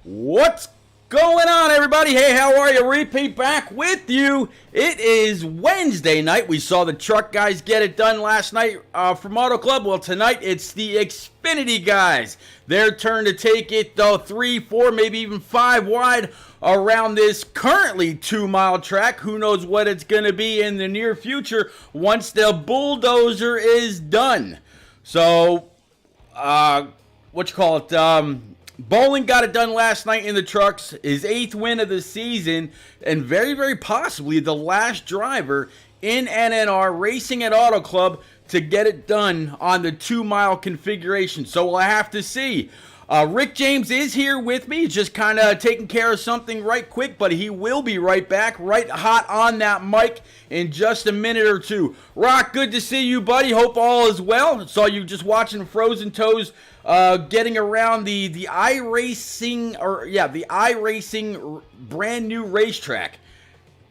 What's going on, everybody? Hey, how are you? Repeat back with you. It is Wednesday night. We saw the truck guys get it done last night from Auto Club. Well, tonight it's the Xfinity guys. Their turn to take it, though, 3, 4, maybe even 5 wide around this currently 2-mile track. Who knows what it's going to be in the near future once the bulldozer is done. So, Bowling got it done last night in the trucks, his 8th win of the season, and very, very possibly the last driver in NNR racing at Auto Club to get it done on the 2-mile configuration. So we'll have to see. Rick James is here with me, just kind of taking care of something right quick, but he will be right back, right hot on that mic in just a minute or two. Rock, good to see you, buddy. Hope all is well. Saw you just watching Frozen Toes getting around the iRacing brand new racetrack.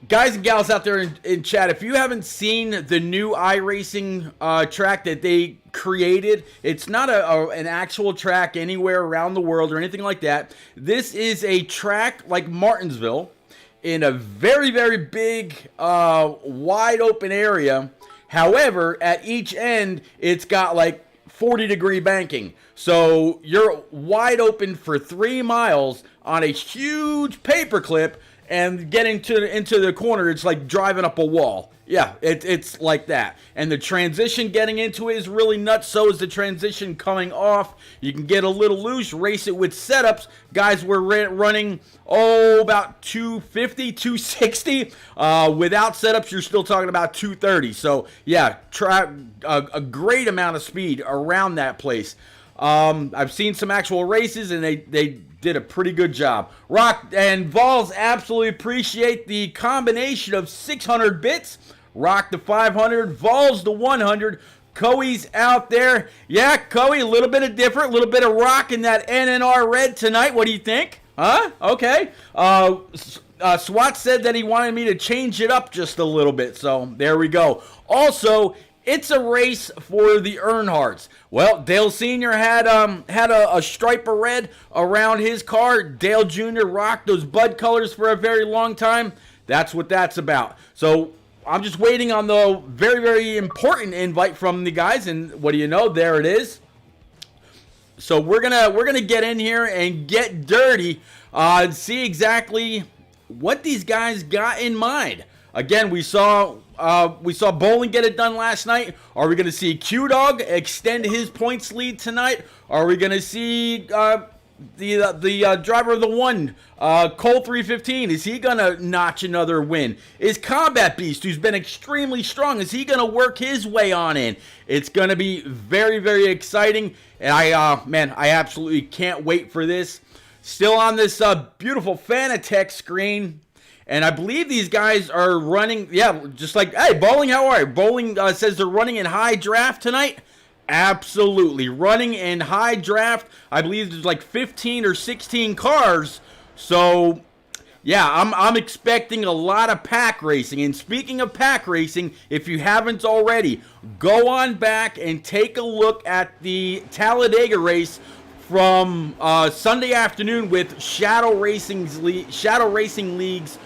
Guys and gals out there in chat, if you haven't seen the new iRacing track that they created, it's not an actual track anywhere around the world or anything like that. This is a track like Martinsville in a very, very big, wide open area. However, at each end, it's got like 40-degree banking. So you're wide open for 3 miles on a huge paperclip, and getting into the corner, it's like driving up a wall. Yeah, it's like that. And the transition getting into it is really nuts. So is the transition coming off. You can get a little loose, race it with setups. Guys were running, about 250, 260. Without setups, you're still talking about 230. So, yeah, try a great amount of speed around that place. I've seen some actual races, and they did a pretty good job. Rock and Vols absolutely appreciate the combination of 600 bits. Rock the 500, Vols the 100. Coey's out there. Yeah, Coey, a little bit of different, a little bit of rock in that NNR red tonight. What do you think? Huh? Okay. Swat said that he wanted me to change it up just a little bit, so there we go. Also, it's a race for the Earnhardts. Well, Dale Sr. had a stripe of red around his car. Dale Jr. rocked those Bud colors for a very long time. That's what that's about. So I'm just waiting on the very, very important invite from the guys, and what do you know? There it is. So we're gonna get in here and get dirty and see exactly what these guys got in mind. Again, we saw Bowling get it done last night. Are we going to see Q-Dog extend his points lead tonight? Are we going to see the driver of the one, Cole 315? Is he going to notch another win? Is Combat Beast, who's been extremely strong, is he going to work his way on in? It's going to be very, very exciting. And I absolutely can't wait for this. Still on this beautiful Fanatec screen. And I believe these guys are running, just like, hey, Bowling, how are you? Bowling says they're running in high draft tonight. Absolutely. Running in high draft. I believe there's like 15 or 16 cars. So, yeah, I'm expecting a lot of pack racing. And speaking of pack racing, if you haven't already, go on back and take a look at the Talladega race from Sunday afternoon with Shadow Racing League's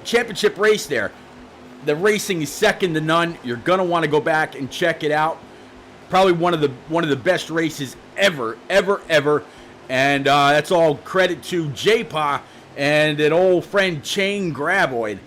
championship race there. The racing is second to none. You're gonna want to go back and check it out. Probably one of the best races ever. And that's all credit to J-Pa and an old friend Chain Graboid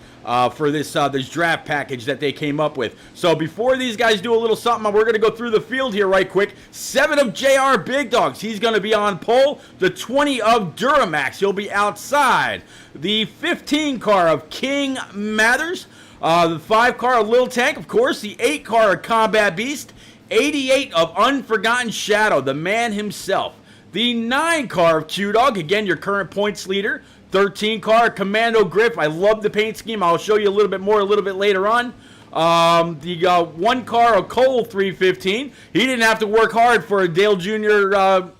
for this draft package that they came up with. So before these guys do a little something, we're going to go through the field here right quick. 7 of JR Big Dogs. He's going to be on pole. The 20 of Duramax. He'll be outside. The 15 car of King Mathers. The 5 car of Lil Tank, of course. The 8 car of Combat Beast. 88 of Unforgotten Shadow, the man himself. The 9 car of Q-Dog, again, your current points leader. 13 car Commando Griff. I love the paint scheme. I'll show you a little bit more a little bit later on. The 1 car of Cole 315. He didn't have to work hard for a Dale Jr.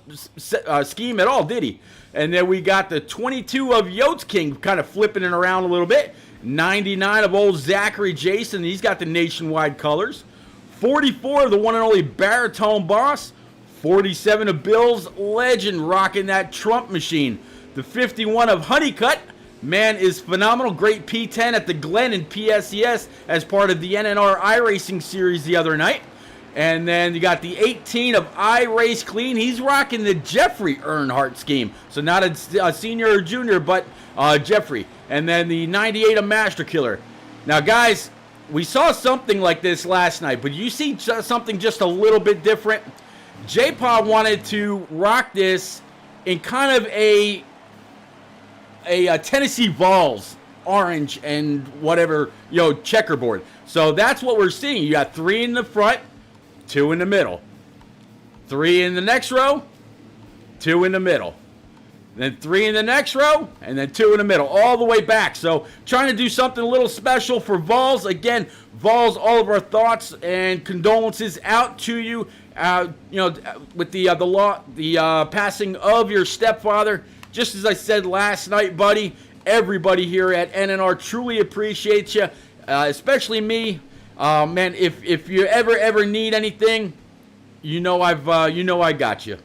Scheme at all, did he? And then we got the 22 of Yotes King, kind of flipping it around a little bit. 99 of old Zachary Jason. He's got the nationwide colors. 44 of the one and only Baritone Boss. 47 of Bill's Legend, rocking that Trump machine. The 51 of Honeycutt, man, is phenomenal. Great P10 at the Glen in PSES as part of the NNR iRacing series the other night. And then you got the 18 of iRace Clean. He's rocking the Jeffrey Earnhardt scheme. So not a senior or junior, but Jeffrey. And then the 98 of Master Killer. Now, guys, we saw something like this last night, but you see something just a little bit different. J-Pod wanted to rock this in kind of a Tennessee Vols orange and whatever, checkerboard. So that's what we're seeing. You got 3 in the front, 2 in the middle. 3 in the next row, 2 in the middle. Then 3 in the next row, and then 2 in the middle, all the way back. So trying to do something a little special for Vols. Again, Vols, all of our thoughts and condolences out to you. With the passing of your stepfather. Just as I said last night, buddy, everybody here at NNR truly appreciates you, especially me. Man, if you ever need anything, I got you.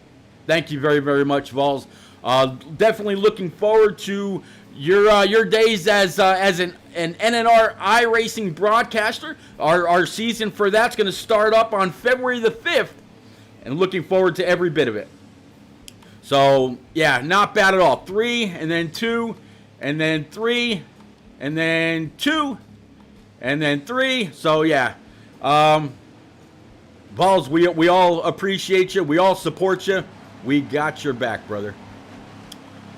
Thank you very, very much, Vols. Definitely looking forward to your days as an NNR iRacing broadcaster. Our season for that's going to start up on February the 5th, and looking forward to every bit of it. So, yeah, not bad at all. 3, and then 2, and then 3, and then 2, and then 3. So, yeah. Vols, we all appreciate you. We all support you. We got your back, brother.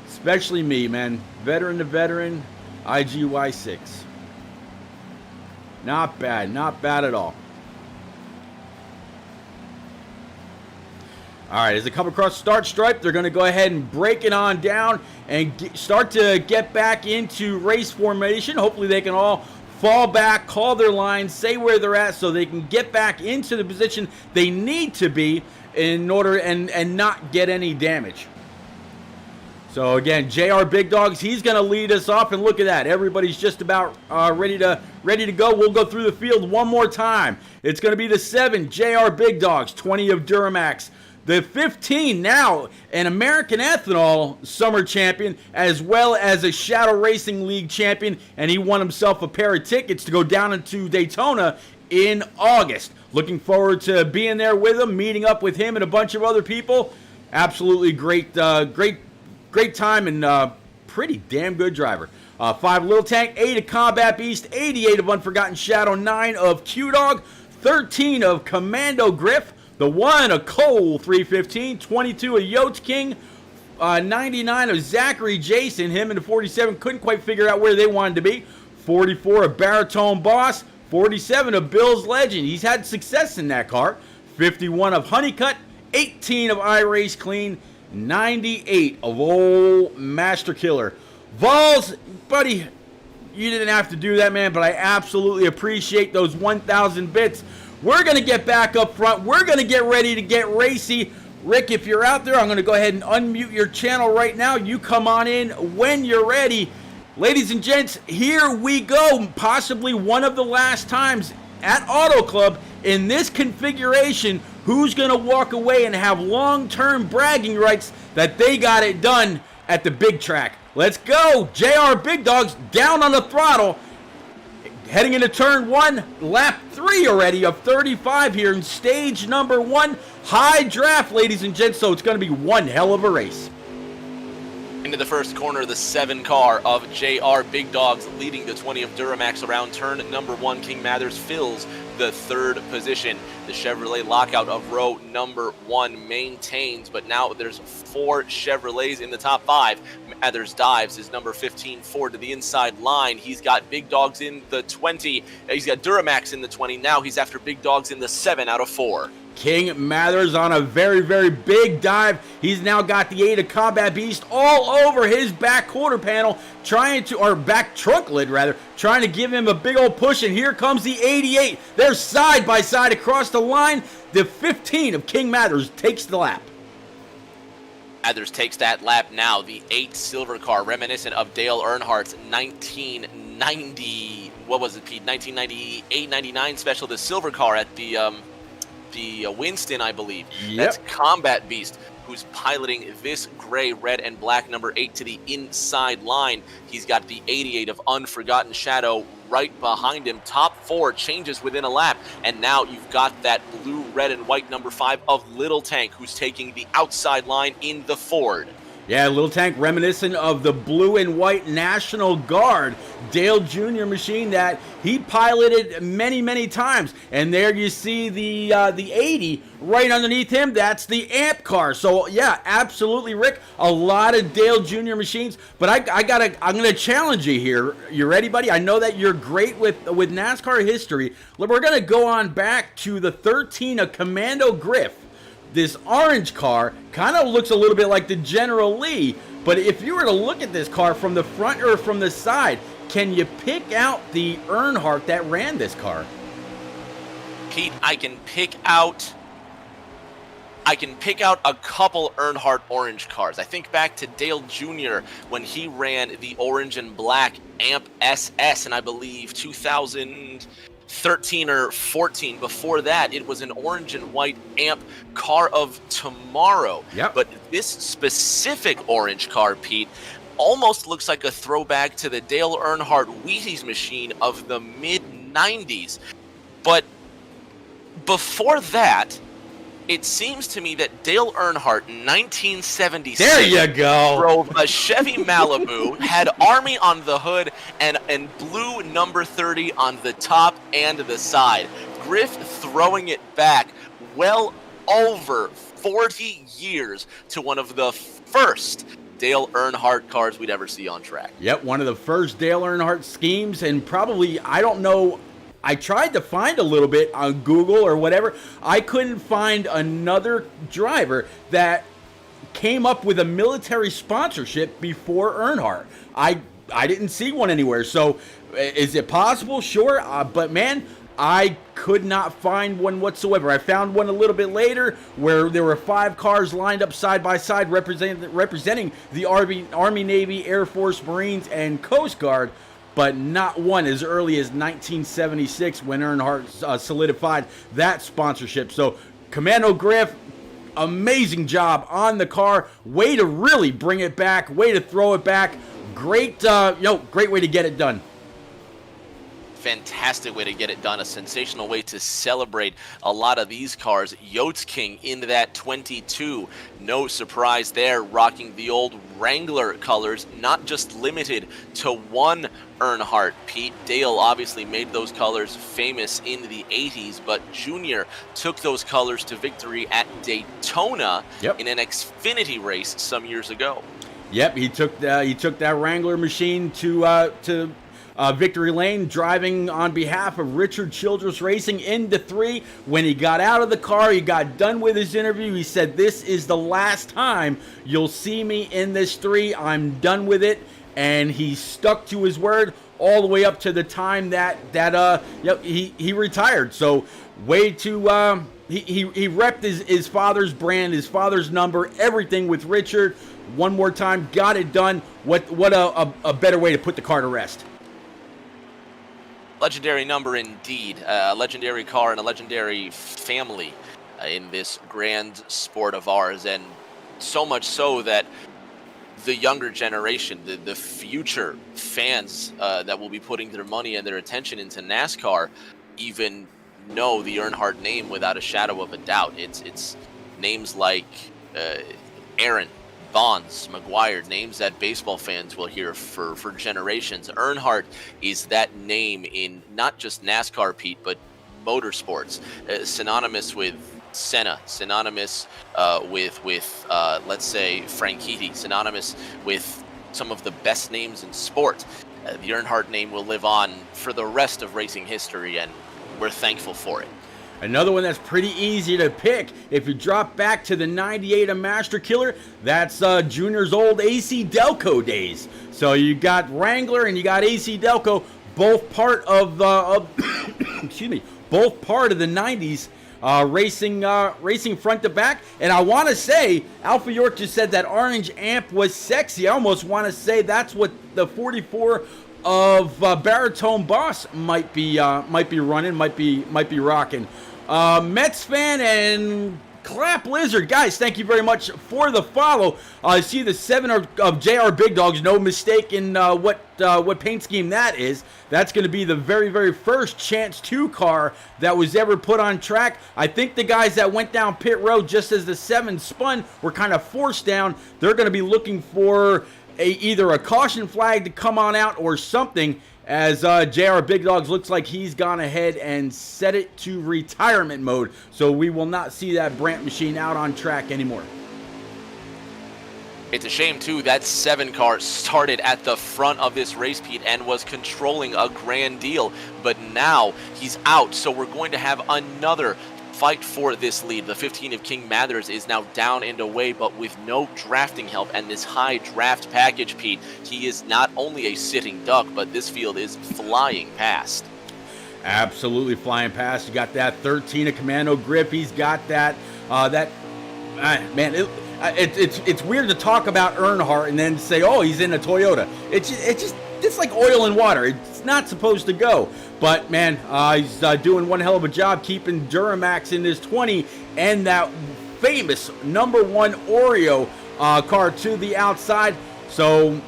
Especially me, man. Veteran to veteran, IGY6. Not bad. Not bad at all. All right, as they come across start stripe, they're going to go ahead and break it on down and start to get back into race formation. Hopefully they can all fall back, call their lines, say where they're at so they can get back into the position they need to be in order and not get any damage. So again, JR Big Dogs, he's going to lead us off, and look at that. Everybody's just about ready to go. We'll go through the field one more time. It's going to be the 7 JR Big Dogs, 20 of Duramax. The 15, now an American Ethanol Summer Champion, as well as a Shadow Racing League Champion, and he won himself a pair of tickets to go down into Daytona in August. Looking forward to being there with him, meeting up with him and a bunch of other people. Absolutely great time, and pretty damn good driver. 5 Little Tank, 8 of Combat Beast, 88 of Unforgotten Shadow, 9 of Q-Dog, 13 of Commando Griff, the 1 of Cole 315, 22 of Yotes King, 99 of Zachary Jason. Him and the 47 couldn't quite figure out where they wanted to be. 44 of Baritone Boss, 47 of Bill's Legend. He's had success in that car. 51 of Honeycutt, 18 of iRace Clean, 98 of old Master Killer. Vols, buddy, you didn't have to do that, man, but I absolutely appreciate those 1,000 bits. We're going to get back up front. We're going to get ready to get racy. Rick, if you're out there, I'm going to go ahead and unmute your channel right now. You come on in when you're ready. Ladies and gents, here we go. Possibly one of the last times at Auto Club in this configuration. Who's going to walk away and have long-term bragging rights that they got it done at the big track? Let's go. JR Big Dogs down on the throttle. Heading into turn 1, lap 3 already of 35 here in stage number 1. High draft, ladies and gents, so it's going to be one hell of a race. Into the first corner, the 7 car of JR Big Dogs leading the 20 of Duramax around turn number 1. King Mathers fills the 3rd position. The Chevrolet lockout of row number 1 maintains, but now there's 4 Chevrolets in the top 5. Mathers dives his number 15 Ford to the inside line. He's got Big Dogs in the 20. He's got Duramax in the 20. Now he's after Big Dogs in the 7 out of 4. King Mathers on a very, very big dive. He's now got the 8 of Combat Beast all over his back quarter panel, or back trunk lid rather, trying to give him a big old push, and here comes the 88. They're side by side across the line. The 15 of King Mathers takes the lap. Mathers takes that lap now. The 8 silver car, reminiscent of Dale Earnhardt's 1990, what was it, Pete? 1998-99 special. The silver car at the the Winston, I believe. Yep. That's Combat Beast, who's piloting this gray, red, and black number 8 to the inside line. He's got the 88 of Unforgotten Shadow right behind him. Top 4 changes within a lap, and now you've got that blue, red, and white number 5 of Little Tank, who's taking the outside line in the Ford. Yeah, Little Tank reminiscent of the blue and white National Guard Dale Jr. machine that he piloted many, many times. And there you see the 80 right underneath him. That's the AMP car. So yeah, absolutely, Rick. A lot of Dale Jr. machines. But I'm gonna challenge you here. You ready, buddy? I know that you're great with NASCAR history. We're gonna go on back to the 13 of Commando Griff. This orange car kind of looks a little bit like the General Lee, but if you were to look at this car from the front or from the side, can you pick out the Earnhardt that ran this car? Pete, I can pick out a couple Earnhardt orange cars. I think back to Dale Jr. when he ran the orange and black AMP SS, and I believe 2013 or 14. Before that, it was an orange and white AMP car of tomorrow. Yep. But this specific orange car, Pete, almost looks like a throwback to the Dale Earnhardt Wheaties machine of the mid-90s. But before that, it seems to me that Dale Earnhardt in 1976 there you go. drove a Chevy Malibu, had Army on the hood, and blue number 30 on the top and the side. Griff throwing it back well over 40 years to one of the first Dale Earnhardt cars we'd ever see on track. Yep, one of the first Dale Earnhardt schemes, and probably, I don't know, I tried to find a little bit on Google or whatever. I couldn't find another driver that came up with a military sponsorship before Earnhardt. I didn't see one anywhere. So is it possible? Sure. But man, I could not find one whatsoever. I found one a little bit later where there were 5 cars lined up side by side representing the Army, Navy, Air Force, Marines, and Coast Guard, but not one as early as 1976 when Earnhardt solidified that sponsorship. So Commando Griff, amazing job on the car. Way to really bring it back. Way to throw it back. Great, great way to get it done. Fantastic way to get it done. A sensational way to celebrate a lot of these cars. Yotes King in that 22. No surprise there, rocking the old Wrangler colors, not just limited to one Earnhardt. Pete Dale obviously made those colors famous in the 80s, but Junior took those colors to victory at Daytona in an Xfinity race some years ago. Yep, he took that Wrangler machine to Victory Lane, driving on behalf of Richard Childress Racing into 3. When he got out of the car, he got done with his interview. He said, "This is the last time you'll see me in this 3. I'm done with it." And he stuck to his word all the way up to the time that he retired. So way to he repped his father's brand, his father's number, everything with Richard. One more time, got it done. What a better way to put the car to rest. Legendary number indeed. A legendary car and a legendary family in this grand sport of ours. And so much so that the younger generation, the future fans that will be putting their money and their attention into NASCAR even know the Earnhardt name without a shadow of a doubt. It's names like Aaron, Bonds, McGuire, names that baseball fans will hear for generations. Earnhardt is that name in not just NASCAR, Pete, but motorsports, synonymous with Senna, synonymous with let's say Franchitti, synonymous with some of the best names in sport. The Earnhardt name will live on for the rest of racing history, and we're thankful for it. Another one that's pretty easy to pick. If you drop back to the 98 of Master Killer, that's Junior's old AC Delco days. So you got Wrangler and you got AC Delco, both part of excuse me, both part of the 90s racing front to back. And I want to say, Alpha York just said that orange amp was sexy. I almost want to say that's what the 44 of Baritone Boss might be running, might be rocking. Mets fan and Clap Lizard. Guys, thank you very much for the follow. I see the 7 of JR Big Dogs. No mistake in what paint scheme that is. That's going to be the very, very first Chance 2 car that was ever put on track. I think the guys that went down pit road just as the 7 spun were kind of forced down. They're going to be looking for either a caution flag to come on out or something, as JR Big Dogs looks like he's gone ahead and set it to retirement mode. So we will not see that Brandt machine out on track anymore. It's a shame, too, that 7 car started at the front of this race, Pete, and was controlling a grand deal. But now he's out, so we're going to have another fight for this lead. The 15 of King Mathers is now down and away, but with no drafting help and this high draft package, Pete, he is not only a sitting duck, but this field is flying past. Absolutely flying past. You got that 13 of Commando Grip. He's got that. Man, it's weird to talk about Earnhardt and then say, oh, he's in a Toyota. It's like oil and water. It's not supposed to go. But, man, he's doing one hell of a job keeping Duramax in this 20 and that famous number 1 Oreo car to the outside. So,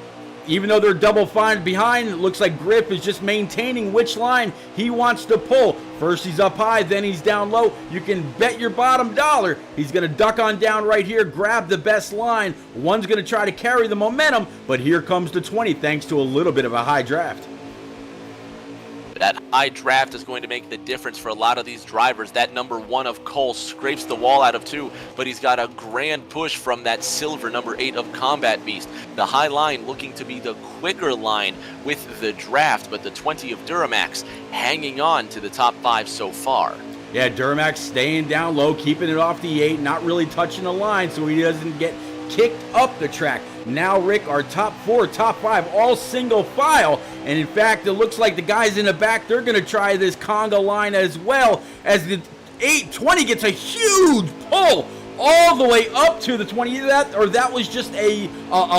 even though they're double fine behind, it looks like Griff is just maintaining which line he wants to pull. First he's up high, then he's down low. You can bet your bottom dollar he's going to duck on down right here, grab the best line. One's going to try to carry the momentum, but here comes the 20 thanks to a little bit of a high draft. That high draft is going to make the difference for a lot of these drivers. That number 1 of Cole scrapes the wall out of 2, but he's got a grand push from that silver number 8 of Combat Beast. The high line looking to be the quicker line with the draft, but the 20 of Duramax hanging on to the top 5 so far. Yeah, Duramax staying down low, keeping it off the 8, not really touching the line so he doesn't get kicked up the track. Now, Rick, our top 4, top 5, all single file. And in fact, it looks like the guys in the back, they're going to try this conga line as well, as the 820 gets a huge pull all the way up to the 20. That was just a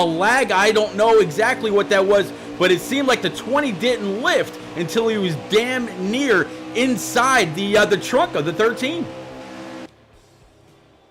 lag. I don't know exactly what that was, but it seemed like the 20 didn't lift until he was damn near inside the trunk of the 13.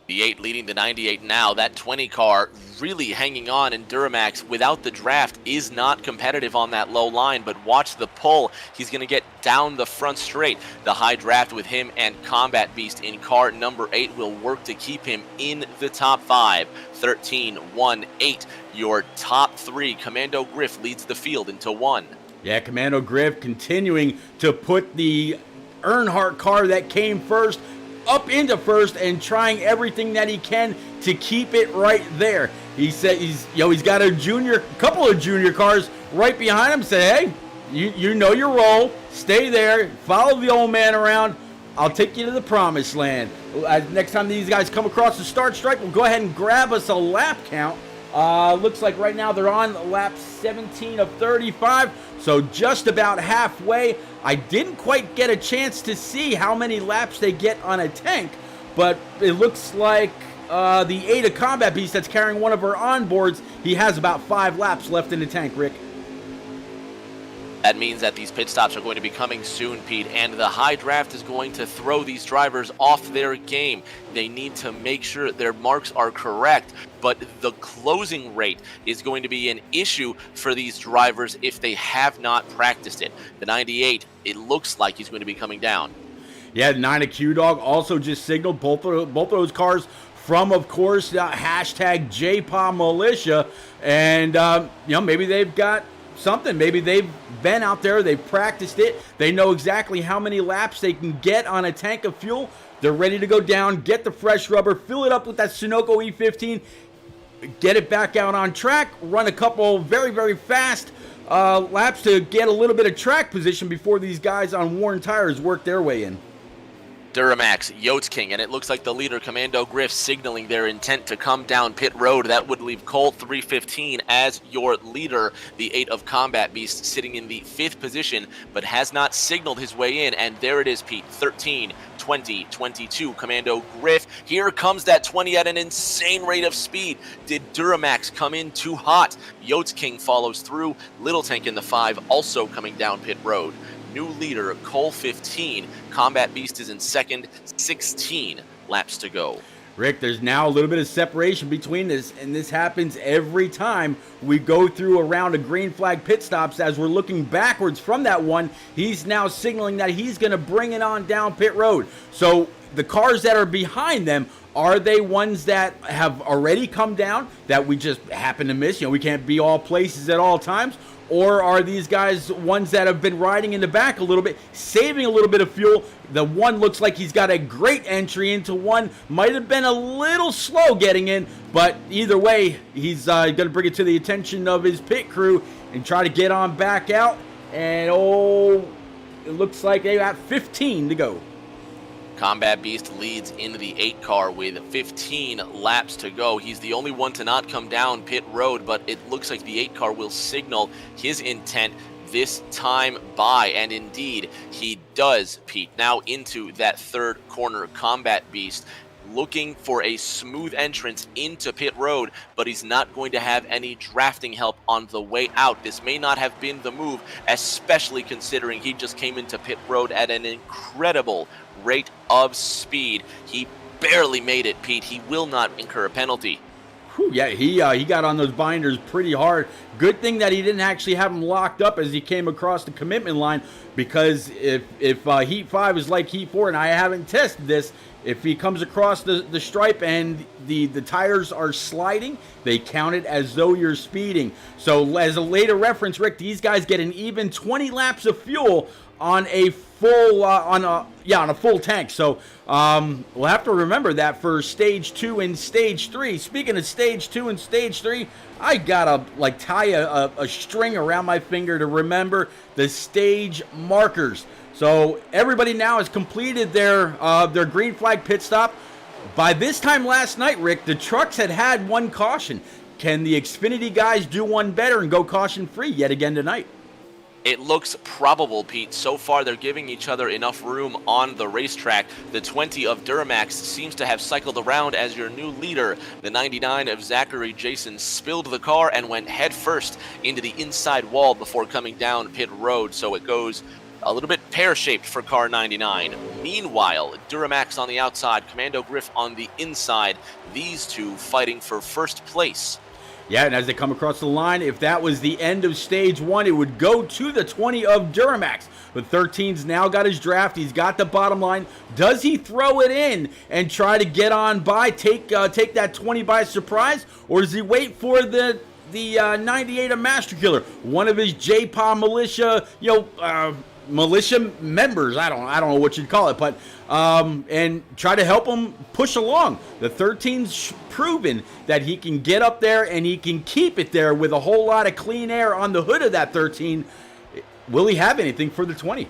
The 8 leading the 98 now. That 20 car really hanging on, and Duramax without the draft is not competitive on that low line, but watch the pull. He's going to get down the front straight. The high draft with him and Combat Beast in car number 8 will work to keep him in the top 5. 13, 1, 8. Your top 3. Commando Griff leads the field into 1. Yeah, Commando Griff continuing to put the Earnhardt car that came first up into first and trying everything that he can to keep it right there. He said he's got a couple of junior cars right behind him. Say, hey, you know your role. Stay there. Follow the old man around. I'll take you to the promised land. Next time these guys come across the start strike, we'll go ahead and grab us a lap count. Looks like right now they're on lap 17 of 35, so just about halfway. I didn't quite get a chance to see how many laps they get on a tank, but it looks like the 8 of Combat Beast that's carrying one of our onboards, he has about 5 laps left in the tank, Rick. That means that these pit stops are going to be coming soon, Pete, and the high draft is going to throw these drivers off their game. They need to make sure their marks are correct, but the closing rate is going to be an issue for these drivers if they have not practiced it. The 98, it looks like he's going to be coming down. Yeah, the 9 of Q-Dog also just signaled both of those cars from, of course, hashtag JPA Militia, and maybe they've got something. Maybe they've been out there, they've practiced it, they know exactly how many laps they can get on a tank of fuel. They're ready to go down, get the fresh rubber, fill it up with that Sunoco E15, get it back out on track, run a couple very, very fast laps to get a little bit of track position before these guys on worn tires work their way in. Duramax, Yotes King, and it looks like the leader, Commando Griff, signaling their intent to come down pit road. That would leave Colt 315 as your leader. The 8 of Combat Beast sitting in the 5th position, but has not signaled his way in, and there it is, Pete. 13, 20, 22, Commando Griff. Here comes that 20 at an insane rate of speed. Did Duramax come in too hot? Yotes King follows through. Little Tank in the 5 also coming down pit road. New leader, Cole 15. Combat Beast is in second, 16 laps to go. Rick, there's now a little bit of separation between this, and this happens every time we go through a round of green flag pit stops. As we're looking backwards from that one, he's now signaling that he's going to bring it on down pit road. So the cars that are behind them, are they ones that have already come down that we just happen to miss? You know, we can't be all places at all times. Or are these guys ones that have been riding in the back a little bit, saving a little bit of fuel? The one looks like he's got a great entry into one. Might have been a little slow getting in, but either way, he's going to bring it to the attention of his pit crew and try to get on back out. And it looks like they got 15 to go. Combat Beast leads into the 8 car with 15 laps to go. He's the only one to not come down pit road, but it looks like the 8 car will signal his intent this time by, and indeed he does, Pete. Now into that third corner, Combat Beast looking for a smooth entrance into pit road, but he's not going to have any drafting help on the way out. This may not have been the move, especially considering he just came into pit road at an incredible rate of speed. He barely made it, Pete. He will not incur a penalty. Whew, yeah, he got on those binders pretty hard. Good thing that he didn't actually have him locked up as he came across the commitment line, because if Heat 5 is like Heat 4, and I haven't tested this, if he comes across the stripe and the tires are sliding, they count it as though you're speeding. So as a later reference, Rick, these guys get an even 20 laps of fuel on a full on a full tank. So we'll have to remember that for stage 2 and stage 3. Speaking of stage 2 and stage 3, I gotta tie a string around my finger to remember the stage markers. So everybody now has completed their green flag pit stop. By this time last night, Rick, the trucks had one caution. Can the Xfinity guys do one better and go caution free yet again tonight? It looks probable, Pete. So far, they're giving each other enough room on the racetrack. The 20 of Duramax seems to have cycled around as your new leader. The 99 of Zachary Jason spilled the car and went headfirst into the inside wall before coming down pit road, so it goes a little bit pear-shaped for car 99. Meanwhile, Duramax on the outside, Commando Griff on the inside. These two fighting for first place. Yeah, and as they come across the line, if that was the end of stage 1, it would go to the 20 of Duramax. But 13's now got his draft. He's got the bottom line. Does he throw it in and try to get on by, take that 20 by surprise? Or does he wait for the 98 of Master Killer, one of his J-PA militia, militia members, I don't know what you'd call it, but and try to help him push along. The 13's proven that he can get up there and he can keep it there with a whole lot of clean air on the hood of that 13. Will he have anything for the 20?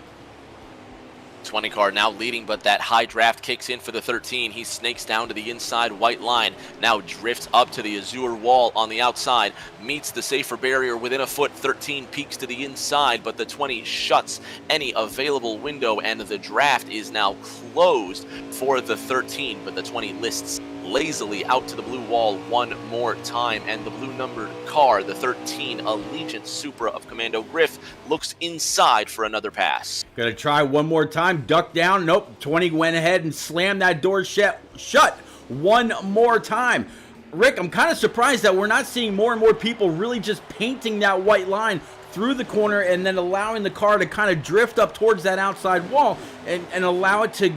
20 car now leading, but that high draft kicks in for the 13. He snakes down to the inside white line, now drifts up to the azure wall on the outside, meets the safer barrier within a foot. 13 peeks to the inside, but the 20 shuts any available window, and the draft is now closed for the 13, but the 20 lists lazily out to the blue wall one more time, and the blue numbered car, the 13 Allegiant Supra of Commando Griff, looks inside for another pass. Gonna try one more time, duck down. Nope, 20 went ahead and slammed that door shut one more time. Rick, I'm kind of surprised that we're not seeing more and more people really just painting that white line through the corner and then allowing the car to kind of drift up towards that outside wall and allow it to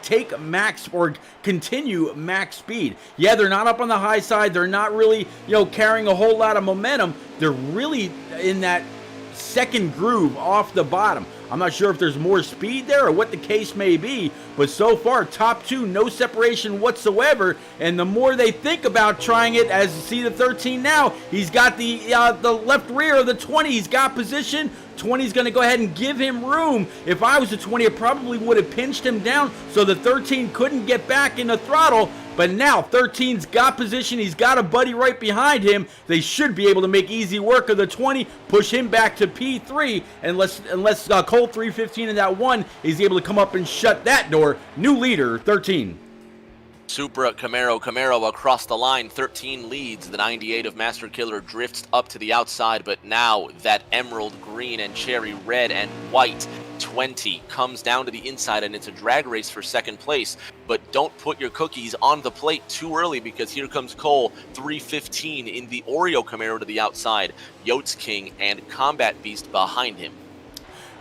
take max or continue max speed. Yeah, they're not up on the high side. They're not really, carrying a whole lot of momentum. They're really in that second groove off the bottom. I'm not sure if there's more speed there or what the case may be, but so far, top 2, no separation whatsoever. And the more they think about trying it, as you see the 13 now, he's got the left rear of the 20. He's got position. 20's going to go ahead and give him room. If I was the 20, it probably would have pinched him down so the 13 couldn't get back in the throttle. But now 13's got position. He's got a buddy right behind him. They should be able to make easy work of the 20, push him back to P3, unless Cole 315 in that one is able to come up and shut that door. New leader, 13. Supra, Camaro across the line. 13 leads. The 98 of Master Killer drifts up to the outside, but now that emerald green green and cherry red and white. 20 comes down to the inside, and it's a drag race for second place. But don't put your cookies on the plate too early, because here comes Cole, 315 in the Oreo Camaro to the outside. Yotes King and Combat Beast behind him.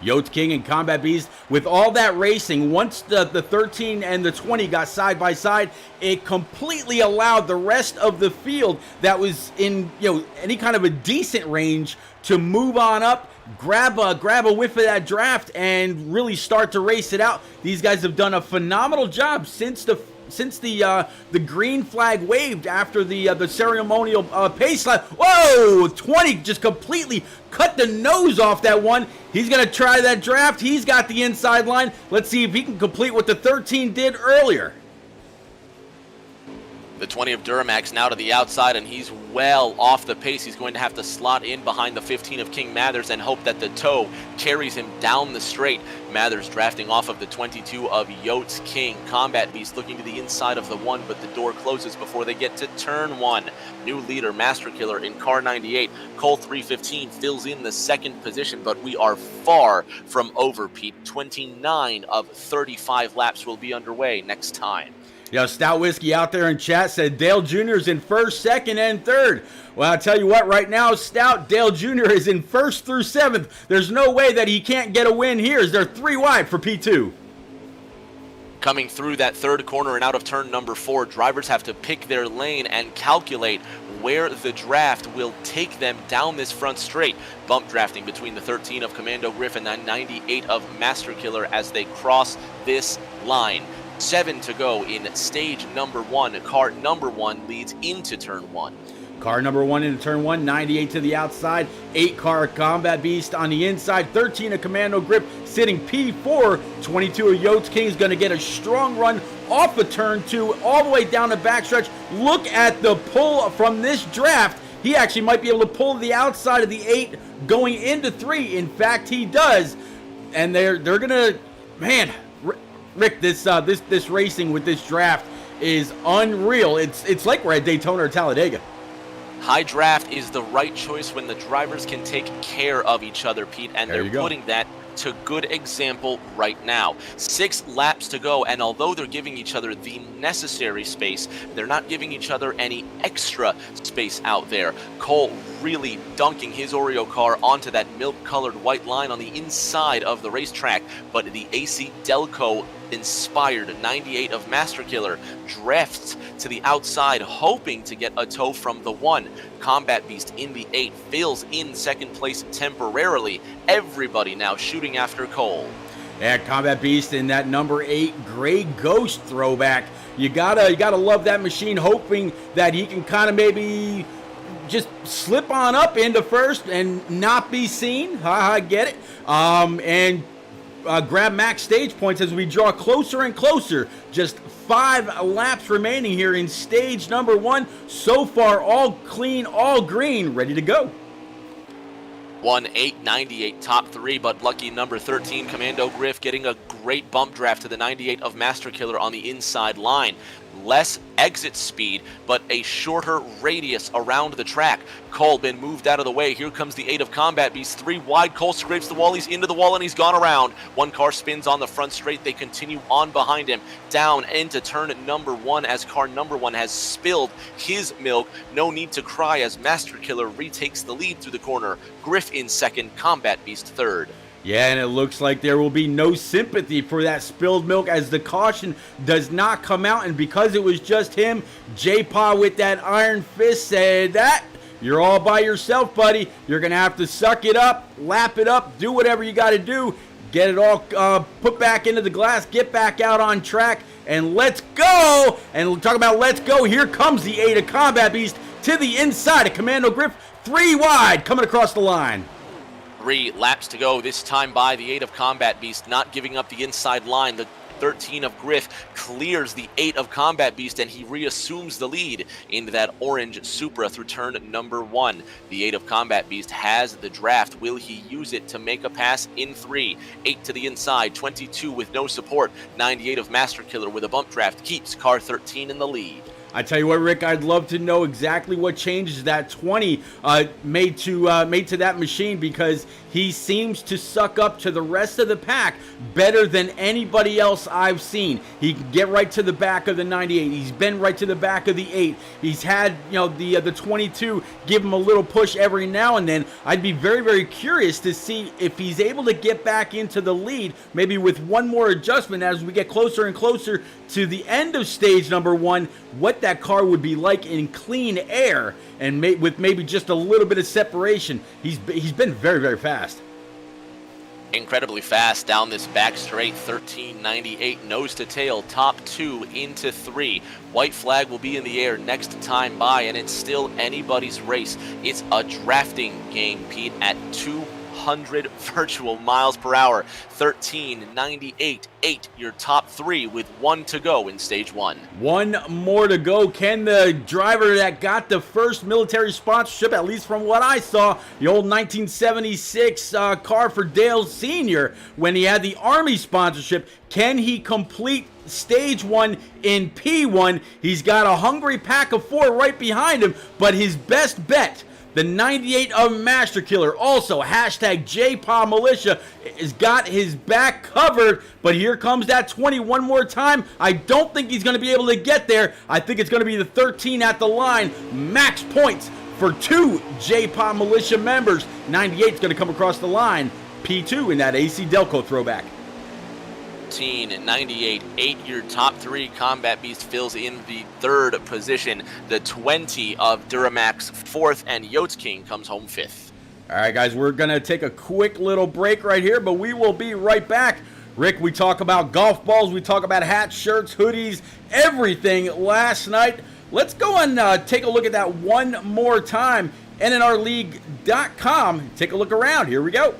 Yotes King and Combat Beast, with all that racing, once the 13 and the 20 got side by side, it completely allowed the rest of the field that was in any kind of a decent range to move on up, grab a whiff of that draft, and really start to race it out. These guys have done a phenomenal job since the green flag waved after the ceremonial pace line. Whoa! 20 just completely cut the nose off that one. He's going to try that draft. He's got the inside line. Let's see if he can complete what the 13 did earlier. The 20 of Duramax now to the outside, and he's well off the pace. He's going to have to slot in behind the 15 of King Mathers and hope that the toe carries him down the straight. Mathers drafting off of the 22 of Yotes King. Combat Beast looking to the inside of the 1, but the door closes before they get to turn 1. New leader, Master Killer in car 98. Cole 315 fills in the second position, but we are far from over, Pete. 29 of 35 laps will be underway next time. Stout Whiskey out there in chat said Dale Jr. is in first, second, and third. Well, I'll tell you what, right now, Stout, Dale Jr. is in first through seventh. There's no way that he can't get a win here, as they're 3 wide for P2. Coming through that third corner and out of turn number 4, drivers have to pick their lane and calculate where the draft will take them down this front straight. Bump drafting between the 13 of Commando Griff and the 98 of Master Killer as they cross this line. 7 to go in stage number 1. Car number 1 leads into turn 1. Car number 1 into turn 1, 98 to the outside, 8 car Combat Beast on the inside, 13 of Commando Grip sitting P4, 22 of Yotes King is going to get a strong run off of turn 2 all the way down the backstretch. Look at the pull from this draft. He actually might be able to pull the outside of the 8 going into 3. In fact, he does. And they're going to, man, Rick, this racing with this draft is unreal. It's like we're at Daytona or Talladega. High draft is the right choice when the drivers can take care of each other, Pete, and they're putting that to good example right now. 6 laps to go, and although they're giving each other the necessary space, they're not giving each other any extra space out there. Cole really dunking his Oreo car onto that milk-colored white line on the inside of the racetrack, but the AC Delco inspired 98 of Master Killer drifts to the outside, hoping to get a tow from the 1. Combat Beast in the 8 fills in second place temporarily. Everybody now shooting after Cole. Yeah, Combat Beast in that number 8 Gray Ghost throwback. You gotta love that machine, hoping that he can kind of maybe just slip on up into first and not be seen. I get it. And grab max stage points as we draw closer and closer. Just 5 laps remaining here in stage number 1. So far, all clean, all green, ready to go. 1-8-98 top 3, but lucky number 13 Commando Griff getting a great bump draft to the 98 of Master Killer on the inside line. Less exit speed, but a shorter radius around the track. Cole been moved out of the way. Here comes the 8 of Combat Beast. 3 wide. Cole scrapes the wall. He's into the wall, and he's gone around. 1 car spins on the front straight. They continue on behind him. Down into turn number 1 as car number 1 has spilled his milk. No need to cry as Master Killer retakes the lead through the corner. Griff in second. Combat Beast third. Yeah, and it looks like there will be no sympathy for that spilled milk as the caution does not come out. And because it was just him, J-Paw with that iron fist said that you're all by yourself, buddy. You're going to have to suck it up, lap it up, do whatever you got to do, get it all put back into the glass, get back out on track, and let's go. And we'll talk about let's go. Here comes the 8 of Combat Beast to the inside of Commando Griff. 3 wide coming across the line. 3 laps to go, this time by the 8 of Combat Beast, not giving up the inside line. The 13 of Griff clears the 8 of Combat Beast, and he reassumes the lead into that orange Supra through turn number 1. The 8 of Combat Beast has the draft. Will he use it to make a pass in 3? 8 to the inside, 22 with no support. 98 of Master Killer with a bump draft keeps car 13 in the lead. I tell you what, Rick, I'd love to know exactly what changes that 20 made to that machine, because he seems to suck up to the rest of the pack better than anybody else I've seen. He can get right to the back of the 98. He's been right to the back of the 8. He's had, the 22 give him a little push every now and then. I'd be very, very curious to see if he's able to get back into the lead, maybe with one more adjustment as we get closer and closer to the end of stage number 1, what that car would be like in clean air and with maybe just a little bit of separation. He's been very, very fast. Incredibly fast down this back straight, 13.98 nose to tail, top 2 into 3. White flag will be in the air next time by, and it's still anybody's race. It's a drafting game, Pete, at 200 virtual miles per hour. 13.98.8, your top 3 with 1 to go in stage 1. One more to go. Can the driver that got the first military sponsorship, at least from what I saw, the old 1976 car for Dale Sr., when he had the Army sponsorship, can he complete stage 1 in P1? He's got a hungry pack of 4 right behind him, but his best bet, the 98 of Master Killer, also hashtag JPA Militia, has got his back covered. But here comes that 20 one more time. I don't think he's going to be able to get there. I think it's going to be the 13 at the line. Max points for 2 JPA Militia members. 98 is going to come across the line. P2 in that AC Delco throwback. 13.98, 8-year top 3 Combat Beast fills in the 3rd position. The 20 of Duramax 4th, and Yotes King comes home 5th. All right, guys, we're going to take a quick little break right here, but we will be right back. Rick, we talk about golf balls, we talk about hats, shirts, hoodies, everything last night. Let's go and take a look at that one more time. NNRleague.com. Take a look around. Here we go.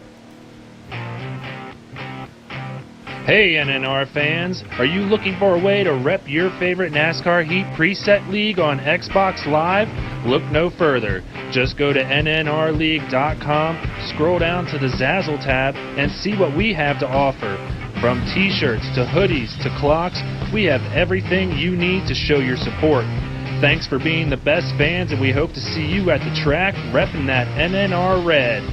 Hey NNR fans, are you looking for a way to rep your favorite NASCAR Heat preset league on Xbox Live? Look no further. Just go to NNRleague.com, scroll down to the Zazzle tab, and see what we have to offer. From t-shirts to hoodies to clocks, we have everything you need to show your support. Thanks for being the best fans, and we hope to see you at the track repping that NNR red.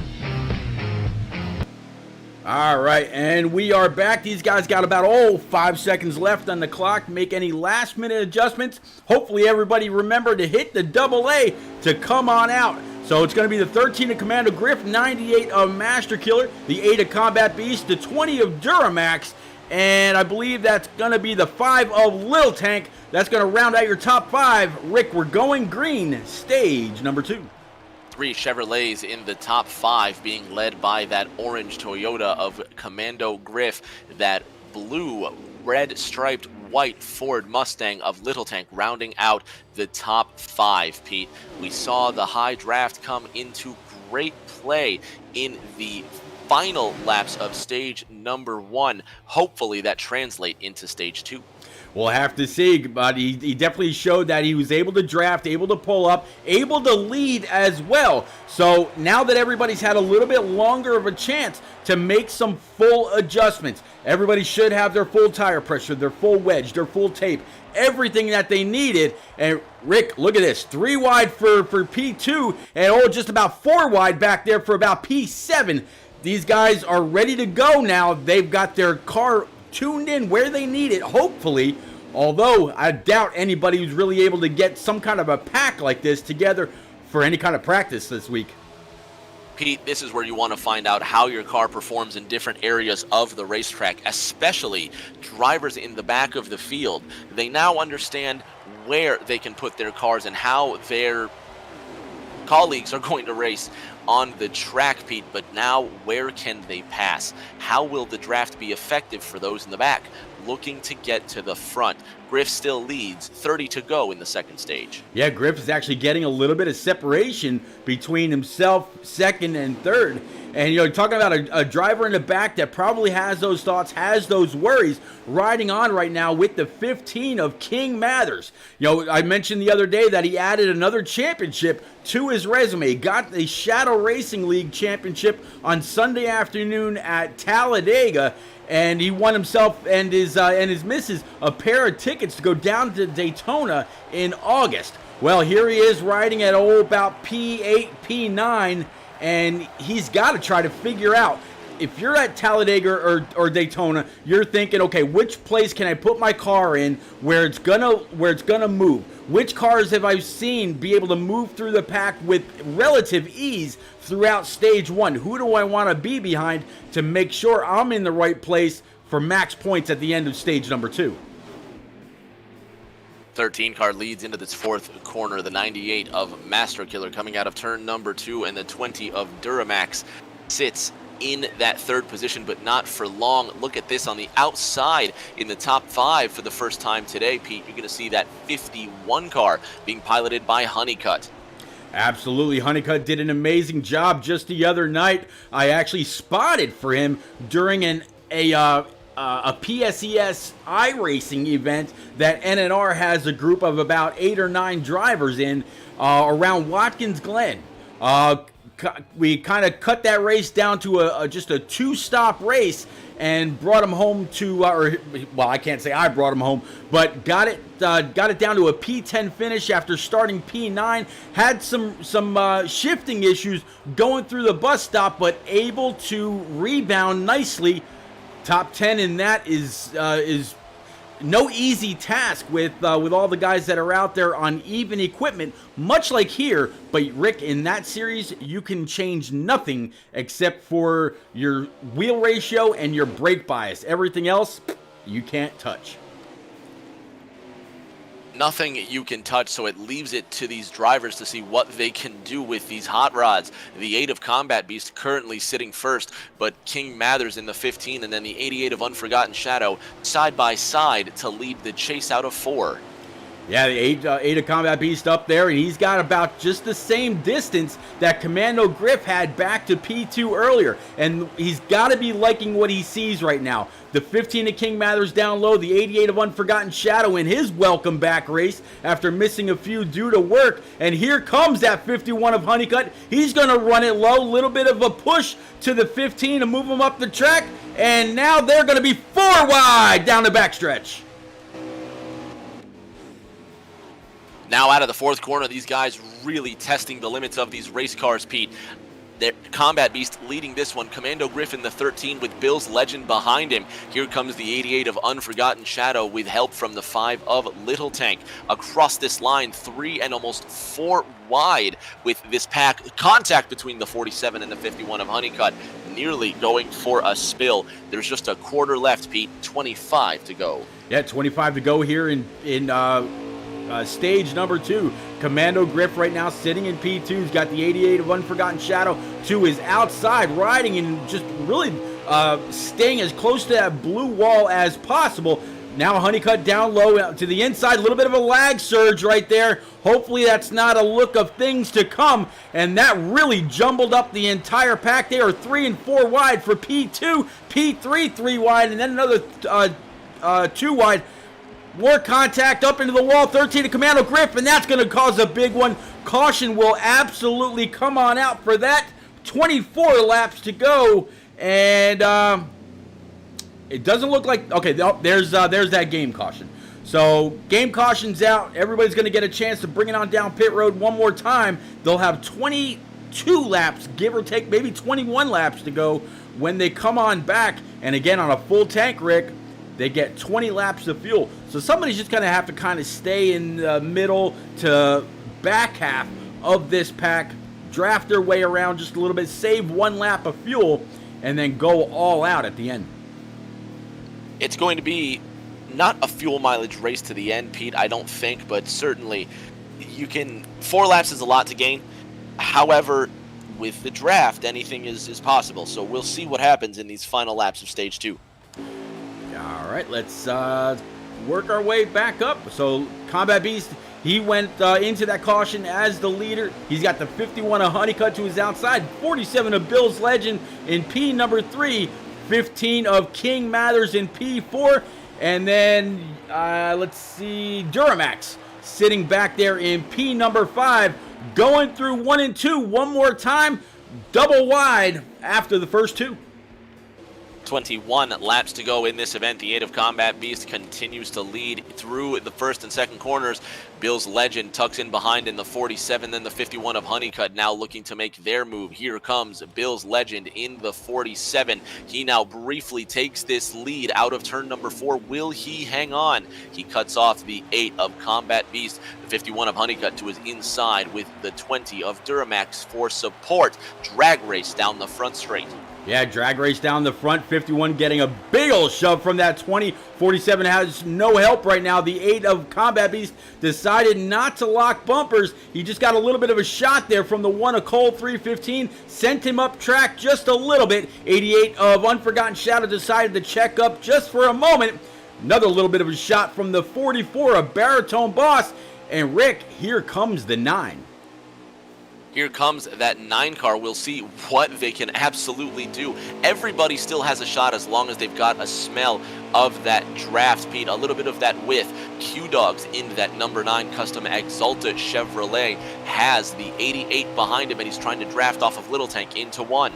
All right, and we are back. These guys got about 5 seconds left on the clock. Make any last-minute adjustments. Hopefully everybody remember to hit the AA to come on out. So it's going to be the 13 of Commando Griff, 98 of Master Killer, the 8 of Combat Beast, the 20 of Duramax, and I believe that's going to be the 5 of Little Tank. That's going to round out your top 5. Rick, we're going green, stage number 2. 3 Chevrolets in the top 5, being led by that orange Toyota of Commando Griff, that blue, red striped white Ford Mustang of Little Tank rounding out the top 5, Pete. We saw the high draft come into great play in the final laps of stage number 1. Hopefully that translate into stage 2. We'll have to see, but he definitely showed that he was able to draft, able to pull up, able to lead as well. So now that everybody's had a little bit longer of a chance to make some full adjustments, everybody should have their full tire pressure, their full wedge, their full tape, everything that they needed. And Rick, look at this, 3 wide for P2, and just about 4 wide back there for about P7. These guys are ready to go now. They've got their car tuned in where they need it, hopefully, although I doubt anybody who's really able to get some kind of a pack like this together for any kind of practice this week. Pete, this is where you want to find out how your car performs in different areas of the racetrack, especially drivers in the back of the field. They now understand where they can put their cars and how their colleagues are going to race on the track, Pete, but now where can they pass? How will the draft be effective for those in the back looking to get to the front? Griff still leads, 30 to go in the second stage. Yeah, Griff is actually getting a little bit of separation between himself, second and third. And, talking about a driver in the back that probably has those thoughts, has those worries, riding on right now with the 15 of King Mathers. I mentioned the other day that he added another championship to his resume. He got the Shadow Racing League championship on Sunday afternoon at Talladega, and he won himself and his missus a pair of tickets to go down to Daytona in August. Well, here he is riding at about P8, P9, and he's got to try to figure out. If you're at Talladega or Daytona, you're thinking, okay, which place can I put my car in where it's gonna move? Which cars have I seen be able to move through the pack with relative ease throughout stage one? Who do I want to be behind to make sure I'm in the right place for max points at the end of stage number 2? 13 car leads into this fourth corner. The 98 of Master Killer coming out of turn number 2, and the 20 of Duramax sits in that third position, but not for long. Look at this on the outside in the top 5 for the first time today, Pete. You're going to see that 51 car being piloted by Honeycutt. Absolutely. Honeycutt did an amazing job just the other night. I actually spotted for him during a PSES iRacing event that NNR has a group of about 8 or 9 drivers in around Watkins Glen. We kind of cut that race down to just a 2-stop race and brought him home to, well, I can't say I brought him home, but got it down to a P10 finish after starting P9. Had some shifting issues going through the bus stop, but able to rebound nicely. Top 10 in that is no easy task with all the guys that are out there on even equipment, much like here. But Rick, in that series, you can change nothing except for your wheel ratio and your brake bias. Everything else, you can't touch. Nothing you can touch, so it leaves it to these drivers to see what they can do with these hot rods. The 8 of Combat Beast currently sitting first, but King Mathers in the 15, and then the 88 of Unforgotten Shadow side by side to lead the chase out of 4. Yeah, the 8 of Combat Beast up there, and he's got about just the same distance that Commando Griff had back to P2 earlier, and he's got to be liking what he sees right now. The 15 of King Mathers down low, the 88 of Unforgotten Shadow in his welcome back race after missing a few due to work, and here comes that 51 of Honeycutt. He's going to run it low, little bit of a push to the 15 to move him up the track, and now they're going to be 4 wide down the backstretch. Now out of the fourth corner, these guys really testing the limits of these race cars, Pete. Their Combat Beast leading this one. Commando Griffin, the 13, with Bill's Legend behind him. Here comes the 88 of Unforgotten Shadow with help from the 5 of Little Tank. Across this line, 3 and almost 4 wide with this pack. Contact between the 47 and the 51 of Honeycutt, nearly going for a spill. There's just a quarter left, Pete. 25 to go. Yeah, 25 to go here in stage number 2. Commando Griff right now sitting in P2. He's got the 88 of Unforgotten Shadow to his outside, riding and just really staying as close to that blue wall as possible. Now Honeycutt down low to the inside. A little bit of a lag surge right there. Hopefully that's not a look of things to come. And that really jumbled up the entire pack. They are 3 and 4 wide for P2. P3, 3 wide, and then another 2 wide. More contact up into the wall, 13 to Commando Griff, and that's going to cause a big one. Caution will absolutely come on out for that. 24 laps to go, and it doesn't look like... Okay, there's that game caution. So, game caution's out. Everybody's going to get a chance to bring it on down pit road one more time. They'll have 22 laps, give or take, maybe 21 laps to go when they come on back. And again, on a full tank, Rick, they get 20 laps of fuel. So somebody's just going to have to kind of stay in the middle to back half of this pack, draft their way around just a little bit, save 1 lap of fuel, and then go all out at the end. It's going to be not a fuel mileage race to the end, Pete, I don't think, but certainly you can... 4 laps is a lot to gain. However, with the draft, anything is possible. So we'll see what happens in these final laps of Stage 2. All right, let's work our way back up. So Combat Beast, he went into that caution as the leader. He's got the 51 of Honeycutt to his outside, 47 of Bill's Legend in P number 3, 15 of King Mathers in P4, and then let's see, Duramax sitting back there in P number 5, going through 1 and 2 one more time, double wide after the first 2. 21 laps to go in this event. The 8 of Combat Beast continues to lead through the first and second corners. Bill's Legend tucks in behind in the 47, then the 51 of Honeycutt now looking to make their move. Here comes Bill's Legend in the 47. He now briefly takes this lead out of turn number 4. Will he hang on? He cuts off the 8 of Combat Beast. The 51 of Honeycutt to his inside with the 20 of Duramax for support. Drag race down the front straight. Yeah, drag race down the front. 51 getting a big old shove from that 20. 47 has no help right now. The 8 of Combat Beast decided not to lock bumpers. He just got a little bit of a shot there from the 1 of Cole 315. Sent him up track just a little bit. 88 of Unforgotten Shadow decided to check up just for a moment. Another little bit of a shot from the 44 of Baritone Boss. And Rick, here comes the 9. Here comes that 9 car. We'll see what they can absolutely do. Everybody still has a shot as long as they've got a smell of that draft, Pete. A little bit of that width. Q-Dogs in that number 9 custom Exalta Chevrolet has the 88 behind him, and he's trying to draft off of Little Tank into 1.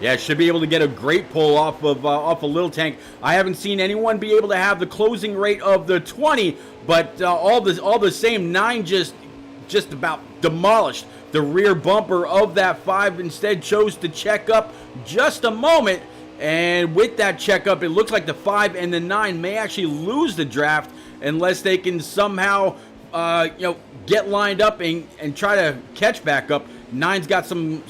Yeah, should be able to get a great pull off of Little Tank. I haven't seen anyone be able to have the closing rate of the 20, but all the same, 9 just about demolished the rear bumper of that 5. Instead chose to check up just a moment, and with that checkup, it looks like the 5 and the 9 may actually lose the draft unless they can somehow get lined up and try to catch back up. 9's got some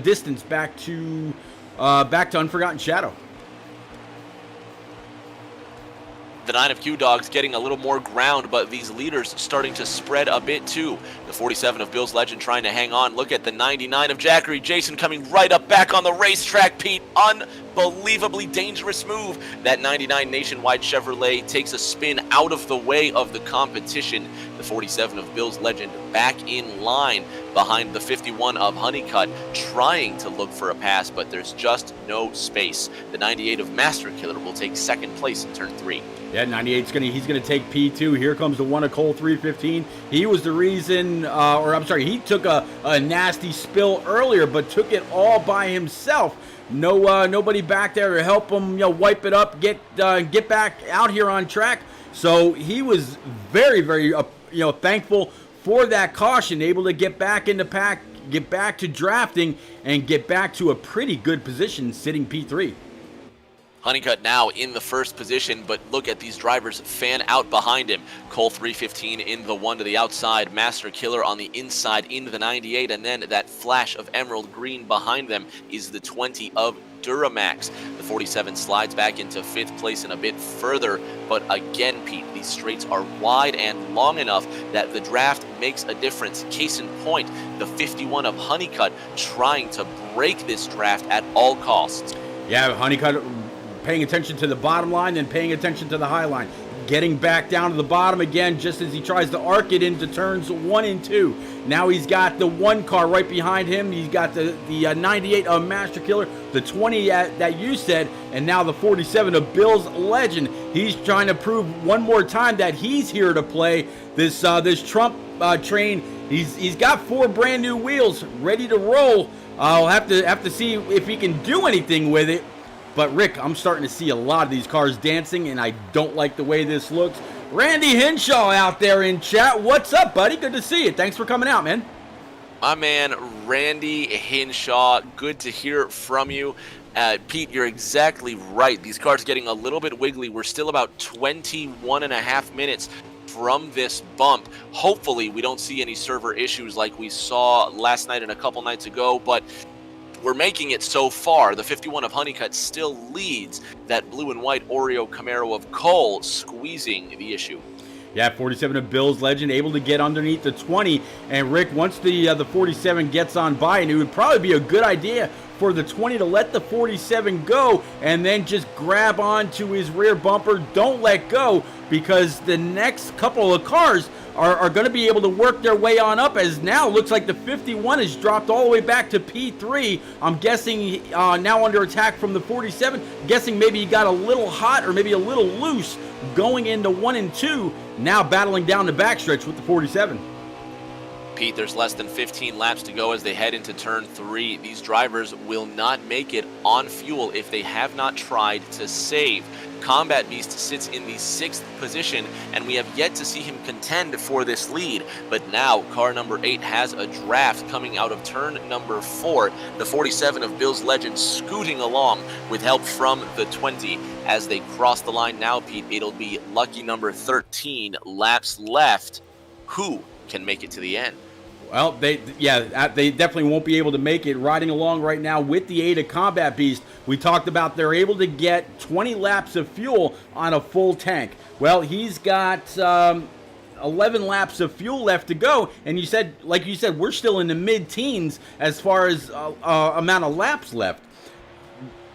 distance back to Unforgotten Shadow. The 9 of Q-Dogs getting a little more ground, but these leaders starting to spread a bit too. The 47 of Bill's Legend trying to hang on. Look at the 99 of Jackery Jason coming right up back on the racetrack, Pete. Unbelievably dangerous move. That 99 Nationwide Chevrolet takes a spin out of the way of the competition. The 47 of Bill's Legend back in line behind the 51 of Honeycutt, trying to look for a pass, but there's just no space. The 98 of Master Killer will take second place in turn 3. Yeah, 98's he's gonna take P2. Here comes the 1 of Cole 315. He was the reason, he took a nasty spill earlier, but took it all by himself. Nobody back there to help him, wipe it up, get back out here on track. So he was very, very, thankful for that caution, able to get back in the pack, get back to drafting, and get back to a pretty good position, sitting P3. Honeycutt now in the first position, but look at these drivers fan out behind him. Cole 315 in the 1 to the outside, Master Killer on the inside into the 98, and then that flash of emerald green behind them is the 20 of Duramax. The 47 slides back into 5th place and a bit further, but again, Pete, these straights are wide and long enough that the draft makes a difference. Case in point, the 51 of Honeycutt trying to break this draft at all costs. Yeah, Honeycutt paying attention to the bottom line and paying attention to the high line. Getting back down to the bottom again just as he tries to arc it into turns 1 and 2. Now he's got the 1 car right behind him. He's got the 98 of Master Killer, the 20 that you said, and now the 47 of Bill's Legend. He's trying to prove one more time that he's here to play. This Trump train, he's got 4 brand new wheels ready to roll. I'll have to see if he can do anything with it. But Rick, I'm starting to see a lot of these cars dancing, and I don't like the way this looks. Randy Henshaw out there in chat. What's up, buddy? Good to see you. Thanks for coming out, man. My man, Randy Henshaw, good to hear from you. Pete, you're exactly right. These cars getting a little bit wiggly. We're still about 21 and a half minutes from this bump. Hopefully, we don't see any server issues like we saw last night and a couple nights ago, but we're making it so far. The 51 of Honeycutt still leads that blue and white Oreo Camaro of Cole, squeezing the issue. Yeah, 47 of Bill's Legend able to get underneath the 20. And Rick, once the 47 gets on by, and it would probably be a good idea for the 20 to let the 47 go and then just grab onto his rear bumper. Don't let go, because the next couple of cars are going to be able to work their way on up, as now looks like the 51 has dropped all the way back to P3. I'm guessing now under attack from the 47. Guessing maybe he got a little hot or maybe a little loose going into 1 and 2. Now battling down the backstretch with the 47. Pete, there's less than 15 laps to go as they head into turn 3. These drivers will not make it on fuel if they have not tried to save. Combat Beast sits in the 6th position, and we have yet to see him contend for this lead. But now, car number 8 has a draft coming out of turn number 4. The 47 of Bill's Legend scooting along with help from the 20. As they cross the line now, Pete, it'll be lucky number 13 laps left. Who can make it to the end? Well, they definitely won't be able to make it. Riding along right now with the Ada Combat Beast, we talked about they're able to get 20 laps of fuel on a full tank. Well, he's got 11 laps of fuel left to go, and like you said, we're still in the mid-teens as far as amount of laps left.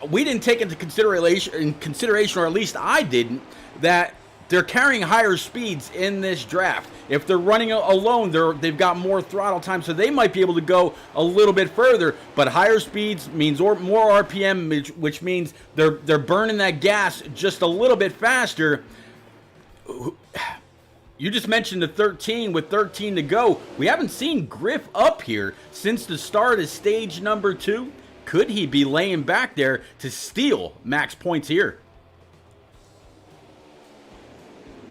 We didn't take into consideration, or at least I didn't, that they're carrying higher speeds in this draft. If they're running alone, they've got more throttle time, so they might be able to go a little bit further. But higher speeds means more RPM, which means they're burning that gas just a little bit faster. You just mentioned the 13 with 13 to go. We haven't seen Griff up here since the start of stage number 2. Could he be laying back there to steal max points here?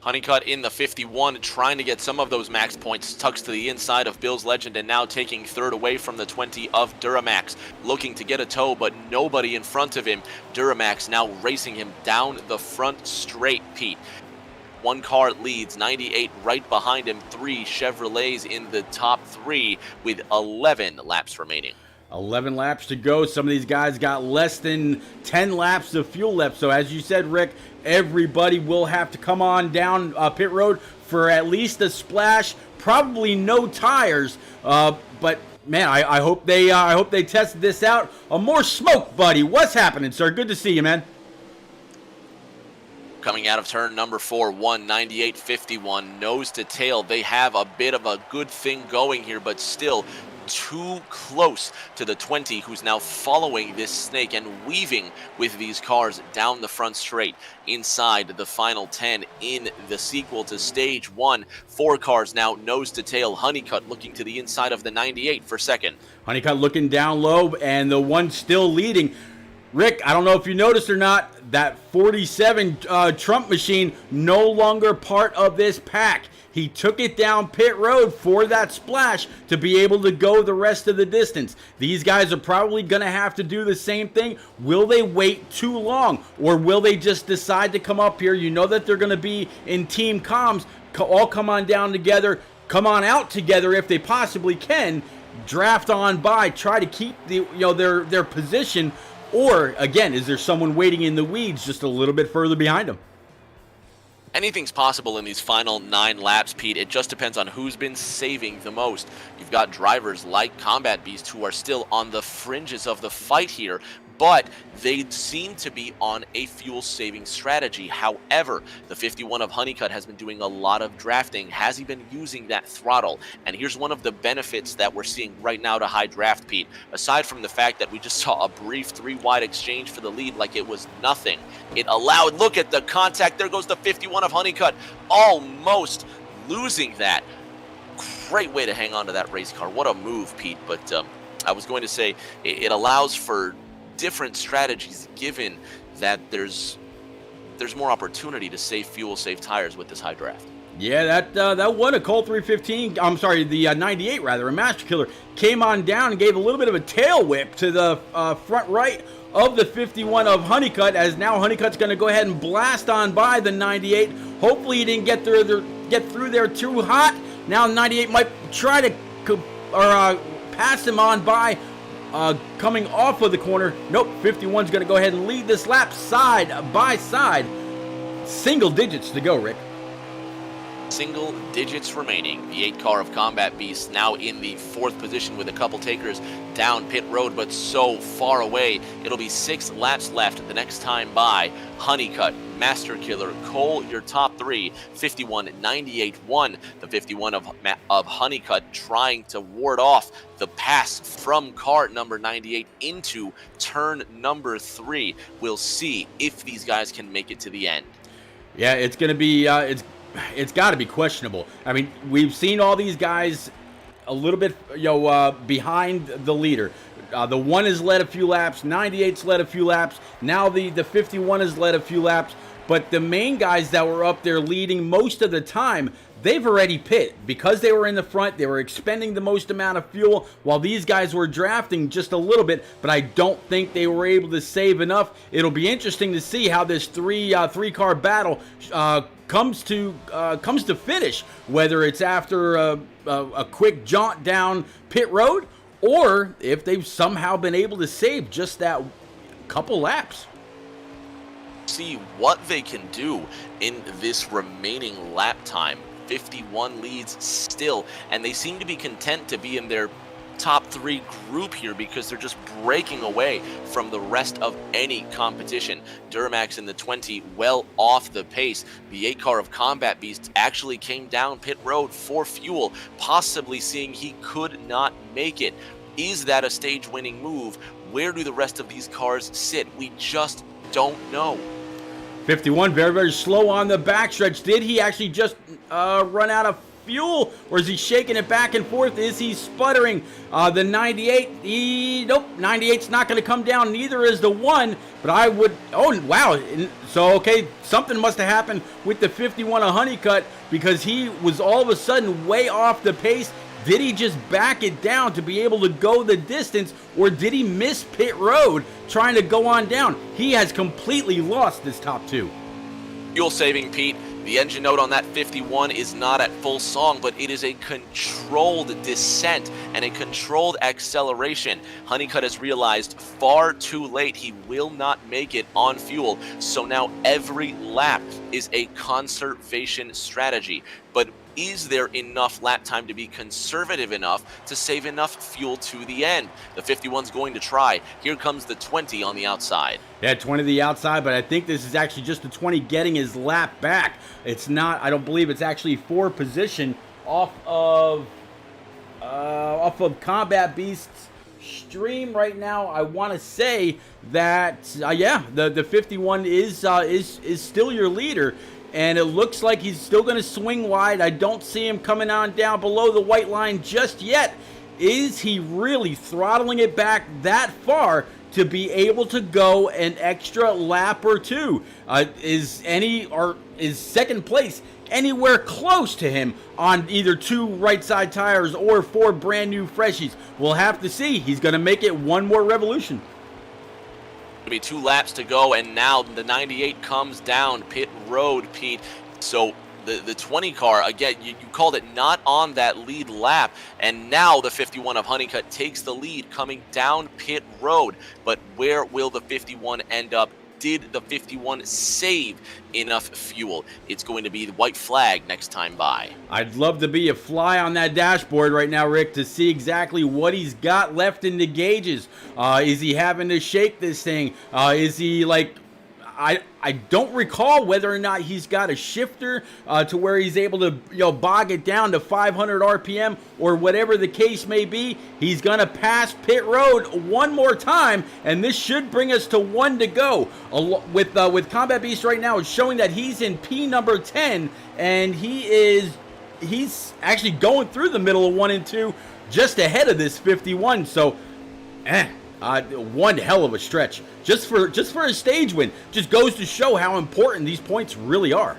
Honeycutt in the 51, trying to get some of those max points, tucks to the inside of Bill's Legend and now taking third away from the 20 of Duramax. Looking to get a tow, but nobody in front of him. Duramax now racing him down the front straight, Pete. One car leads, 98 right behind him, 3 Chevrolets in the top 3 with 11 laps remaining. 11 laps to go. Some of these guys got less than 10 laps of fuel left. So as you said, Rick, everybody will have to come on down pit road for at least a splash. Probably no tires. But man, I hope they tested this out. More smoke, buddy. What's happening, sir? Good to see you, man. Coming out of turn number 4, 198.51, nose to tail. They have a bit of a good thing going here, but still too close to the 20, who's now following this snake and weaving with these cars down the front straight. Inside the final 10 in the sequel to stage 1, 4 cars now nose to tail. Honeycutt looking to the inside of the 98 for second. Honeycutt looking down low, and the one still leading. Rick, I don't know if you noticed or not, that 47 Trump machine no longer part of this pack. He took it down pit road for that splash to be able to go the rest of the distance. These guys are probably going to have to do the same thing. Will they wait too long, or will they just decide to come up here? You know that they're going to be in team comms, all come on down together, come on out together if they possibly can, draft on by, try to keep their position. Or, again, is there someone waiting in the weeds just a little bit further behind them? Anything's possible in these final 9 laps, Pete. It just depends on who's been saving the most. You've got drivers like Combat Beast who are still on the fringes of the fight here, but they seem to be on a fuel-saving strategy. However, the 51 of Honeycutt has been doing a lot of drafting. Has he been using that throttle? And here's one of the benefits that we're seeing right now to high draft, Pete. Aside from the fact that we just saw a brief 3-wide exchange for the lead like it was nothing, it allowed, look at the contact, there goes the 51 of Honeycutt, almost losing that. Great way to hang on to that race car. What a move, Pete. But I was going to say, it allows for different strategies given that there's more opportunity to save fuel, save tires with this high draft. Yeah, that one, a Colt 315, I'm sorry, the 98 rather, a Master Killer, came on down and gave a little bit of a tail whip to the front right of the 51 of Honeycutt, as now Honeycutt's going to go ahead and blast on by the 98. Hopefully he didn't get through there too hot. Now 98 might try to pass him on by, coming off of the corner. Nope, 51's going to go ahead and lead this lap side by side. Single digits to go, Rick. Single digits remaining. The 8 car of Combat Beast now in the 4th position with a couple takers down pit road, but so far away. It'll be 6 laps left the next time by. Honeycutt, Master Killer, Cole, your top 3, 51, 98, 1. The 51 of Honeycutt trying to ward off the pass from car number 98 into turn number 3. We'll see if these guys can make it to the end. Yeah, it's going to be, it's got to be questionable. I mean, we've seen all these guys a little bit, behind the leader. The 1 has led a few laps, 98's led a few laps, now the 51 has led a few laps, but the main guys that were up there leading most of the time, they've already pit. Because they were in the front, they were expending the most amount of fuel, while these guys were drafting just a little bit, but I don't think they were able to save enough. It'll be interesting to see how this three-car battle comes to finish, whether it's after a quick jaunt down pit road, or if they've somehow been able to save just that couple laps. See what they can do in this remaining lap time. 51 leads still, and they seem to be content to be in their top 3 group here because they're just breaking away from the rest of any competition. Duramax in the 20 well off the pace. The 8 car of Combat Beasts actually came down pit road for fuel, possibly seeing he could not make it. Is that a stage winning move? Where do the rest of these cars sit? We just don't know. 51 very, very slow on the backstretch. Did he actually just run out of fuel, or is he shaking it back and forth? Is he sputtering? The 98, nope, 98's not going to come down, neither is the 1, but I would, oh, wow. So, okay, something must have happened with the 51 of Honeycutt, because he was all of a sudden way off the pace. Did he just back it down to be able to go the distance, or did he miss pit road trying to go on down? He has completely lost this top 2. Fuel saving, Pete. The engine note on that 51 is not at full song, but it is a controlled descent and a controlled acceleration. Honeycutt has realized far too late he will not make it on fuel, so now every lap is a conservation strategy. But is there enough lap time to be conservative enough to save enough fuel to the end? The 51's going to try. Here comes the 20 on the outside. Yeah, 20 to the outside, but I think this is actually just the 20 getting his lap back. It's not, I don't believe it's actually for position off of Combat Beast's stream right now. I want to say that, yeah, the 51 is still your leader. And it looks like he's still going to swing wide. I don't see him coming on down below the white line just yet. Is he really throttling it back that far to be able to go an extra lap or two? Is second place anywhere close to him on either 2 right side tires or 4 brand new freshies? We'll have to see. He's going to make it one more revolution. It'll be 2 laps to go, and now the 98 comes down pit road, Pete. So the 20 car, again, you called it not on that lead lap, and now the 51 of Honeycutt takes the lead coming down pit road. But where will the 51 end up? Did the 51 save enough fuel? It's going to be the white flag next time by. I'd love to be a fly on that dashboard right now, Rick, to see exactly what he's got left in the gauges. Is he having to shake this thing? Is he like... I don't recall whether or not he's got a shifter to where he's able to bog it down to 500 RPM or whatever the case may be. He's going to pass pit road one more time, and this should bring us to 1 to go. With Combat Beast right now, it's showing that he's in P number 10, and he's actually going through the middle of 1 and 2 just ahead of this 51. So, one hell of a stretch just for a stage win. Just goes to show how important these points really are.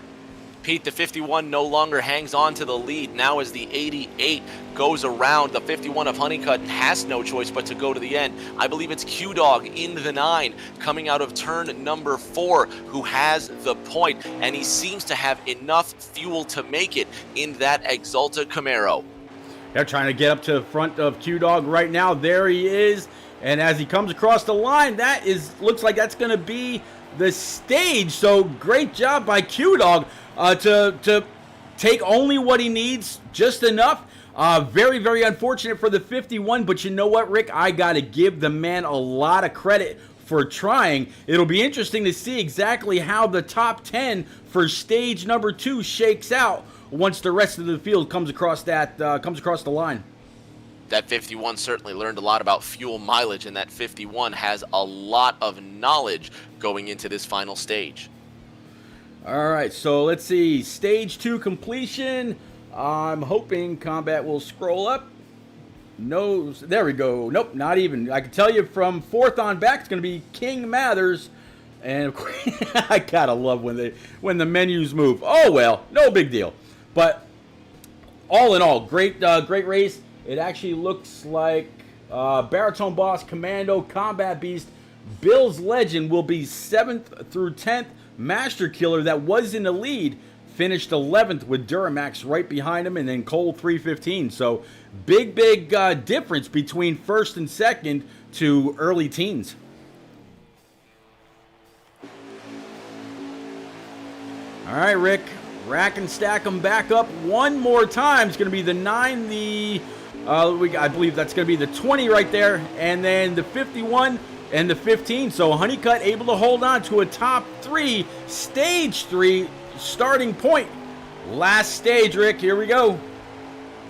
Pete, the 51 no longer hangs on to the lead. Now as the 88 goes around, the 51 of Honeycutt has no choice but to go to the end. I believe it's Q-Dog in the 9 coming out of turn number 4 who has the point, and he seems to have enough fuel to make it in that Exalta Camaro. They're trying to get up to the front of Q-Dog right now. There he is. And as he comes across the line, looks like that's going to be the stage. So great job by Q-Dog to take only what he needs, just enough. Very, very unfortunate for the 51. But you know what, Rick? I got to give the man a lot of credit for trying. It'll be interesting to see exactly how the top 10 for stage number 2 shakes out once the rest of the field comes across the line. That 51 certainly learned a lot about fuel mileage, and that 51 has a lot of knowledge going into this final stage. All right, so let's see. Stage 2 completion. I'm hoping Combat will scroll up. No, there we go. Nope, not even. I can tell you from fourth on back, it's going to be King Mathers. And of course, I gotta love when the menus move. Oh well, no big deal. But all in all, great race. It actually looks like Baritone Boss, Commando, Combat Beast, Bill's Legend will be 7th through 10th. Master Killer, that was in the lead, finished 11th with Duramax right behind him, and then Cole 315. So big difference between first and second to early teens. All right, Rick, rack and stack them back up one more time. It's going to be the 9, I believe that's going to be the 20 right there, and then the 51 and the 15. So Honeycutt able to hold on to a top 3, stage 3 starting point. Last stage, Rick, here we go.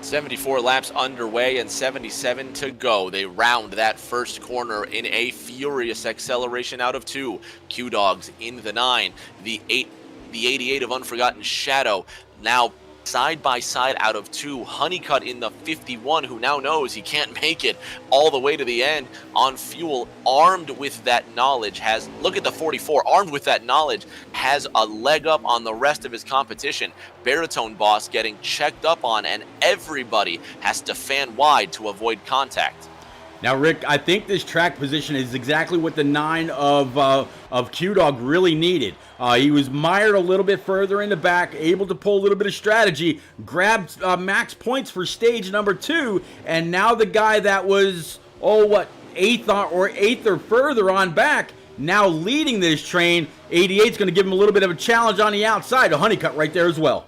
74 laps underway and 77 to go. They round that first corner in a furious acceleration out of 2. Q-Dogs in the 9, the 88 of Unforgotten Shadow, now side by side out of 2. Honeycutt in the 51, who now knows he can't make it all the way to the end on fuel, armed with that knowledge, look at the 44, armed with that knowledge, has a leg up on the rest of his competition. Baritone Boss getting checked up on, and everybody has to fan wide to avoid contact. Now, Rick, I think this track position is exactly what the 9 of Q-Dog really needed. He was mired a little bit further in the back, able to pull a little bit of strategy, grabbed max points for stage number 2, and now the guy that was, 8th or further on back, now leading this train. 88's going to give him a little bit of a challenge on the outside. A Honeycutt right there as well.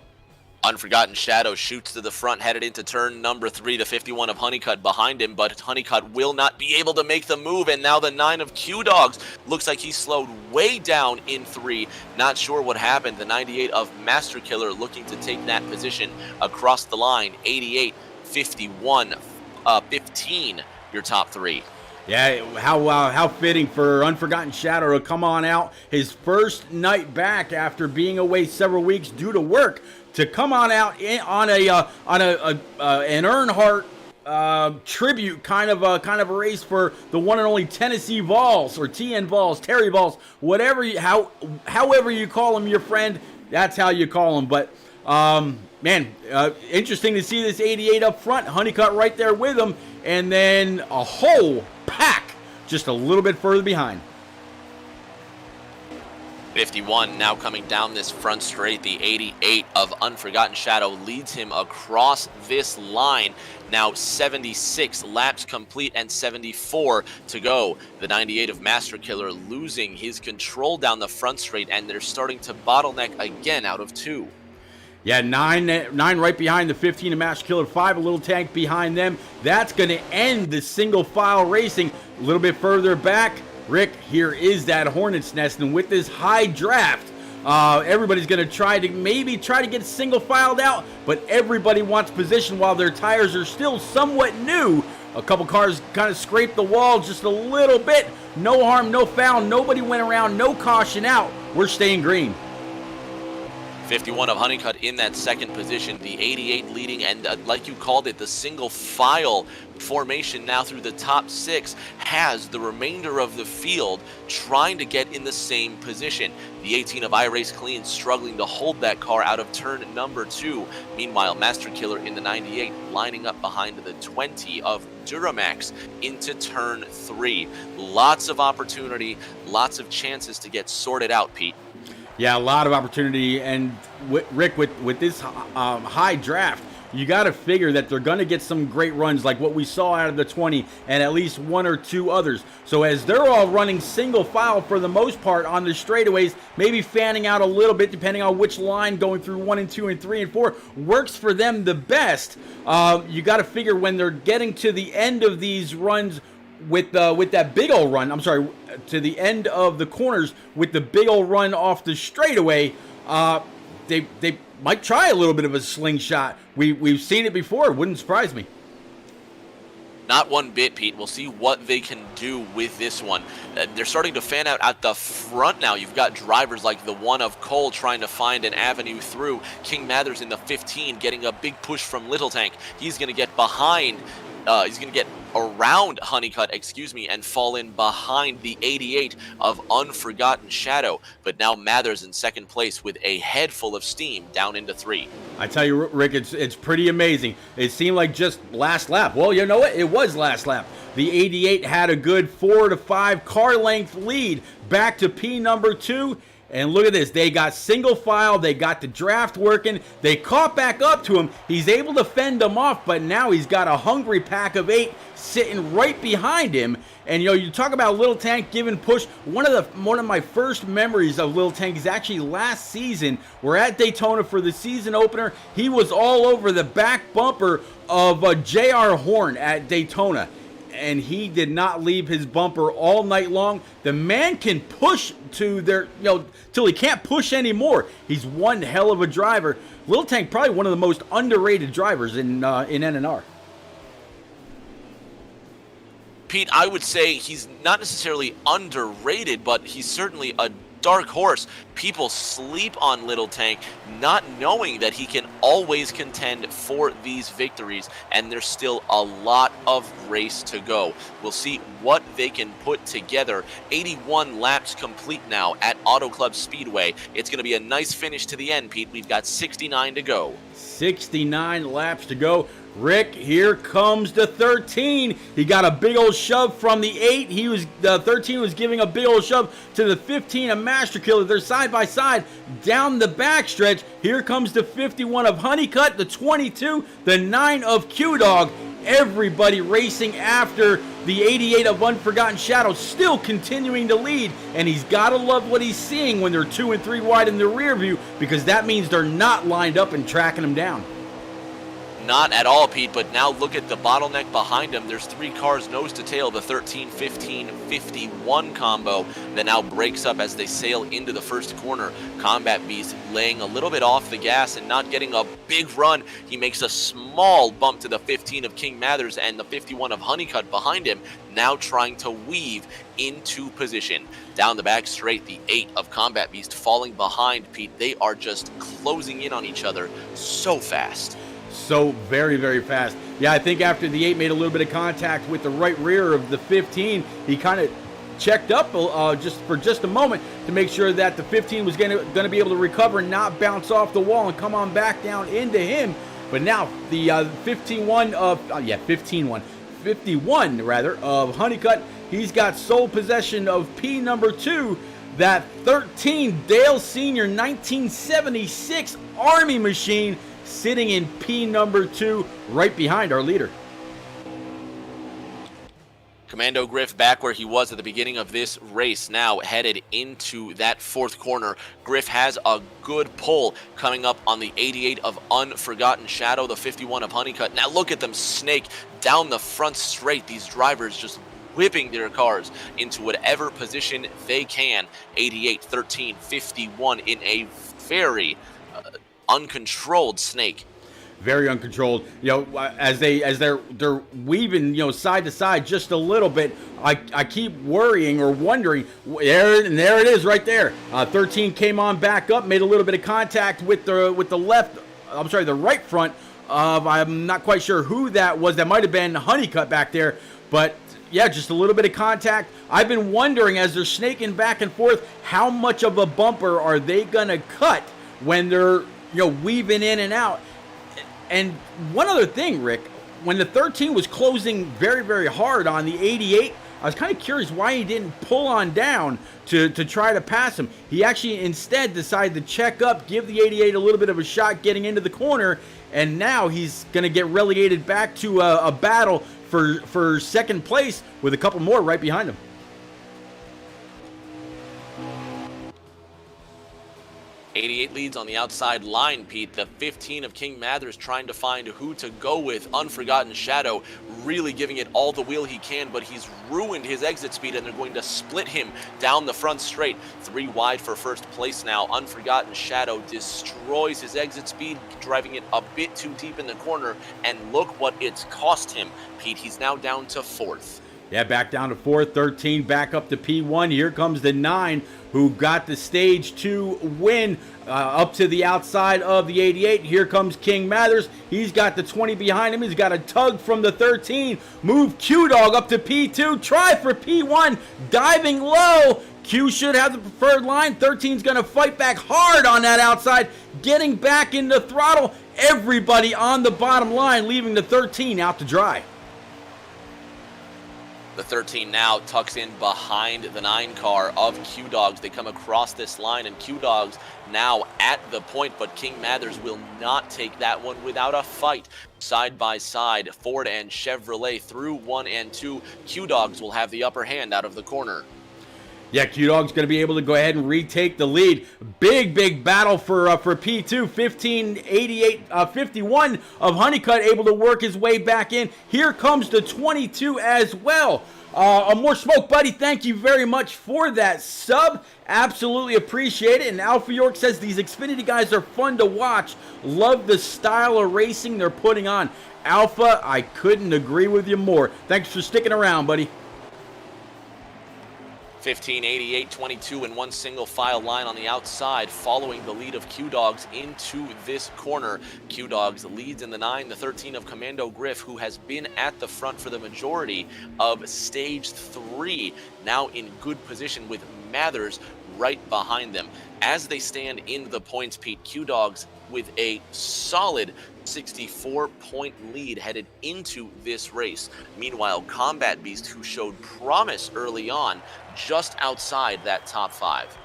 Unforgotten Shadow shoots to the front, headed into turn number 3, the 51 of Honeycutt behind him, but Honeycutt will not be able to make the move, and now the 9 of Q-Dogs looks like he slowed way down in 3. Not sure what happened. The 98 of Master Killer looking to take that position across the line. 88, 51, 15, your top 3. Yeah, how fitting for Unforgotten Shadow to come on out his first night back after being away several weeks due to work, to come on out on an Earnhardt tribute kind of a race for the one and only Tennessee Vols, or TN Vols, Terry Vols, however you call him, your friend, that's how you call him. But interesting to see this 88 up front, Honeycutt right there with him, and then a whole pack just a little bit further behind. 51 now coming down this front straight. The 88 of Unforgotten Shadow leads him across this line. Now 76 laps complete and 74 to go. The 98 of Master Killer losing his control down the front straight, and they're starting to bottleneck again out of 2. Yeah, 9 right behind the 15 of Master Killer, 5 a little tank behind them. That's going to end the single file racing. A little bit further back, Rick, here is that Hornet's Nest, and with this high draft, everybody's going to try to get single filed out, but everybody wants position while their tires are still somewhat new. A couple cars kind of scraped the wall just a little bit. No harm, no foul. Nobody went around, no caution out. We're staying green. 51 of Honeycutt in that second position, the 88 leading, and like you called it, the single file formation now through the top 6 has the remainder of the field trying to get in the same position. The 18 of iRace Clean struggling to hold that car out of turn number 2. Meanwhile, Master Killer in the 98 lining up behind the 20 of Duramax into turn 3. Lots of opportunity, lots of chances to get sorted out, Pete. Yeah, a lot of opportunity, and Rick, with this high draft, you got to figure that they're going to get some great runs like what we saw out of the 20 and at least 1 or 2 others. So as they're all running single file for the most part on the straightaways, maybe fanning out a little bit depending on which line going through 1 and 2 and 3 and 4 works for them the best. You got to figure when they're getting to the end of these runs with that big old run, to the end of the corners with the big old run off the straightaway, they might try a little bit of a slingshot. We've seen it before. It wouldn't surprise me. Not one bit, Pete. We'll see what they can do with this one. They're starting to fan out at the front now. You've got drivers like the 1 of Cole trying to find an avenue through. King Mathers in the 15 getting a big push from Little Tank. He's going to get behind around Honeycutt, and fall in behind the 88 of Unforgotten Shadow. But now Mathers in second place with a head full of steam down into 3. I tell you, Rick, it's pretty amazing. It seemed like just last lap. Well, you know what? It was last lap. The 88 had a good 4 to 5 car length lead back to P number 2. And look at this. They got single file. They got the draft working. They caught back up to him. He's able to fend them off, but now he's got a hungry pack of 8 sitting right behind him. And you talk about Little Tank giving push. One of my first memories of Little Tank is actually last season. We're at Daytona for the season opener. He was all over the back bumper of J.R. Horn at Daytona, and he did not leave his bumper all night long. The man can push to till he can't push anymore. He's one hell of a driver. Little Tank, probably one of the most underrated drivers in NNR. Pete, I would say he's not necessarily underrated, but he's certainly a dark horse. People sleep on Little Tank, not knowing that he can always contend for these victories, and there's still a lot of race to go. We'll see what they can put together. 81 laps complete now at Auto Club Speedway. It's going to be a nice finish to the end, Pete. We've got 69 to go. 69 laps to go. Rick, here comes the 13. He got a big old shove from the 8. The 13 was giving a big old shove to the 15 of Master Killer. They're side by side down the backstretch. Here comes the 51 of Honeycutt, the 22, the 9 of Q-Dog. Everybody racing after the 88 of Unforgotten Shadow, still continuing to lead, and he's got to love what he's seeing when they're 2 and 3 wide in the rear view, because that means they're not lined up and tracking him down. Not at all, Pete, but now look at the bottleneck behind him. There's 3 cars nose to tail, the 13, 15, 51 combo that now breaks up as they sail into the first corner. Combat Beast laying a little bit off the gas and not getting a big run. He makes a small bump to the 15 of King Mathers and the 51 of Honeycutt behind him, now trying to weave into position. Down the back straight, the 8 of Combat Beast falling behind, Pete. They are just closing in on each other so fast. So very, very fast. Yeah, I think after the 8 made a little bit of contact with the right rear of the 15, he kind of checked up just a moment to make sure that the 15 was going to be able to recover and not bounce off the wall and come on back down into him. But now the 51 of Honeycutt, he's got sole possession of P number 2. That 13 Dale Senior 1976 Army machine sitting in P number 2 right behind our leader. Commando Griff back where he was at the beginning of this race, now headed into that 4th corner. Griff has a good pull coming up on the 88 of Unforgotten Shadow, the 51 of Honeycutt. Now look at them snake down the front straight. These drivers just whipping their cars into whatever position they can. 88, 13, 51 in a very uncontrolled snake. Very uncontrolled. As they're weaving, side to side just a little bit. I keep worrying or wondering. There it is, right there. 13 came on back up, made a little bit of contact with the right front of, I'm not quite sure who that was. That might have been Honeycutt back there, but yeah, just a little bit of contact. I've been wondering, as they're snaking back and forth, how much of a bumper are they gonna cut when they're weaving in and out. And one other thing, Rick, when the 13 was closing very, very hard on the 88, I was kind of curious why he didn't pull on down to try to pass him. He actually instead decided to check up, give the 88 a little bit of a shot getting into the corner, and now he's going to get relegated back to a battle for second place with a couple more right behind him. '88 leads on the outside line, Pete. The 15 of King Mathers trying to find who to go with. Unforgotten Shadow really giving it all the wheel he can, but he's ruined his exit speed, and they're going to split him down the front straight. 3 wide for first place now. Unforgotten Shadow destroys his exit speed, driving it a bit too deep in the corner, and look what it's cost him, Pete. He's now down to 4th. Yeah, back down to 4, 13, back up to P1. Here comes the 9, who got the stage 2 win up to the outside of the 88. Here comes King Mathers. He's got the 20 behind him. He's got a tug from the 13. Move Q-Dog up to P2. Try for P1. Diving low. Q should have the preferred line. 13's going to fight back hard on that outside. Getting back in the throttle. Everybody on the bottom line, leaving the 13 out to dry. The 13 now tucks in behind the 9 car of Q-Dogs. They come across this line, and Q-Dogs now at the point, but King Mathers will not take that one without a fight. Side by side, Ford and Chevrolet through 1 and 2. Q-Dogs will have the upper hand out of the corner. Yeah, Q-Dog's going to be able to go ahead and retake the lead. Big battle for P2. 51 of Honeycutt able to work his way back in. Here comes the 22 as well. More smoke, buddy. Thank you very much for that sub. Absolutely appreciate it. And Alpha York says these Xfinity guys are fun to watch. Love the style of racing they're putting on. Alpha, I couldn't agree with you more. Thanks for sticking around, buddy. 15, 88, 22 in one single file line on the outside, following the lead of Q-Dogs into this corner. Q-Dogs leads in the 9, the 13 of Commando Griff, who has been at the front for the majority of stage 3, now in good position with Mathers right behind them. As they stand in the points, Pete, Q-Dogs with a solid 64-point lead headed into this race. Meanwhile, Combat Beast, who showed promise early on, just outside that top 5.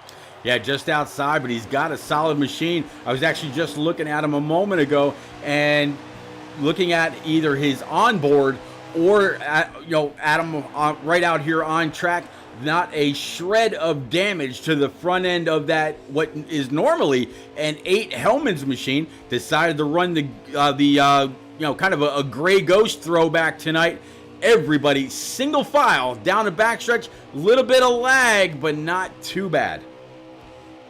Yeah, just outside, but he's got a solid machine. I was actually just looking at him a moment ago and looking at either his onboard or at him right out here on track. Not a shred of damage to the front end of that, what is normally an 8 Hellman's machine. Decided to run the kind of a gray ghost throwback tonight. Everybody single file down the backstretch, little bit of lag, but not too bad.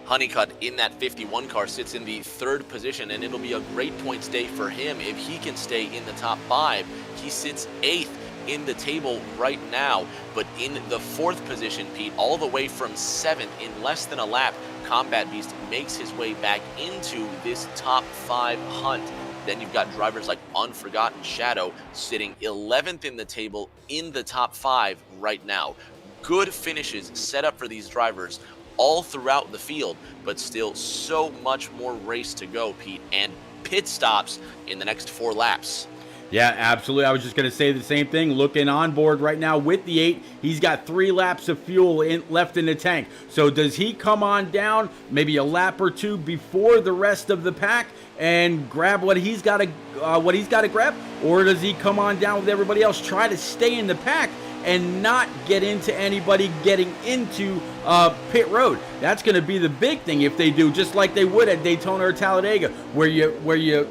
Honeycutt in that 51 car sits in the 3rd position, and it'll be a great points day for him if he can stay in the top 5. He sits 8th in the table right now, but in the 4th position, Pete, all the way from 7th in less than a lap, Combat Beast makes his way back into this top 5 hunt. Then you've got drivers like Unforgotten Shadow sitting 11th in the table in the top 5 right now. Good finishes set up for these drivers all throughout the field, but still so much more race to go, Pete, and pit stops in the next 4 laps. Yeah, absolutely. I was just going to say the same thing. Looking on board right now with the 8, he's got 3 laps of fuel left in the tank. So does he come on down maybe a lap or 2 before the rest of the pack and grab what he's got to grab, or does he come on down with everybody else, try to stay in the pack and not get into anybody getting into pit road? That's going to be the big thing if they do, just like they would at Daytona or Talladega, where you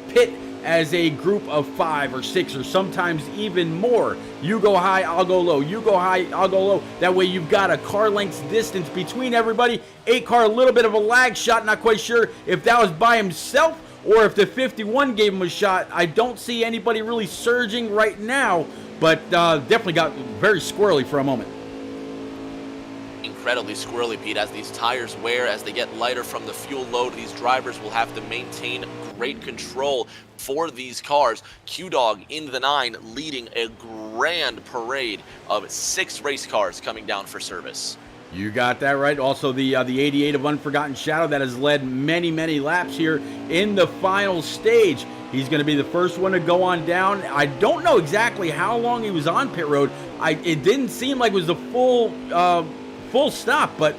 pit as a group of 5 or 6 or sometimes even more. You go high, I'll go low. You go high, I'll go low. That way you've got a car length's distance between everybody. 8 car, a little bit of a lag shot. Not quite sure if that was by himself or if the 51 gave him a shot. I don't see anybody really surging right now, but definitely got very squirrely for a moment. Incredibly squirrely, Pete, as these tires wear, as they get lighter from the fuel load. These drivers will have to maintain great control for these cars. Q-Dog in the 9 leading a grand parade of 6 race cars coming down for service. You got that right. Also, the 88 of Unforgotten Shadow that has led many laps here in the final stage. He's going to be the first one to go on down. I don't know exactly how long he was on pit road. It didn't seem like it was a full stop, but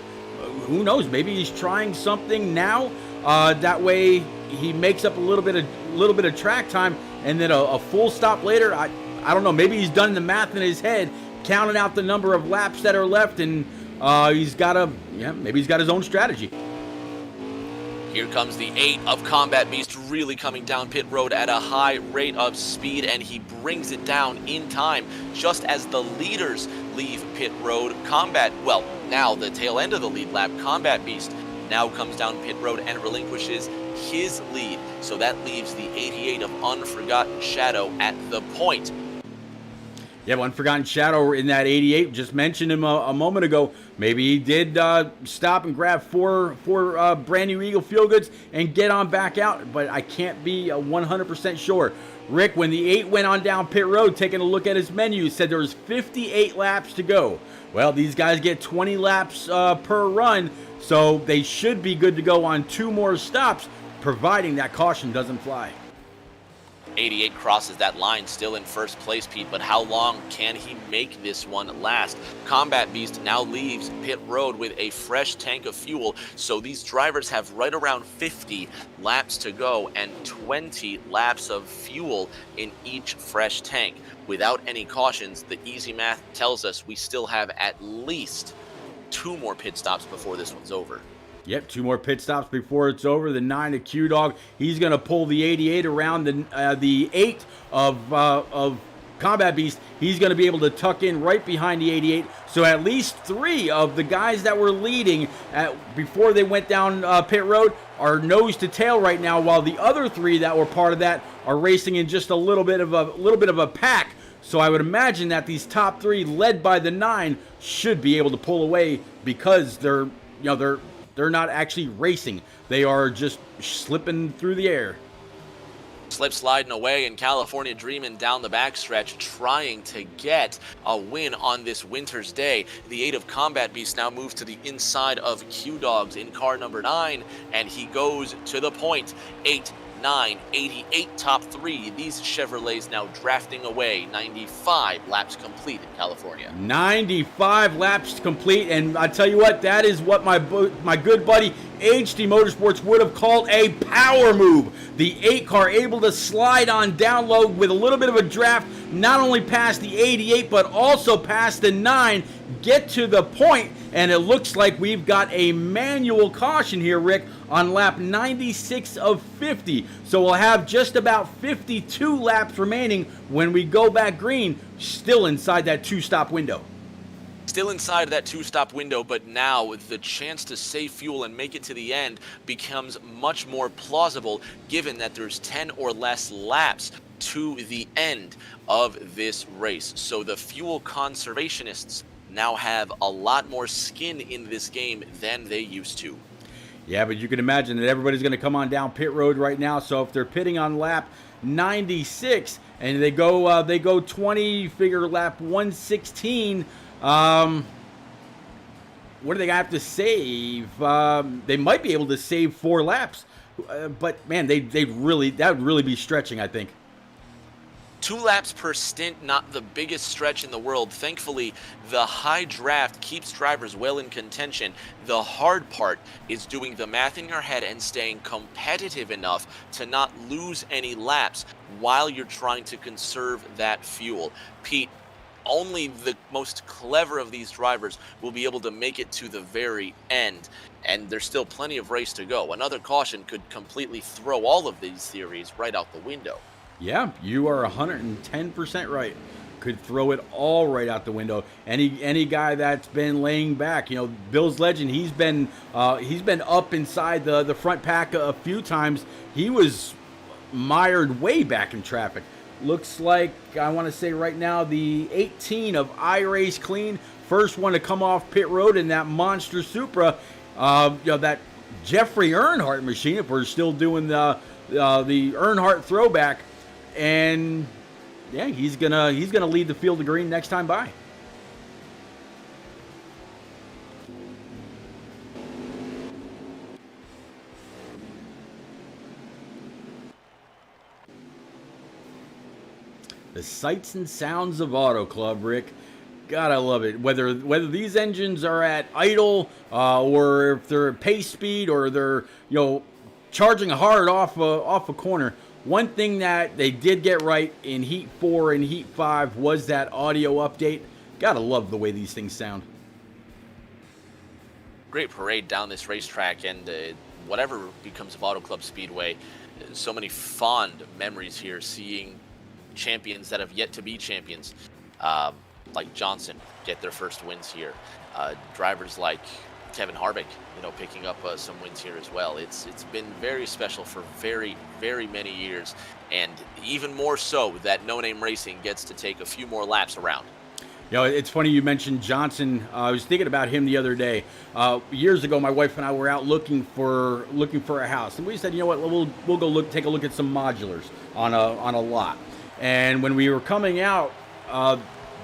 who knows? Maybe he's trying something now. That way he makes up a little bit of track time, and then a full stop later. I don't know. Maybe he's done the math in his head, counting out the number of laps that are left, and maybe he's got his own strategy. Here comes the 8 of Combat Beast, really coming down pit road at a high rate of speed, and he brings it down in time just as the leaders leave pit road. Now the tail end of the lead lap, Combat Beast now comes down pit road and relinquishes his lead. So that leaves the 88 of Unforgotten Shadow at the point. Yeah, one forgotten shadow in that 88. Just mentioned him a moment ago. Maybe he did stop and grab four brand new Eagle Feel Goods and get on back out, but I can't be 100% sure. Rick, when the 8 went on down pit road, taking a look at his menu, said there was 58 laps to go. Well, these guys get 20 laps per run, so they should be good to go on 2 more stops, providing that caution doesn't fly. 88 crosses that line, still in first place, Pete, but how long can he make this one last? Combat Beast now leaves pit road with a fresh tank of fuel, so these drivers have right around 50 laps to go and 20 laps of fuel in each fresh tank. Without any cautions, the easy math tells us we still have at least 2 more pit stops before this one's over. Yep, 2 more pit stops before it's over. The 9 of Q-Dog, he's going to pull the 88 around the 8 of Combat Beast. He's going to be able to tuck in right behind the 88. So at least 3 of the guys that were leading before they went down pit road are nose to tail right now, while the other 3 that were part of that are racing in just a little bit of a pack. So I would imagine that these top 3, led by the 9, should be able to pull away because they're not actually racing. They are just slipping through the air. Slip sliding away and California dreaming down the backstretch, trying to get a win on this winter's day. The 8 of Combat Beast now moves to the inside of Q-Dogs in car number 9, and he goes to the point. 8, 9, 88 top 3. These Chevrolets now drafting away. 95 laps complete in California. 95 laps complete, and I tell you what, that is what my good buddy HD Motorsports would have called a power move. The 8 car able to slide on down low with a little bit of a draft, not only past the 88 but also past the 9, get to the point, and it looks like we've got a manual caution here, Rick, on lap 96 of 50. So we'll have just about 52 laps remaining when we go back green, still inside that 2-stop window. Still inside that 2-stop window, but now with the chance to save fuel and make it to the end becomes much more plausible given that there's 10 or less laps to the end of this race. So the fuel conservationists now have a lot more skin in this game than they used to. Yeah, but you can imagine that everybody's going to come on down pit road right now. So if they're pitting on lap 96 and they go 20, figure lap 116, what do they have to save? They might be able to save 4 laps, but man, that would really be stretching, I think. 2 laps per stint, not the biggest stretch in the world. Thankfully, the high draft keeps drivers well in contention. The hard part is doing the math in your head and staying competitive enough to not lose any laps while you're trying to conserve that fuel. Pete, only the most clever of these drivers will be able to make it to the very end, and there's still plenty of race to go. Another caution could completely throw all of these theories right out the window. Yeah, you are 110% right. Could throw it all right out the window. Any guy that's been laying back, Bill's Legend, he's been up inside the front pack a few times. He was mired way back in traffic. Looks like, I want to say right now, the 18 of iRace Clean, first one to come off pit road in that monster Supra, that Jeffrey Earnhardt machine, if we're still doing the Earnhardt throwback. And yeah, he's gonna lead the field of green next time by. The sights and sounds of Auto Club, Rick. God, I love it. Whether these engines are at idle or if they're at pace speed or they're charging hard off a corner. One thing that they did get right in Heat 4 and Heat 5 was that audio update. Gotta love the way these things sound. Great parade down this racetrack, and whatever becomes of Auto Club Speedway, so many fond memories here, seeing champions that have yet to be champions, like Johnson, get their first wins here. Drivers like Kevin Harvick, picking up some wins here as well. It's been very special for very, very many years, and even more so that No Name Racing gets to take a few more laps around. It's funny you mentioned Johnson. I was thinking about him the other day. Years ago, my wife and I were out looking for a house, and we said, you know what, we'll go take a look at some modulars on a lot. And when we were coming out,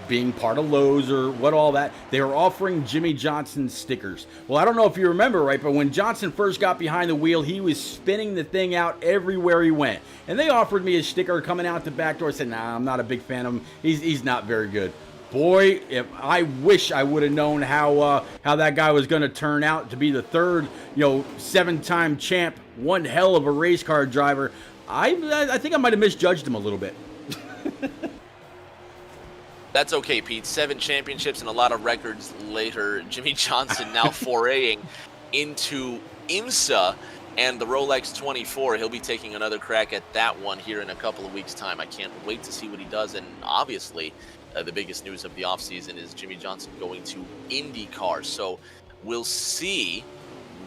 being part of Lowe's or what all that, they were offering Jimmy Johnson stickers. Well, I don't know if you remember, right, but when Johnson first got behind the wheel, he was spinning the thing out everywhere he went. And they offered me a sticker coming out the back door. I said, nah, I'm not a big fan of him. He's not very good. Boy, if I wish I would have known how that guy was going to turn out to be the third, 7-time champ, one hell of a race car driver. I think I might have misjudged him a little bit. That's okay, Pete. 7 championships and a lot of records later, Jimmy Johnson now foraying into IMSA and the Rolex 24. He'll be taking another crack at that one here in a couple of weeks' time. I can't wait to see what he does, and obviously the biggest news of the offseason is Jimmy Johnson going to IndyCar. So we'll see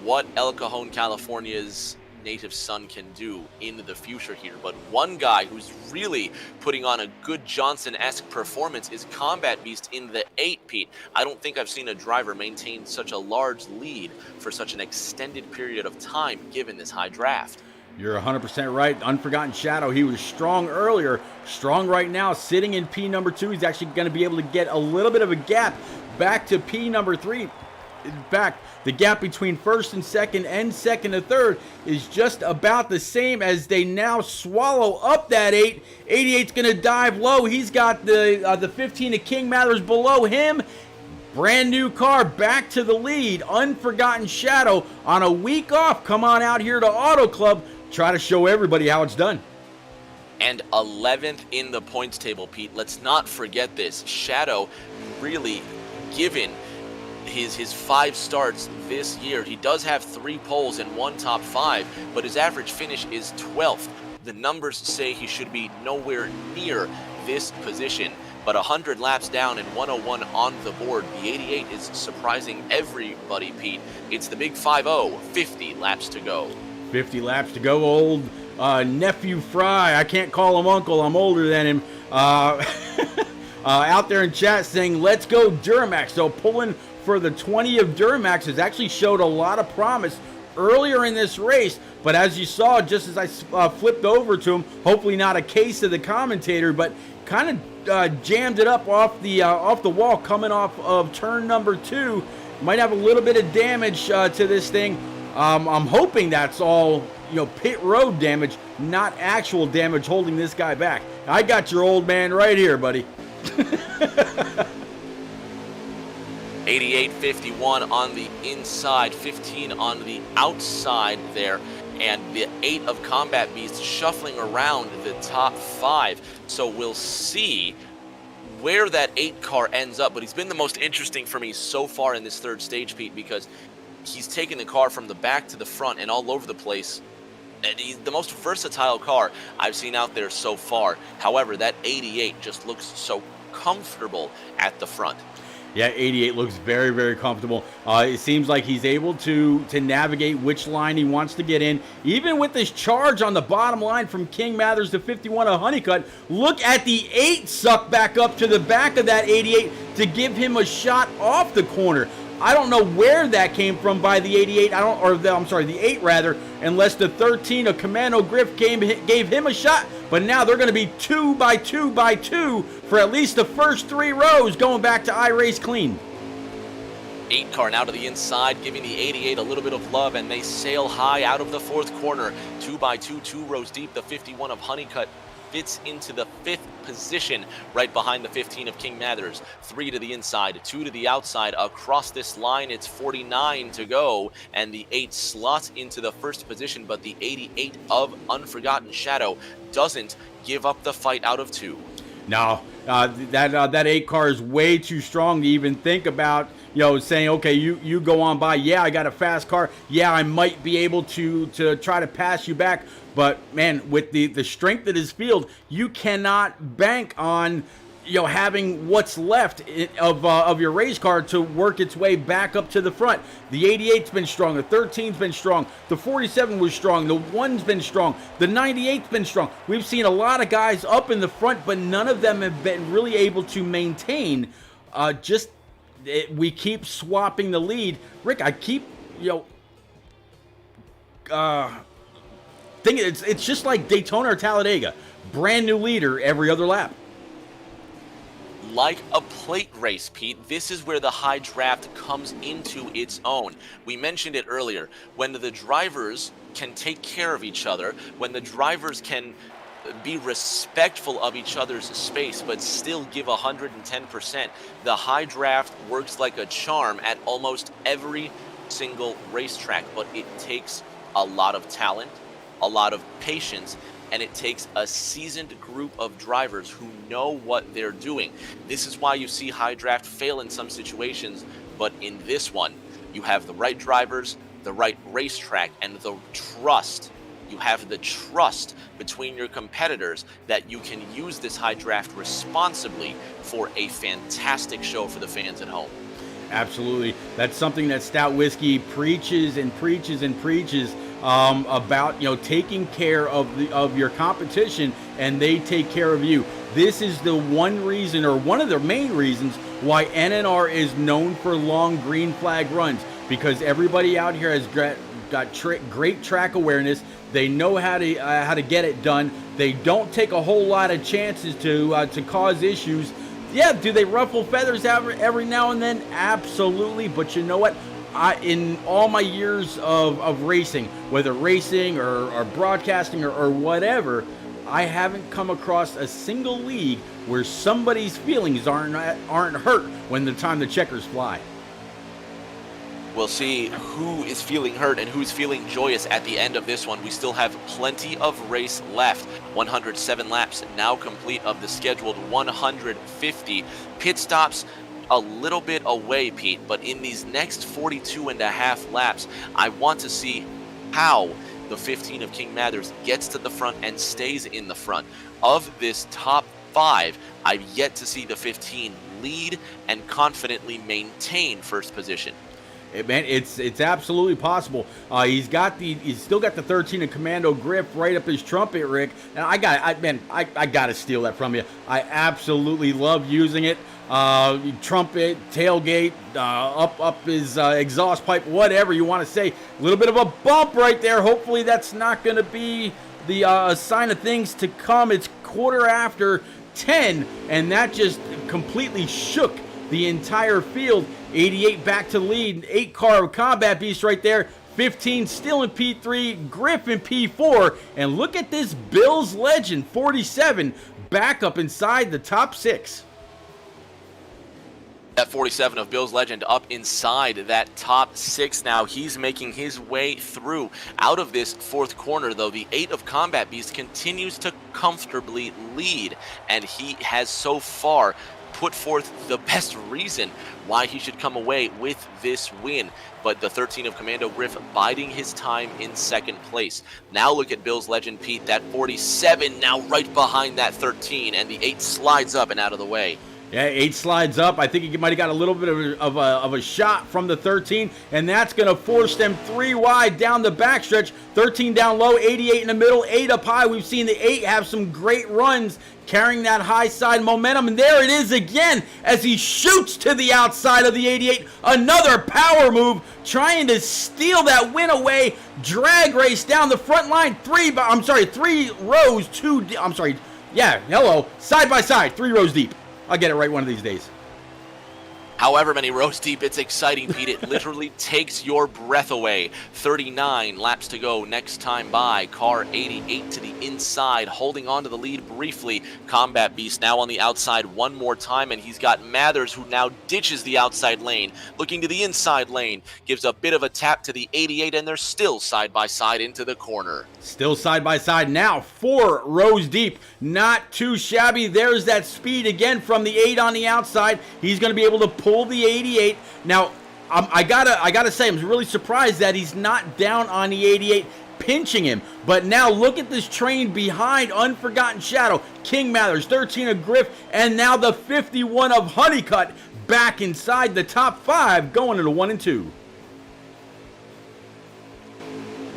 what El Cajon, California's native son can do in the future here. But one guy who's really putting on a good Johnson-esque performance is Combat Beast in the 8, Pete. I don't think I've seen a driver maintain such a large lead for such an extended period of time given this high draft. You're 100% right. Unforgotten Shadow, he was strong earlier, strong right now, sitting in P number 2. He's actually going to be able to get a little bit of a gap back to P number 3. In fact, the gap between first and second and third is just about the same as they now swallow up that 8. 88's going to dive low. He's got the 15 of King Mathers below him. Brand new car back to the lead. Unforgotten Shadow on a week off. Come on out here to Auto Club. Try to show everybody how it's done. And 11th in the points table, Pete. Let's not forget this. Shadow really given his 5 starts this year. He does have 3 poles and 1 top 5, but his average finish is 12th. The numbers say he should be nowhere near this position, but 100 laps down and 101 on the board. The 88 is surprising everybody, Pete. It's the big 5-0, 50 laps to go. 50 laps to go. Old nephew Fry, I can't call him uncle, I'm older than him, out there in chat saying, let's go Duramax. So pulling for the 20 of Duramax has actually showed a lot of promise earlier in this race, but as you saw, just as I flipped over to him, hopefully not a case of the commentator, but kind of jammed it up off the wall coming off of turn number 2. Might have a little bit of damage to this thing. I'm hoping that's all pit road damage, not actual damage holding this guy back. I got your old man right here, buddy. 88-51 on the inside, 15 on the outside there, and the 8 of Combat Beast shuffling around the top 5. So we'll see where that 8 car ends up, but he's been the most interesting for me so far in this third stage, Pete, because he's taken the car from the back to the front and all over the place. And he's the most versatile car I've seen out there so far. However, that 88 just looks so comfortable at the front. Yeah, 88 looks very, very comfortable. It seems like he's able to navigate which line he wants to get in. Even with this charge on the bottom line from King Mathers to 51 of Honeycutt, look at the 8 suck back up to the back of that 88 to give him a shot off the corner. I don't know where that came from by the 88, the 8 rather, unless the 13 of Commando Griff gave him a shot. But now they're going to be 2 by 2 by 2 for at least the first 3 rows going back to iRace Clean. 8 car now to the inside, giving the 88 a little bit of love, and they sail high out of the 4th corner. 2 by 2, 2 rows deep. The 51 of Honeycutt fits into the 5th position right behind the 15 of King Mathers. 3 to the inside, 2 to the outside. Across this line, it's 49 to go, and the 8 slots into the 1st position, but the 88 of Unforgotten Shadow doesn't give up the fight out of 2. No, that 8 car is way too strong to even think about, saying, okay, you go on by. Yeah, I got a fast car. Yeah, I might be able to try to pass you back. But, man, with the strength of his field, you cannot bank on, having what's left of your race car to work its way back up to the front. The 88's been strong, the 13's been strong, the 47 was strong, the 1's been strong, the 98's been strong. We've seen a lot of guys up in the front, but none of them have been really able to maintain. We keep swapping the lead. Rick, I keep, thinking it's just like Daytona or Talladega. Brand new leader every other lap. Like a plate race, Pete, this is where the high draft comes into its own. We mentioned it earlier. When the drivers can take care of each other, when the drivers can be respectful of each other's space but still give 110%, the high draft works like a charm at almost every single racetrack. But it takes a lot of talent, a lot of patience, and it takes a seasoned group of drivers who know what they're doing. This is why you see high draft fail in some situations, but in this one, you have the right drivers, the right racetrack, and the trust. You have the trust between your competitors that you can use this high draft responsibly for a fantastic show for the fans at home. Absolutely. That's something that Stout Whiskey preaches and preaches and preaches about, taking care of your competition, and they take care of you. This is the one reason, or one of the main reasons, why NNR is known for long green flag runs, because everybody out here has got great track awareness. They know how to get it done. They don't take a whole lot of chances to cause issues. Yeah, do they ruffle feathers every now and then? Absolutely. But you know what? In all my years of racing, whether racing or broadcasting or whatever, I haven't come across a single league where somebody's feelings aren't hurt when the time the checkers fly. We'll see who is feeling hurt and who's feeling joyous at the end of this one. We still have plenty of race left. 107 laps now complete of the scheduled 150. Pit stops a little bit away, Pete, but in these next 42 and a half laps, I want to see how the 15 of King Mathers gets to the front and stays in the front. Of this top 5, I've yet to see the 15 lead and confidently maintain first position. Man, it's absolutely possible. He's still got the 13 of Commando grip right up his trumpet, Rick. And I got to steal that from you. I absolutely love using it. Trumpet, tailgate, up his exhaust pipe, whatever you want to say. A little bit of a bump right there. Hopefully that's not going to be the sign of things to come. It's 10:15, and that just completely shook the entire field. 88 back to the lead. 8-car Combat Beast right there. 15 still in P3. Griff in P4. And look at this Bills legend, 47, back up inside the top 6. That 47 of Bill's Legend up inside that top 6 now. He's making his way through. Out of this fourth corner, though, the 8 of Combat Beast continues to comfortably lead. And he has so far put forth the best reason why he should come away with this win. But the 13 of Commando Griff biding his time in second place. Now look at Bill's Legend, Pete. That 47 now right behind that 13, and the 8 slides up and out of the way. Yeah, 8 slides up. I think he might have got a little bit of a shot from the 13, and that's going to force them 3 wide down the backstretch. 13 down low, 88 in the middle, 8 up high. We've seen the 8 have some great runs carrying that high side momentum, and there it is again as he shoots to the outside of the 88. Another power move, trying to steal that win away. Drag race down the front line. 3 rows, side by side, 3 rows deep. I'll get it right one of these days. However many rows deep, it's exciting, Pete. It literally takes your breath away. 39 laps to go next time by. Car 88 to the inside, holding on to the lead briefly. Combat Beast now on the outside one more time, and he's got Mathers, who now ditches the outside lane, looking to the inside lane, gives a bit of a tap to the 88, and they're still side by side into the corner. Still side by side now, 4 rows deep. Not too shabby. There's that speed again from the 8 on the outside. He's going to be able to pull the 88. Now, I gotta say, I'm really surprised that he's not down on the 88 pinching him. But now look at this train behind Unforgotten Shadow, King Mathers, 13 of Griff, and now the 51 of Honeycutt back inside the top 5 going into 1 and 2.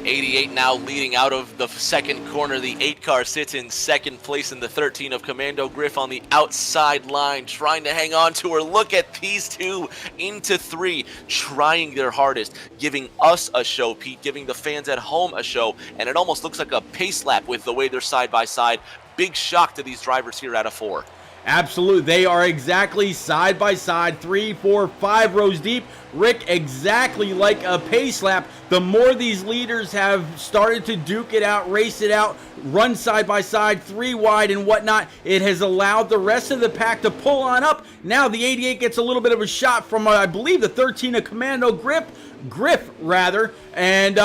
88 now leading out of the second corner. The 8 car sits in second place in the 13 of Commando Griff on the outside line, trying to hang on to her. Look at these two into 3, trying their hardest, giving us a show, Pete, giving the fans at home a show, and it almost looks like a pace lap with the way they're side by side. Big shock to these drivers here out of 4. Absolutely. They are exactly side by side, 3, 4, 5 rows deep. Rick, exactly like a pace lap. The more these leaders have started to duke it out, race it out, run side by side, 3 wide and whatnot, it has allowed the rest of the pack to pull on up. Now the 88 gets a little bit of a shot from, I believe, the 13 of Commando Griff, and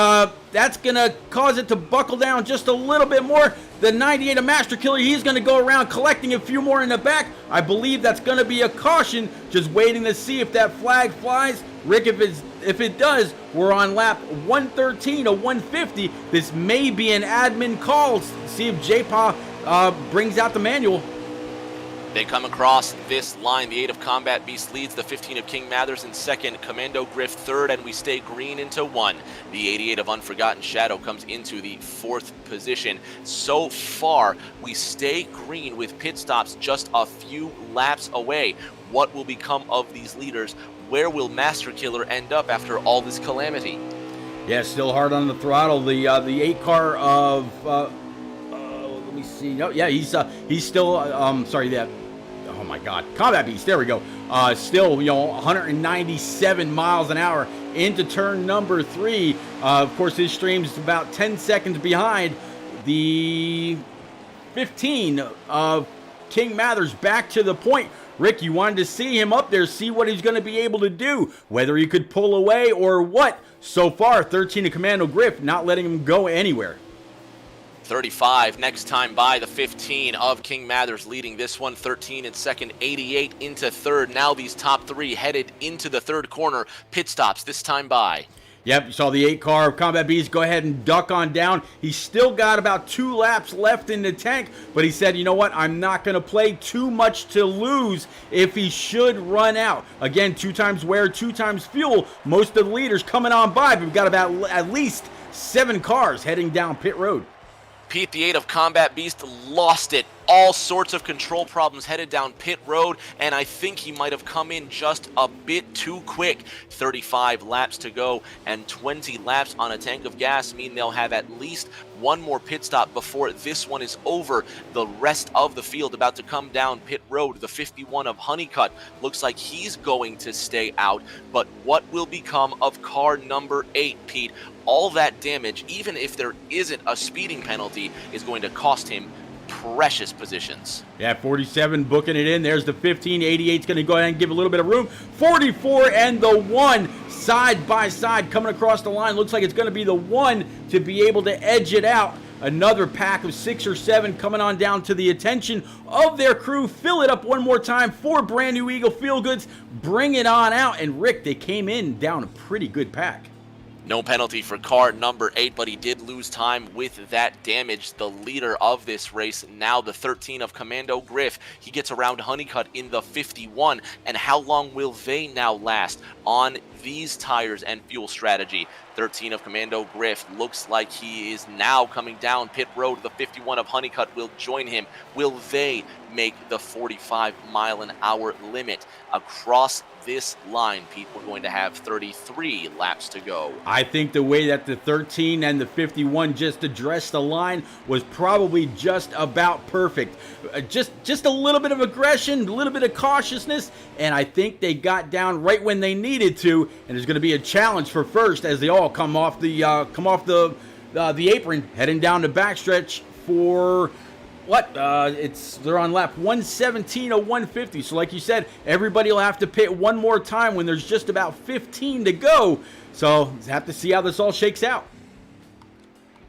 that's going to cause it to buckle down just a little bit more. The 98 of Master Killer, he's going to go around collecting a few more in the back. I believe that's going to be a caution, just waiting to see if that flag flies. Rick, if it does, we're on lap 113 of 150. This may be an admin call. See if J-Pa brings out the manual. They come across this line. The 8 of Combat Beast leads, the 15 of King Mathers in second, Commando Griff third, and we stay green into 1. The 88 of Unforgotten Shadow comes into the 4th position. So far, we stay green with pit stops just a few laps away. What will become of these leaders? Where will Master Killer end up after all this calamity? Yeah, still hard on the throttle. The 8 car of let me see. No, yeah, he's still sorry, that. Oh my God, Combat Beast. There we go. Still, 197 miles an hour into turn number 3. Of course, his stream's about 10 seconds behind the 15 of King Mathers back to the point. Rick, you wanted to see him up there, see what he's going to be able to do, whether he could pull away or what. So far, 13 of Commando Griff, not letting him go anywhere. 35 next time by, the 15 of King Mathers leading this one, 13 in second, 88 into third. Now these top 3 headed into the 3rd corner. Pit stops this time by. Yep, you saw the 8 car of Combat Beast go ahead and duck on down. He's still got about 2 laps left in the tank, but he said, you know what, I'm not going to play too much to lose if he should run out. Again, 2 times wear, 2 times fuel. Most of the leaders coming on by, but we've got about at least 7 cars heading down pit road. Pete, the 8 of Combat Beast, lost it. All sorts of control problems headed down pit road, and I think he might have come in just a bit too quick. 35 laps to go, and 20 laps on a tank of gas mean they'll have at least 1 more pit stop before this one is over. The rest of the field about to come down pit road. The 51 of Honeycutt looks like he's going to stay out, but what will become of car number 8, Pete? All that damage, even if there isn't a speeding penalty, is going to cost him precious positions. Yeah, 47 booking it in. There's the 15. 88's going to go ahead and give a little bit of room. 44 and the 1 side by side coming across the line. Looks like it's going to be the 1 to be able to edge it out. Another pack of 6 or 7 coming on down to the attention of their crew. Fill it up one more time for brand new Eagle Feel Goods. Bring it on out. And Rick, they came in down a pretty good pack. No penalty for car number 8, but he did lose time with that damage. The leader of this race, now the 13 of Commando Griff. He gets around Honeycutt in the 51. And how long will they now last on these tires and fuel strategy? 13 of Commando Griff looks like he is now coming down pit road. The 51 of Honeycutt will join him. Will they make the 45-mile-an-hour limit across this line? Pete, we're going to have 33 laps to go. I think the way that the 13 and the 51 just addressed the line was probably just about perfect. Just a little bit of aggression, a little bit of cautiousness, and I think they got down right when they needed to. And there's going to be a challenge for first as they all come off the apron, heading down the backstretch for what? They're on lap 117 of 150. So like you said, everybody will have to pit one more time when there's just about 15 to go. So have to see how this all shakes out.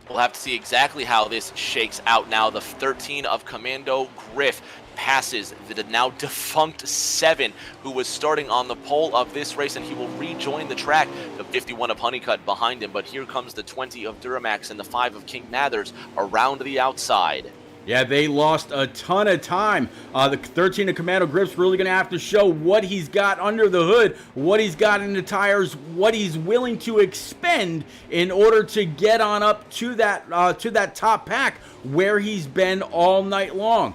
We'll have to see exactly how this shakes out now. The 13 of Commando Griff passes the now defunct 7, who was starting on the pole of this race, and he will rejoin the track. The 51 of Honeycutt behind him, but here comes the 20 of Duramax and the 5 of King Mathers around the outside. Yeah, they lost a ton of time. The 13 of Commando Grip's really going to have to show what he's got under the hood, what he's got in the tires, what he's willing to expend in order to get on up to that top pack where he's been all night long.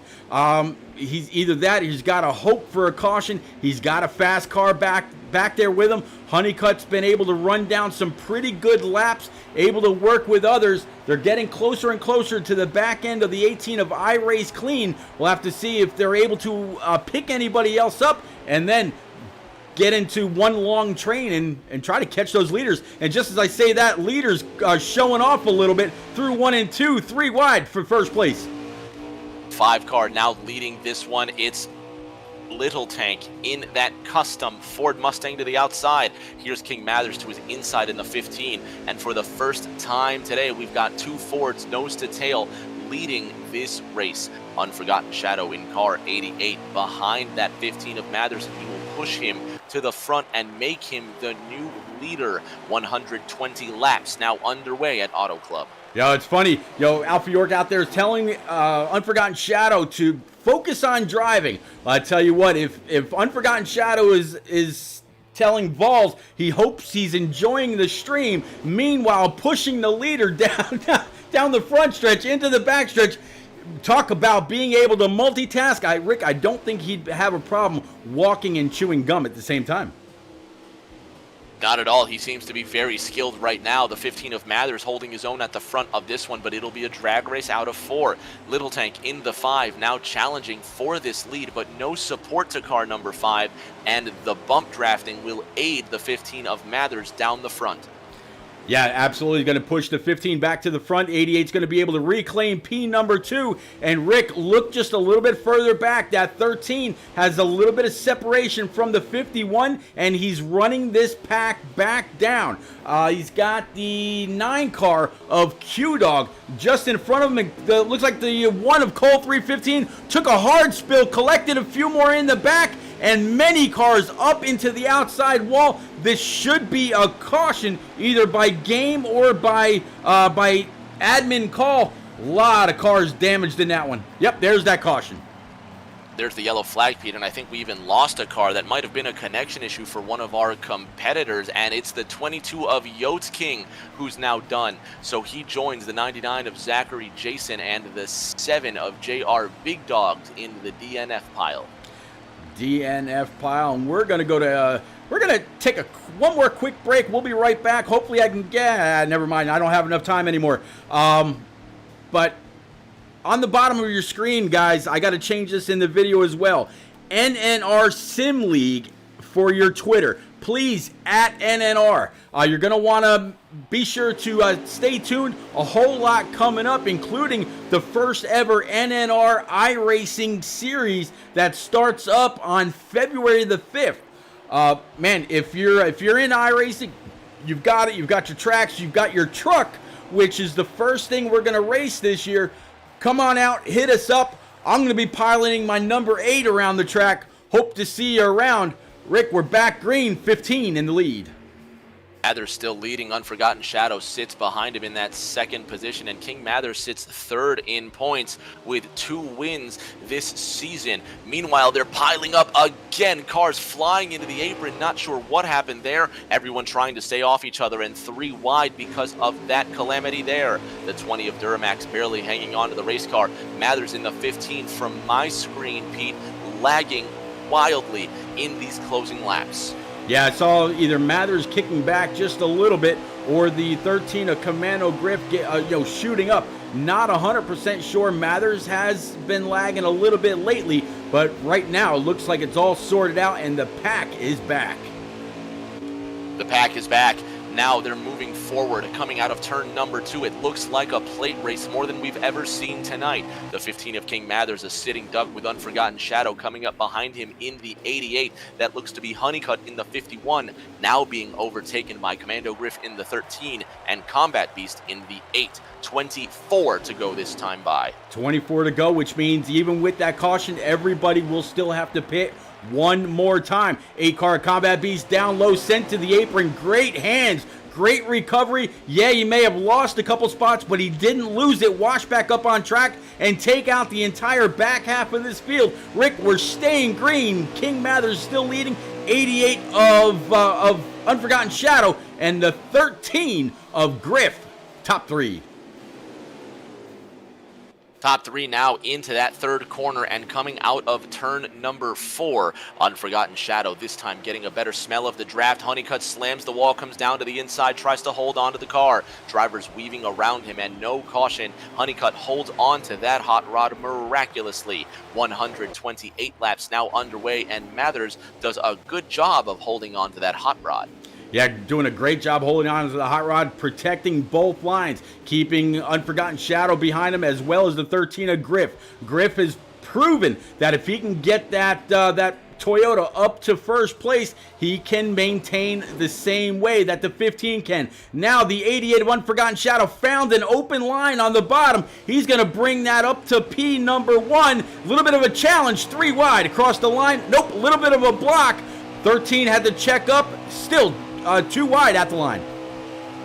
He's either that, he's got a hope for a caution, he's got a fast car back there with him. Honeycutt's been able to run down some pretty good laps, able to work with others. They're getting closer and closer to the back end of the 18 of iRace Clean. We'll have to see if they're able to pick anybody else up and then get into one long train and try to catch those leaders. And just as I say that, leaders showing off a little bit through 1 and 2, 3 wide for first place. 5 car now leading this one. It's Little Tank in that custom Ford Mustang to the outside. Here's King Mathers to his inside in the 15. And for the first time today, we've got 2 Fords nose to tail leading this race. Unforgotten Shadow in car 88 behind that 15 of Mathers, and he will push him to the front and make him the new leader. 120 laps now underway at Auto Club. Yo, it's funny. Yo, Alpha York out there is telling Unforgotten Shadow to focus on driving. I tell you what, if Unforgotten Shadow is telling Vols he hopes he's enjoying the stream, meanwhile pushing the leader down the front stretch into the back stretch. Talk about being able to multitask. Rick, I don't think he'd have a problem walking and chewing gum at the same time. Not at all. He seems to be very skilled right now. The 15 of Mathers holding his own at the front of this one, but it'll be a drag race out of 4. Little Tank in the 5, now challenging for this lead, but no support to car number 5, and the bump drafting will aid the 15 of Mathers down the front. Yeah, absolutely going to push the 15 back to the front. 88's going to be able to reclaim P number 2. And Rick, look just a little bit further back. That 13 has a little bit of separation from the 51, and he's running this pack back down. He's got the 9 car of Q-Dog just in front of him. Looks like the 1 of Cole 315 took a hard spill, collected a few more in the back, and many cars up into the outside wall. This should be a caution, either by game or by admin call. A lot of cars damaged in that one. Yep, there's that caution. There's the yellow flag, Pete, and I think we even lost a car. That might have been a connection issue for one of our competitors, and it's the 22 of Yotes King who's now done. So he joins the 99 of Zachary Jason and the 7 of JR Big Dogs in the DNF pile. DNF pile, and we're gonna go to we're gonna take one more quick break. We'll be right back. Hopefully I can get never mind, I don't have enough time anymore. But on the bottom of your screen, guys, I got to change this in the video as well. NNR Sim League for your Twitter, please, at NNR. You're going to want to be sure to stay tuned. A whole lot coming up, including the first ever NNR iRacing series that starts up on February the 5th. Man, if you're in iRacing, you've got it. You've got your tracks. You've got your truck, which is the first thing we're going to race this year. Come on out, hit us up. I'm going to be piloting my number 8 around the track. Hope to see you around. Rick, we're back green, 15 in the lead. Mathers still leading. Unforgotten Shadow sits behind him in that 2nd position, and King Mathers sits 3rd in points with 2 wins this season. Meanwhile, they're piling up again. Cars flying into the apron. Not sure what happened there. Everyone trying to stay off each other, and 3 wide because of that calamity there. The 20 of Duramax barely hanging on to the race car. Mathers in the 15 from my screen, Pete, lagging wildly in these closing laps. Yeah, I saw either Mathers kicking back just a little bit or the 13 of Commando Griff shooting up. Not 100% sure. Mathers has been lagging a little bit lately, but right now it looks like it's all sorted out and the pack is back. The pack is back. Now they're moving forward, coming out of turn number 2. It looks like a plate race more than we've ever seen tonight. The 15 of King Mathers, a sitting duck with Unforgotten Shadow coming up behind him in the 88. That looks to be Honeycutt in the 51, now being overtaken by Commando Griff in the 13 and Combat Beast in the 8. 24 to go this time by. 24 to go, which means even with that caution, everybody will still have to pit one more time. 8-car Combat Beast down low, sent to the apron. Great hands, great recovery. Yeah, he may have lost a couple spots, but he didn't lose it. Wash back up on track and take out the entire back half of this field. Rick, we're staying green. King Mathers still leading. 88 of Unforgotten Shadow and the 13 of Griff. Top 3. Top 3 now into that third corner and coming out of turn number 4. Unforgotten Shadow this time getting a better smell of the draft. Honeycutt slams the wall, comes down to the inside, tries to hold on to the car. Drivers weaving around him and no caution. Honeycutt holds on to that hot rod miraculously. 128 laps now underway and Mathers does a good job of holding on to that hot rod. Yeah, doing a great job holding on to the hot rod, protecting both lines, keeping Unforgotten Shadow behind him as well as the 13 of Griff. Griff has proven that if he can get that Toyota up to first place, he can maintain the same way that the 15 can. Now the 88 of Unforgotten Shadow found an open line on the bottom. He's going to bring that up to P number 1. A little bit of a challenge, 3 wide across the line. Nope, a little bit of a block. 13 had to check up, still 2 wide at the line.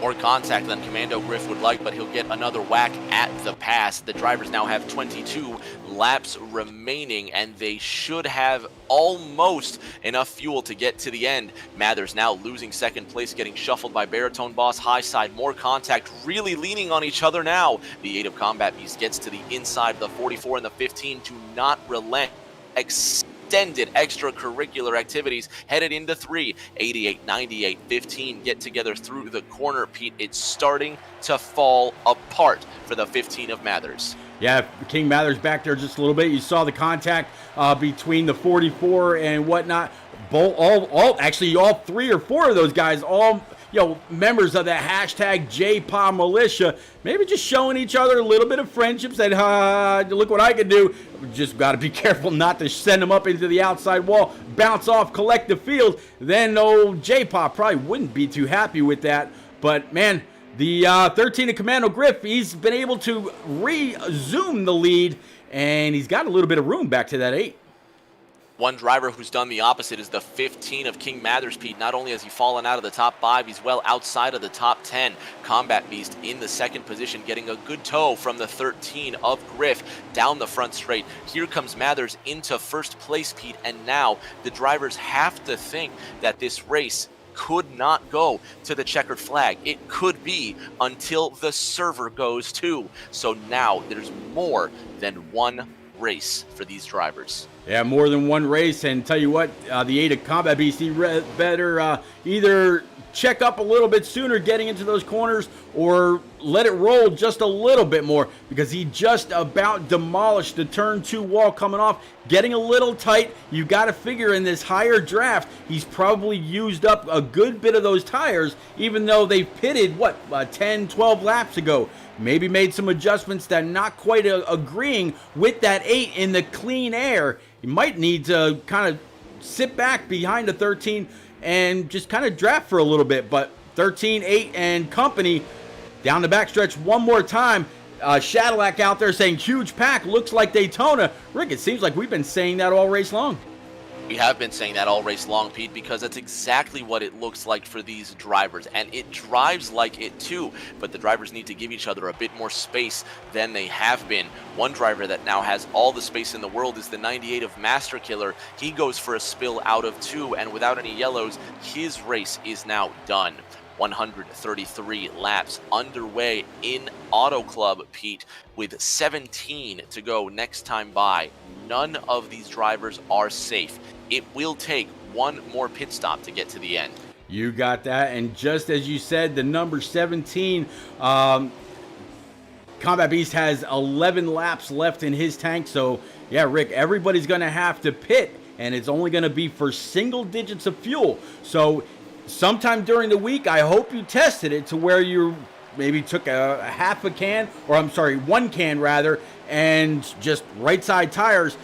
More contact than Commando Griff would like, but he'll get another whack at the pass. The drivers now have 22 laps remaining, and they should have almost enough fuel to get to the end. Mathers now losing second place, getting shuffled by Baritone Boss. High side, more contact, really leaning on each other now. The 8 of Combat Beast gets to the inside of the 44 and the 15 to not relent. Extended extracurricular activities headed into 3. 88, 98, 15 get together through the corner, Pete. It's starting to fall apart for the 15 of Mathers. Yeah, King Mathers back there just a little bit. You saw the contact between the 44 and whatnot. All 3 or 4 of those guys, all members of that hashtag JPA militia, maybe just showing each other a little bit of friendship, said, look what I can do. Just got to be careful not to send them up into the outside wall, bounce off, collect the field. Then old JPA probably wouldn't be too happy with that. But man, the 13 of Commando Griff, he's been able to resume the lead, and he's got a little bit of room back to that 8. One driver who's done the opposite is the 15 of King Mathers, Pete. Not only has he fallen out of the top 5, he's well outside of the top 10. Combat Beast in the second position, getting a good tow from the 13 of Griff down the front straight. Here comes Mathers into first place, Pete, and now the drivers have to think that this race could not go to the checkered flag. It could be until the server goes too. So now there's more than one race for these drivers. Yeah, more than one race, and tell you what, the 8 of Combat Beast, he better either check up a little bit sooner getting into those corners or let it roll just a little bit more, because he just about demolished the turn 2 wall coming off, getting a little tight. You got to figure in this higher draft, he's probably used up a good bit of those tires, even though they pitted, 10, 12 laps ago. Maybe made some adjustments that not quite agreeing with that 8 in the clean air. You might need to kind of sit back behind the 13 and just kind of draft for a little bit. But 13, 8, and company down the backstretch one more time. Shadowlack out there saying huge pack, looks like Daytona. Rick, it seems like we've been saying that all race long. We have been saying that all race long, Pete, because that's exactly what it looks like for these drivers, and it drives like it too, but the drivers need to give each other a bit more space than they have been. One driver that now has all the space in the world is the 98 of Master Killer. He goes for a spill out of 2, and without any yellows, his race is now done. 133 laps underway in Auto Club, Pete, with 17 to go next time by. None of these drivers are safe. It will take one more pit stop to get to the end. You got that, and just as you said, the number 17, Combat Beast has 11 laps left in his tank, so yeah, Rick, everybody's going to have to pit, and it's only going to be for single digits of fuel. So sometime during the week, I hope you tested it to where you maybe took a half a can, or I'm sorry, 1 can rather, and just right side tires.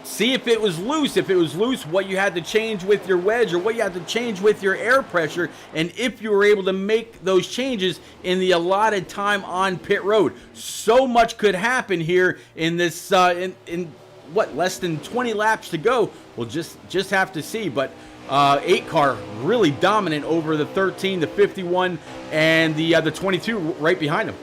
See if it was loose. If it was loose, what you had to change with your wedge or what you had to change with your air pressure, and if you were able to make those changes in the allotted time on pit road. So much could happen here in this, in what, less than 20 laps to go. We'll just have to see. But 8 car really dominant over the 13, the 51, and the 22 right behind him.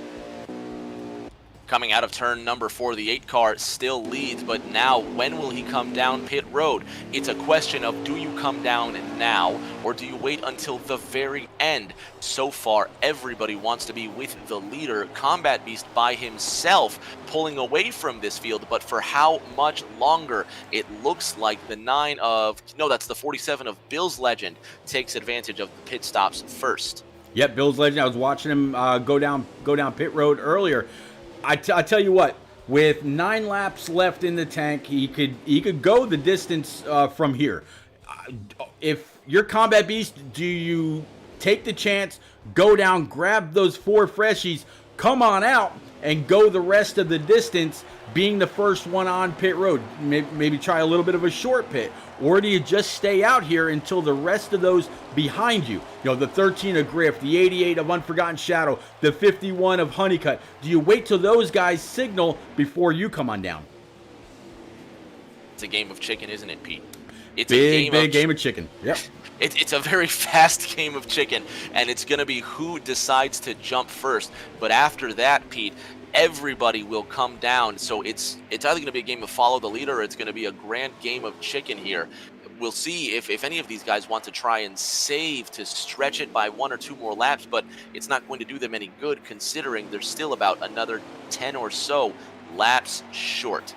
Coming out of turn number 4, the 8 car still leads, but now when will he come down pit road? It's a question of, do you come down now or do you wait until the very end? So far, everybody wants to be with the leader, Combat Beast by himself, pulling away from this field, but for how much longer? It looks like the 47 of Bill's Legend takes advantage of the pit stops first. Yep, Bill's Legend. I was watching him go down pit road earlier. I tell you what, with 9 laps left in the tank, he could go the distance from here. If you're Combat Beast, do you take the chance, go down, grab those 4 freshies, come on out, and go the rest of the distance, being the first one on pit road? Maybe try a little bit of a short pit. Or do you just stay out here until the rest of those behind you? You know, the 13 of Griff, the 88 of Unforgotten Shadow, the 51 of Honeycutt. Do you wait till those guys signal before you come on down? It's a game of chicken, isn't it, Pete? It's big game of chicken. Yep. It's a very fast game of chicken, and it's going to be who decides to jump first. But after that, Pete, everybody will come down. So it's either going to be a game of follow the leader or it's going to be a grand game of chicken here. We'll see if any of these guys want to try and save to stretch it by 1 or 2 more laps, but it's not going to do them any good considering they're still about another 10 or so laps short.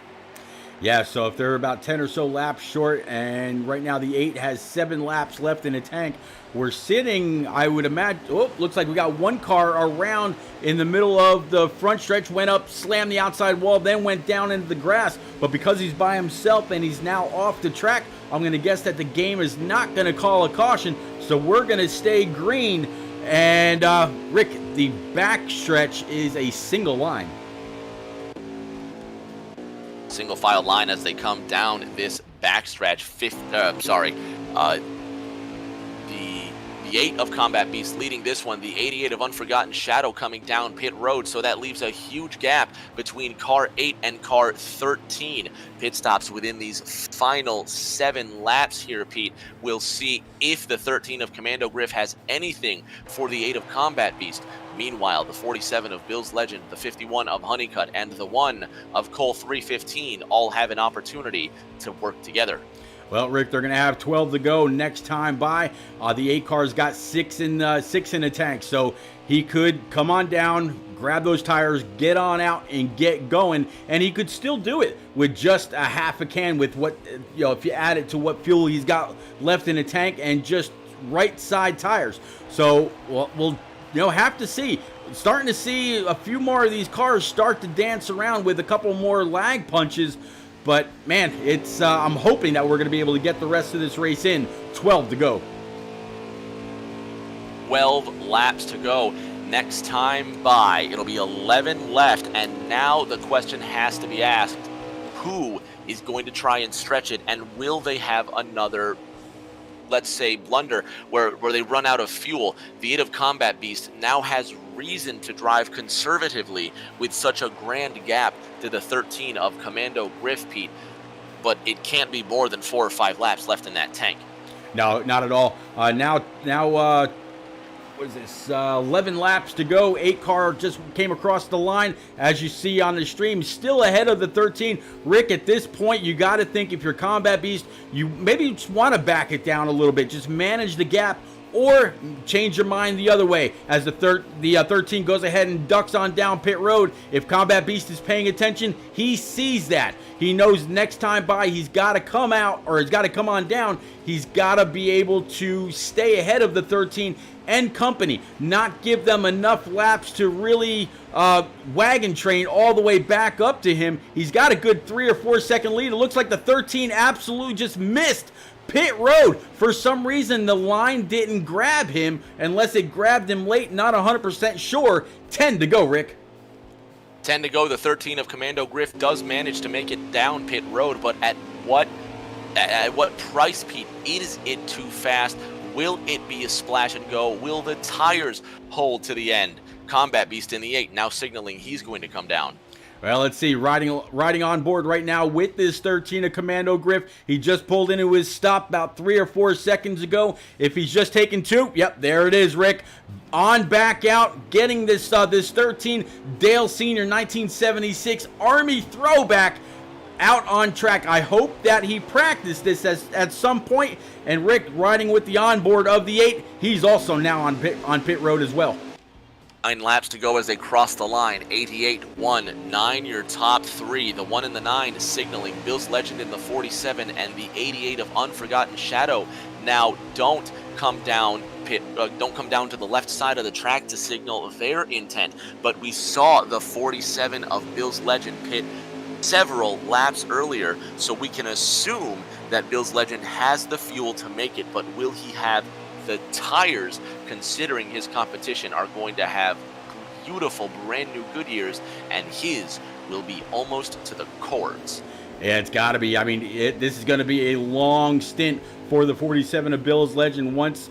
Yeah, so if they're about 10 or so laps short, and right now the 8 has 7 laps left in the tank, we're sitting, I would imagine, looks like we got 1 car around in the middle of the front stretch, went up, slammed the outside wall, then went down into the grass. But because he's by himself and he's now off the track, I'm going to guess that the game is not going to call a caution, so we're going to stay green. And Rick, the back stretch is a single line. Single file line as they come down this backstretch. The 8 of Combat Beast leading this one, the 88 of Unforgotten Shadow coming down pit road, so that leaves a huge gap between car 8 and car 13. Pit stops within these final 7 laps here, Pete. We'll see if the 13 of Commando Griff has anything for the 8 of Combat Beast. Meanwhile, the 47 of Bill's Legend, the 51 of Honeycutt, and the 1 of Cole 315 all have an opportunity to work together. Well, Rick, they're going to have 12 to go next time by. The 8 car's got 6 in the tank, so he could come on down, grab those tires, get on out, and get going. And he could still do it with just a half a can with what, if you add it to what fuel he's got left in the tank and just right side tires. So we'll have to see. Starting to see a few more of these cars start to dance around with a couple more lag punches. But, man, it's I'm hoping that we're going to be able to get the rest of this race in. 12 to go. 12 laps to go. Next time by, it'll be 11 left. And now the question has to be asked, who is going to try and stretch it? And will they have another, let's say, blunder where they run out of fuel? The 8 of Combat Beast now has reason to drive conservatively with such a grand gap to the 13 of Commando Griff, Pete. But it can't be more than 4 or 5 laps left in that tank. No, not at all. Now, what is this? 11 laps to go. 8 car just came across the line, as you see on the stream, still ahead of the 13. Rick, at this point, you got to think, if you're Combat Beast, you maybe just want to back it down a little bit, just manage the gap, or change your mind the other way as the 13 goes ahead and ducks on down pit road. If Combat Beast is paying attention, he sees that. He knows next time by he's got to come out, or he's got to come on down. He's got to be able to stay ahead of the 13 and company, not give them enough laps to really wagon train all the way back up to him. He's got a good 3 or 4 second lead. It looks like the 13 absolutely just missed Pit road. For some reason, the line didn't grab him, unless it grabbed him late, not 100% sure. 10 to go, Rick. 10 to go. The 13 of Commando Griff does manage to make it down pit road, but at what price, Pete? Is it too fast? Will it be a splash and go? Will the tires hold to the end? Combat Beast in the 8 now signaling he's going to come down. Well, let's see. Riding on board right now with this 13 of Commando Griff. He just pulled into his stop about 3 or 4 seconds ago. If he's just taking 2, yep, there it is, Rick. On back out, getting this 13 Dale Senior 1976 Army throwback out on track. I hope that he practiced this at some point. And Rick, riding with the onboard of the 8, he's also now on pit road as well. 9 laps to go as they cross the line. 88, 1, 9, your top 3. The 1 and the 9 signaling Bill's Legend in the 47 and the 88 of Unforgotten Shadow. Now don't come down to the left side of the track to signal their intent. But we saw the 47 of Bill's Legend pit several laps earlier, so we can assume that Bill's Legend has the fuel to make it, but will he have the tires, considering his competition are going to have beautiful brand new Goodyears, and his will be almost to the cords. Yeah, it's got to be. I mean, this is going to be a long stint for the 47 of Bill's Legend. Once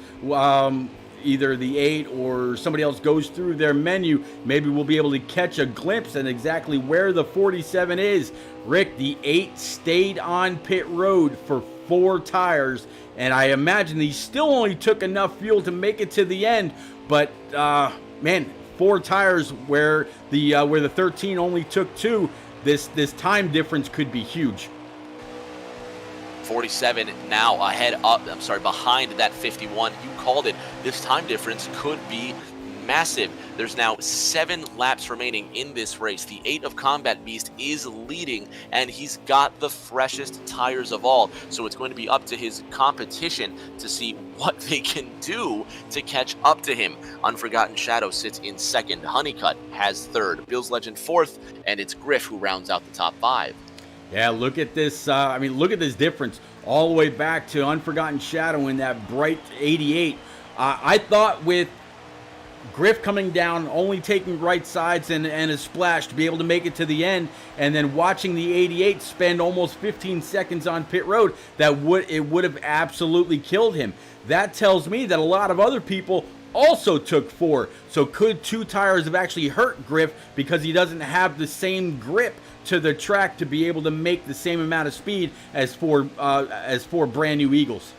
either the 8 or somebody else goes through their menu, maybe we'll be able to catch a glimpse at exactly where the 47 is. Rick, the 8 stayed on pit road for 4 tires, and I imagine he still only took enough fuel to make it to the end. But man, 4 tires where the 13 only took 2. This time difference could be huge. 47 now behind that 51. You called it. This time difference could be massive. There's now 7 laps remaining in this race. The 8 of Combat Beast is leading, and he's got the freshest tires of all. So it's going to be up to his competition to see what they can do to catch up to him. Unforgotten Shadow sits in 2nd. Honeycutt has 3rd. Bill's Legend 4th, and it's Griff who rounds out the top 5. Yeah, look at this. Look at this difference all the way back to Unforgotten Shadow in that bright 88. I thought with Griff coming down, only taking right sides and a splash to be able to make it to the end, and then watching the 88 spend almost 15 seconds on pit road, it would have absolutely killed him. That tells me that a lot of other people also took 4. So could 2 tires have actually hurt Griff because he doesn't have the same grip to the track to be able to make the same amount of speed as 4 brand new Eagles?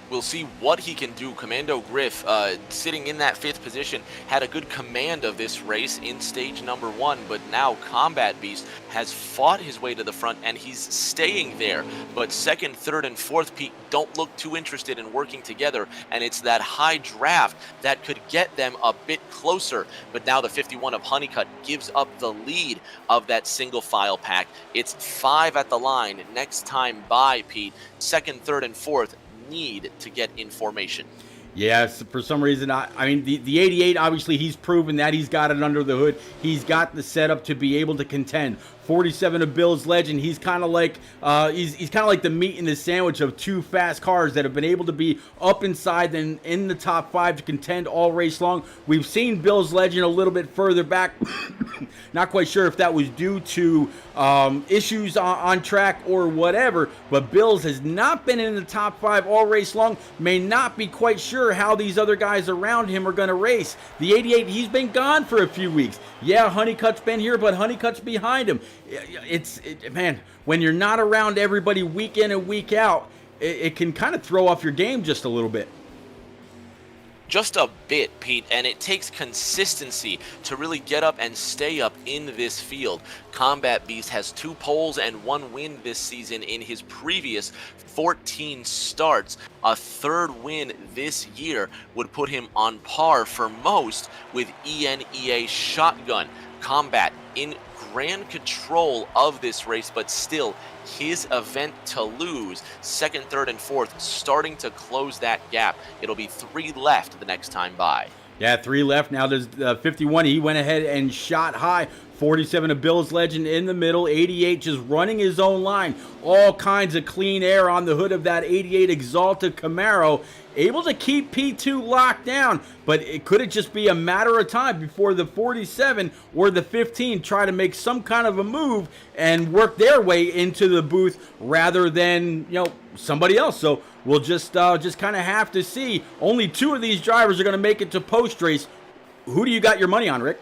We'll see what he can do. Commando Griff, sitting in that 5th position, had a good command of this race in stage number 1, but now Combat Beast has fought his way to the front, and he's staying there. But 2nd, 3rd, and 4th, Pete, don't look too interested in working together, and it's that high draft that could get them a bit closer. But now the 51 of Honeycutt gives up the lead of that single file pack. It's 5 at the line. Next time by, Pete, 2nd, 3rd, and 4th need to get in formation. Yes, for some reason, the 88, obviously he's proven that he's got it under the hood. He's got the setup to be able to contend. 47 of Bill's Legend, he's kind of like he's kind of like the meat in the sandwich of 2 fast cars that have been able to be up inside and in the top 5 to contend all race long. We've seen Bill's Legend a little bit further back. Not quite sure if that was due to issues on track or whatever, but Bill's has not been in the top 5 all race long. May not be quite sure how these other guys around him are going to race. The 88, he's been gone for a few weeks. Yeah, Honeycutt's been here, but Honeycutt's behind him. Man, when you're not around everybody week in and week out, it can kind of throw off your game just a little bit. Just a bit, Pete, and it takes consistency to really get up and stay up in this field. Combat Beast has 2 poles and 1 win this season in his previous 14 starts. A 3rd win this year would put him on par for most with ENEA Shotgun. Combat in grand control of this race, but still his event to lose. 2nd, 3rd, and 4th starting to close that gap. It'll be 3 left the next time by. Yeah, 3 left. Now there's 51. He went ahead and shot high 47 of Bill's Legend in the middle. 88 just running his own line. All kinds of clean air on the hood of that 88 Exalted Camaro. Able to keep P2 locked down, but it could it just be a matter of time before the 47 or the 15 try to make some kind of a move and work their way into the booth rather than, somebody else. So we'll just kind of have to see. Only 2 of these drivers are going to make it to post race. Who do you got your money on, Rick?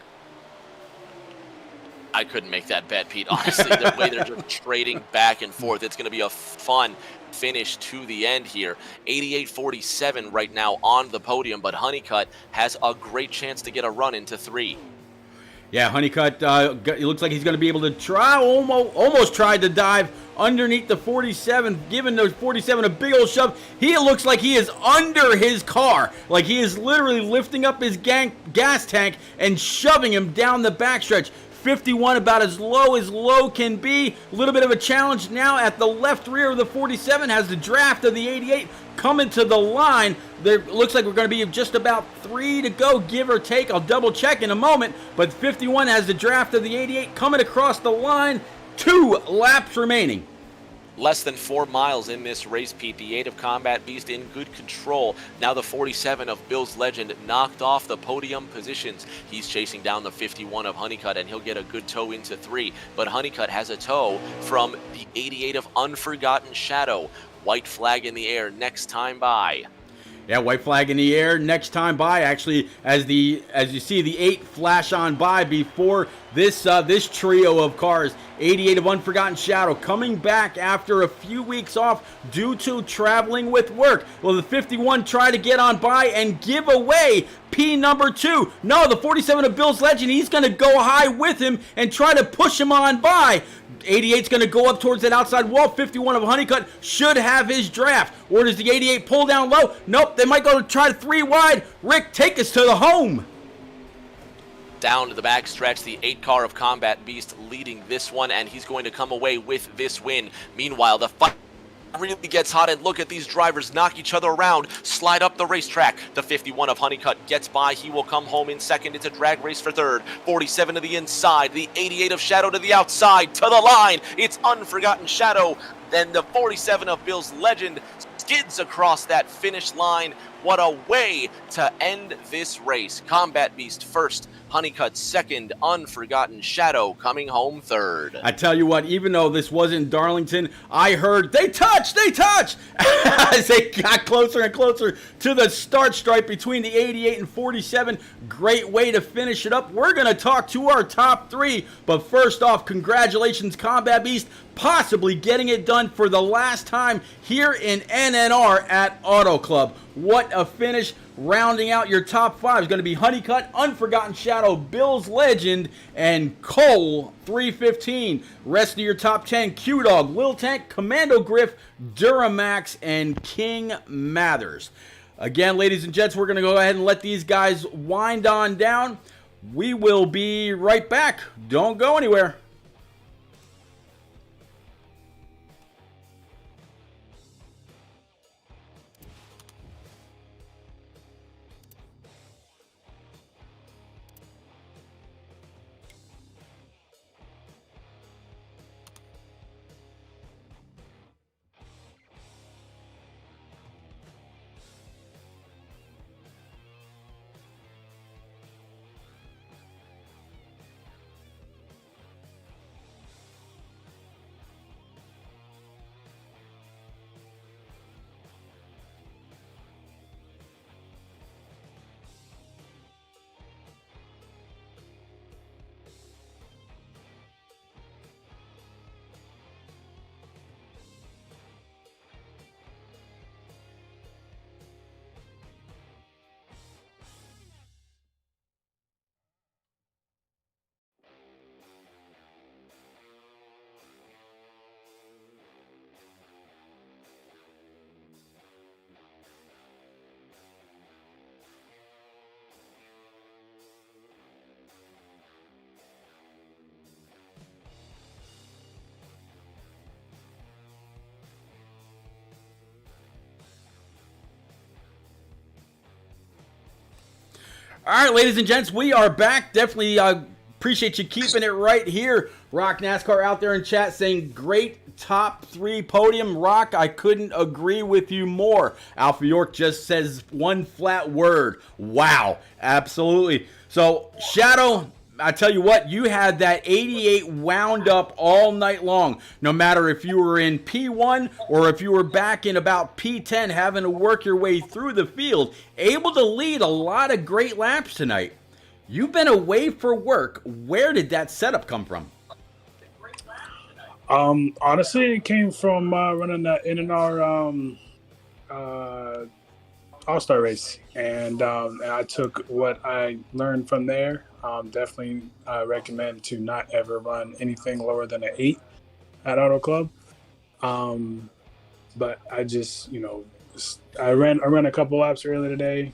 I couldn't make that bet, Pete. Honestly, the way they're just trading back and forth, it's going to be a fun finish to the end here. 88-47 right now on the podium, but Honeycutt has a great chance to get a run into 3. Yeah, Honeycutt, it looks like he's going to be able to try, almost tried to dive underneath the 47, giving the 47 a big old shove. He looks like he is under his car, like he is literally lifting up his gas tank and shoving him down the backstretch. 51 about as low can be. A little bit of a challenge now at the left rear of the 47. Has the draft of the 88 coming to the line. There looks like we're going to be just about 3 to go, give or take. I'll double check in a moment. But 51 has the draft of the 88 coming across the line. 2 laps remaining. Less than 4 miles in this race, Pete. The 8 of Combat Beast in good control. Now the 47 of Bill's Legend knocked off the podium positions. He's chasing down the 51 of Honeycutt, and he'll get a good tow into 3. But Honeycutt has a tow from the 88 of Unforgotten Shadow. White flag in the air next time by. Yeah, white flag in the air next time by. Actually, as you see the 8 flash on by before this trio of cars. 88 of Unforgotten Shadow coming back after a few weeks off due to traveling with work. Well, the 51 try to get on by and give away P number 2. No, the 47 of Bill's Legend, he's going to go high with him and try to push him on by. 88's going to go up towards that outside wall. 51 of Honeycutt should have his draft. Or does the 88 pull down low? Nope, they might go to try 3 wide. Rick, take us to the home. Down to the back stretch, the 8 car of Combat Beast leading this one, and he's going to come away with this win. Meanwhile, the fight really gets hot, and look at these drivers knock each other around, slide up the racetrack. The 51 of Honeycutt gets by. He will come home in second. It's a drag race for third. 47 to the inside. The 88 of Shadow to the outside. To the line. It's Unforgotten Shadow. Then the 47 of Bill's Legend skids across that finish line. What a way to end this race. Combat Beast first, Honeycutt second, Unforgotten Shadow coming home third. I tell you what, even though this wasn't Darlington, I heard they touched as they got closer and closer to the start stripe between the 88 and 47. Great way to finish it up. We're going to talk to our top 3, but first off, congratulations Combat Beast, possibly getting it done for the last time here in NNR at Auto Club. What a finish. Rounding out your top 5 is going to be Honeycutt, Unforgotten Shadow, Bill's Legend, and Cole 315. Rest of your top 10, Q-Dog, Lil Tank, Commando Griff, Duramax, and King Mathers. Again, ladies and gents, we're going to go ahead and let these guys wind on down. We will be right back. Don't go anywhere. All right, ladies and gents, we are back. Definitely Appreciate you keeping it right here. Rock NASCAR out there in chat saying great top 3 podium. Rock, I couldn't agree with you more. Alpha York just says one flat word. Wow. Absolutely. So, Shadow, I tell you what, you had that 88 wound up all night long. No matter if you were in P1 or if you were back in about P10 having to work your way through the field, able to lead a lot of great laps tonight. You've been away for work. Where did that setup come from? Honestly, it came from running the NNR All-Star race, and I took what I learned from there. Definitely recommend to not ever run anything lower than an 8 at Auto Club. But I just, I ran a couple laps earlier today,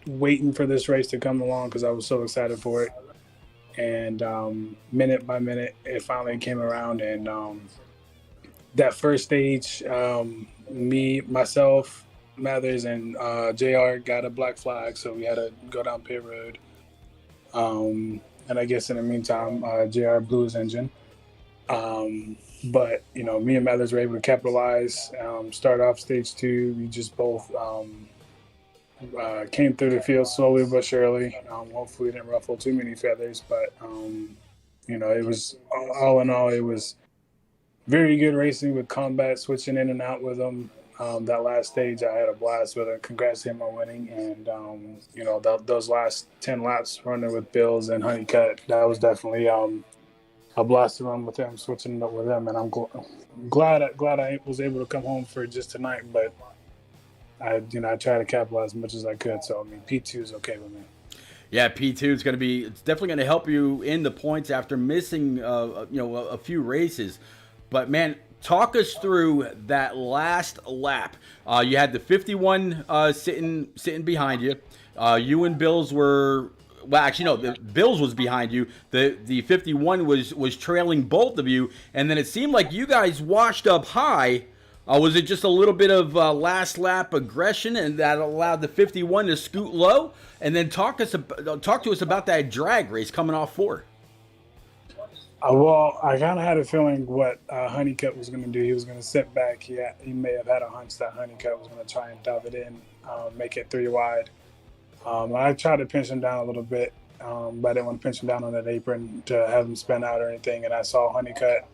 waiting for this race to come along because I was so excited for it. And minute by minute, it finally came around. And that first stage, me, myself, Mathers, and JR got a black flag, so we had to go down pit road. And I guess in the meantime, JR blew his engine. But, me and Mathers were able to capitalize, start off stage 2. We just both came through the field slowly but surely. Hopefully didn't ruffle too many feathers, but it was all in all, it was very good racing with Combat, switching in and out with them. That last stage, I had a blast with it. Congrats to him on winning, and those last 10 laps running with Bills and Honeycutt, that was definitely a blast to run with him, switching it up with him, and I'm glad I was able to come home for just tonight, but I try to capitalize as much as I could. So P2 is okay with me. Yeah, P2 is going to be. It's definitely going to help you in the points after missing a few races. But man, talk us through that last lap. You had the 51 sitting behind you. You and Bills were. Well, actually, no. The Bills was behind you. The 51 was trailing both of you, and then it seemed like you guys washed up high. Was it just a little bit of last lap aggression, and that allowed the 51 to scoot low? And then talk to us about that drag race coming off 4. Well, I kind of had a feeling what Honeycutt was going to do. He was going to sit back. He may have had a hunch that Honeycutt was going to try and dove it in, make it 3 wide. I tried to pinch him down a little bit, but I didn't want to pinch him down on that apron to have him spin out or anything. And I saw Honeycutt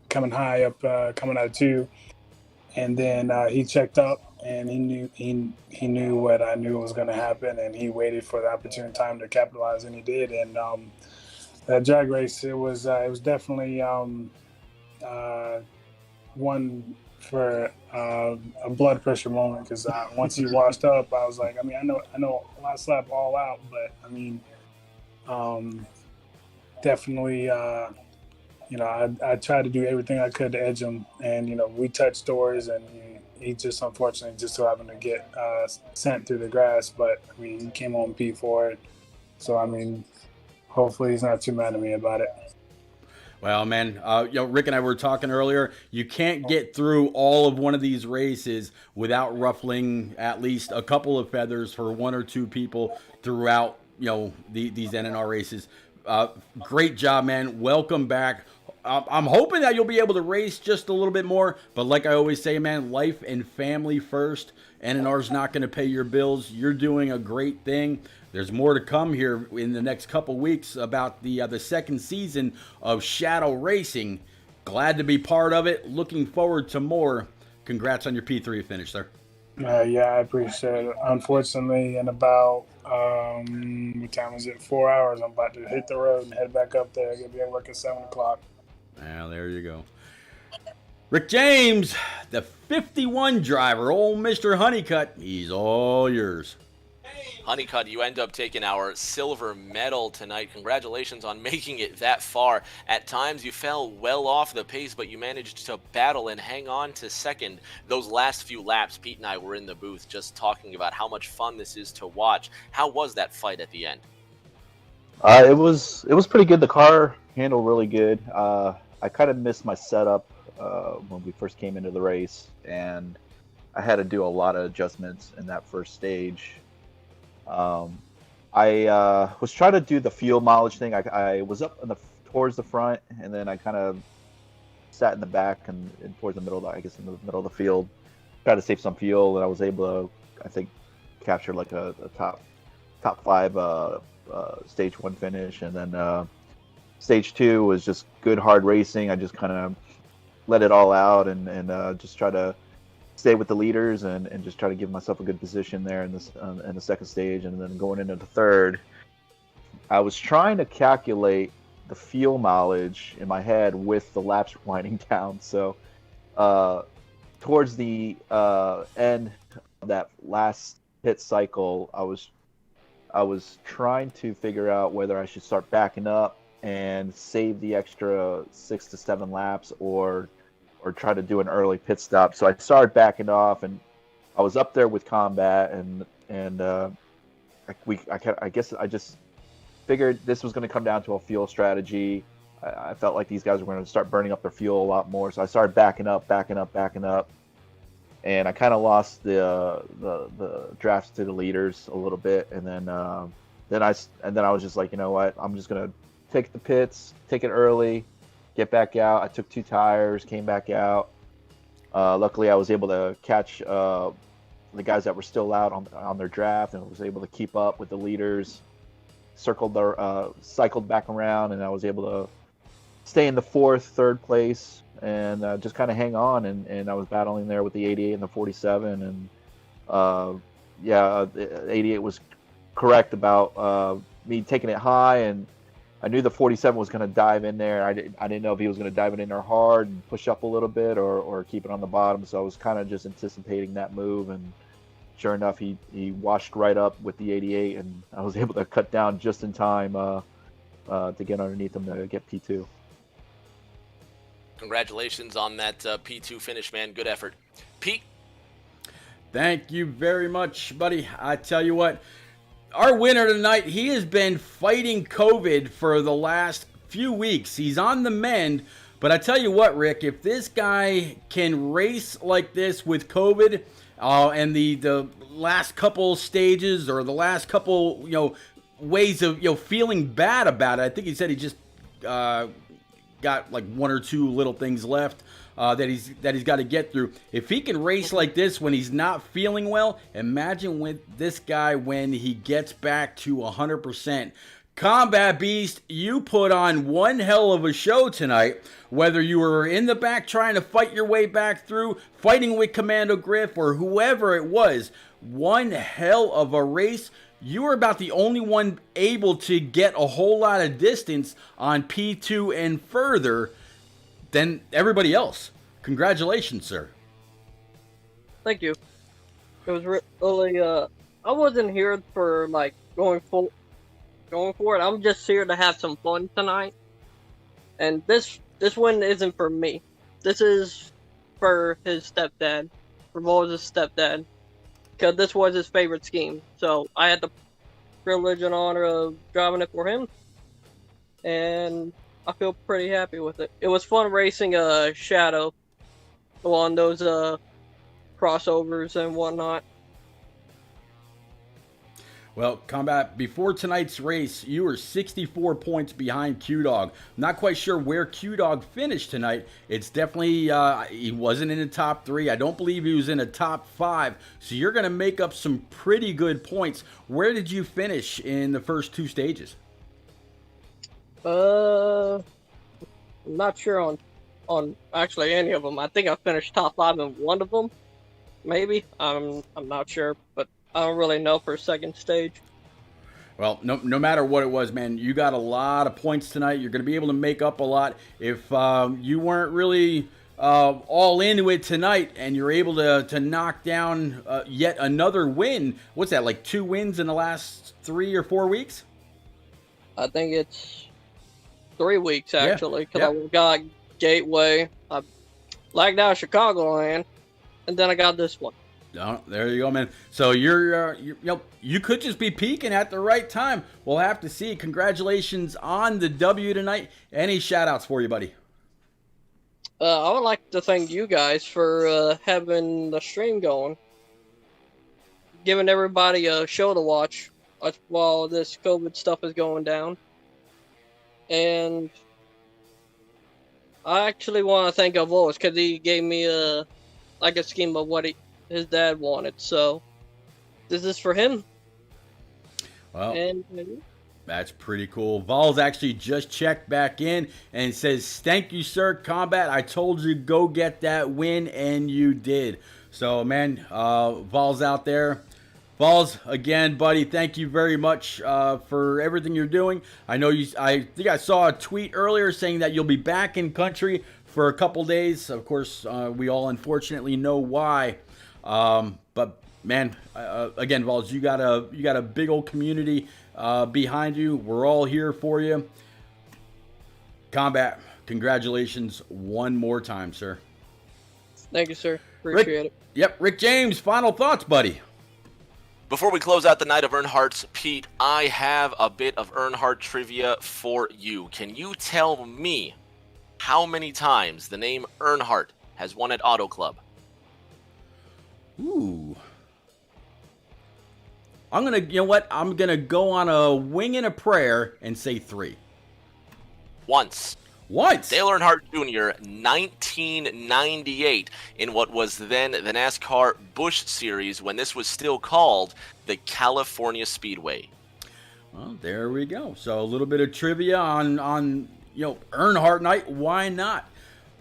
coming high up, coming out of 2. And then he checked up, and he knew what I knew was going to happen, and he waited for the opportune time to capitalize, and he did. And that drag race, it was definitely one for a blood pressure moment, because once he washed up, I was like, I know last lap all out, but definitely. I tried to do everything I could to edge him, and we touched doors, and he just unfortunately just so happened to get sent through the grass. But he came on P4, so hopefully he's not too mad at me about it. Well, man, Rick and I were talking earlier. You can't get through all of one of these races without ruffling at least a couple of feathers for 1 or 2 people throughout these NNR races. Great job, man. Welcome back. I'm hoping that you'll be able to race just a little bit more, but like I always say, man, life and family first. NNR's not going to pay your bills. You're doing a great thing. There's more to come here in the next couple weeks about the second season of Shadow Racing. Glad to be part of it. Looking forward to more. Congrats on your P3 finish, sir. Yeah, I appreciate it. Unfortunately, in about what time is it? 4 hours. I'm about to hit the road and head back up there. Gonna be at work at 7 o'clock. Well, there you go. Rick James, the 51 driver, old Mr. Honeycutt. He's all yours. Honeycutt, you end up taking our silver medal tonight. Congratulations on making it that far. At times you fell well off the pace, but you managed to battle and hang on to second. Those last few laps, Pete and I were in the booth just talking about how much fun this is to watch. How was that fight at the end? It was pretty good. The car handled really good. I kind of missed my setup when we first came into the race, and I had to do a lot of adjustments in that first stage. I was trying to do the fuel mileage thing. I was up towards the front, and then I kind of sat in the back and towards the middle, in the middle of the field, try to save some fuel, and I was able to, I think, capture like a top 5 stage 1 finish, and then stage 2 was just good hard racing. I just kind of let it all out and just try to stay with the leaders and just try to give myself a good position there in the second stage, and then going into the third, I was trying to calculate the fuel mileage in my head with the laps winding down. So towards the end of that last pit cycle, I was trying to figure out whether I should start backing up and save the extra 6 to 7 laps or try to do an early pit stop. So I started backing off, and I was up there with Combat, and I guess I just figured this was going to come down to a fuel strategy. I felt like these guys were going to start burning up their fuel a lot more, so I started backing up, and I kind of lost the drafts to the leaders a little bit, and then I was just like, you know what, I'm just going to take the pits, take it early, get back out. I took 2 tires, came back out. Luckily, I was able to catch the guys that were still out on their draft, and I was able to keep up with the leaders. Cycled back around, and I was able to stay in the 3rd place, and just kind of hang on. And I was battling there with the 88 and the 47, and the 88 was correct about me taking it high, and I knew the 47 was going to dive in there. I didn't know if he was going to dive it in there hard and push up a little bit or keep it on the bottom. So I was kind of just anticipating that move, and sure enough, he washed right up with the 88, and I was able to cut down just in time to get underneath him to get P2. Congratulations on that P2 finish, man. Good effort. Pete? Thank you very much, buddy. I tell you what, our winner tonight, he has been fighting COVID for the last few weeks. He's on the mend, but I tell you what, Rick, if this guy can race like this with COVID, and the last couple stages or the last couple ways of feeling bad about it. I think he said he just got like 1 or 2 little things left that he's got to get through. If he can race like this when he's not feeling well, imagine with this guy when he gets back to 100%. Combat Beast, you put on one hell of a show tonight. Whether you were in the back trying to fight your way back through, fighting with Commando Griff, or whoever it was, one hell of a race. You were about the only one able to get a whole lot of distance on P2 and further than everybody else. Congratulations, sir. Thank you. It was really, I wasn't here for like going for it. I'm just here to have some fun tonight. And this win isn't for me. This is for his stepdad, for Moses' stepdad, because this was his favorite scheme. So I had the privilege and honor of driving it for him, and I feel pretty happy with it. It was fun racing a Shadow on those crossovers and whatnot. Well, Combat, before tonight's race, you were 64 points behind Q-Dog. Not quite sure where Q-Dog finished tonight. It's definitely, he wasn't in the top 3. I don't believe he was in the top 5. So you're going to make up some pretty good points. Where did you finish in the first 2 stages? I'm not sure on actually any of them. I think I finished top 5 in one of them. Maybe. I'm not sure, but I don't really know for second stage. Well, no matter what it was, man, you got a lot of points tonight. You're going to be able to make up a lot. If you weren't really all into it tonight and you're able to knock down yet another win, what's that, like 2 wins in the last 3 or 4 weeks? I think it's 3 weeks, actually, because I got Gateway, I lagged out Chicagoland, and then I got this one. Oh, there you go, man. So you could just be peaking at the right time. We'll have to see. Congratulations on the W tonight. Any shout outs for you, buddy? I would like to thank you guys for having the stream going, giving everybody a show to watch. while this COVID stuff is going down. And I actually want to thank Avolis because he gave me a scheme of what his dad wanted. So this is for him. Well, and that's pretty cool. Vols actually just checked back in and says, "Thank you, sir, Combat. I told you go get that win, and you did." So, man, Vols out there. Vols, again, buddy, thank you very much for everything you're doing. I know I think I saw a tweet earlier saying that you'll be back in country for a couple days. Of course, we all unfortunately know why. But man, again, Vols, you got a big old community behind you. We're all here for you. Combat, congratulations one more time, sir. Thank you, sir. Appreciate it. Yep, Rick James, final thoughts, buddy. Before we close out the night of Earnhardt's, Pete, I have a bit of Earnhardt trivia for you. Can you tell me how many times the name Earnhardt has won at Auto Club? Ooh. I'm gonna go on a wing and a prayer and say 3. Once. Once? Dale Earnhardt Jr., 1998, in what was then the NASCAR Busch Series, when this was still called the California Speedway. Well, there we go. So a little bit of trivia on Earnhardt night. Why not?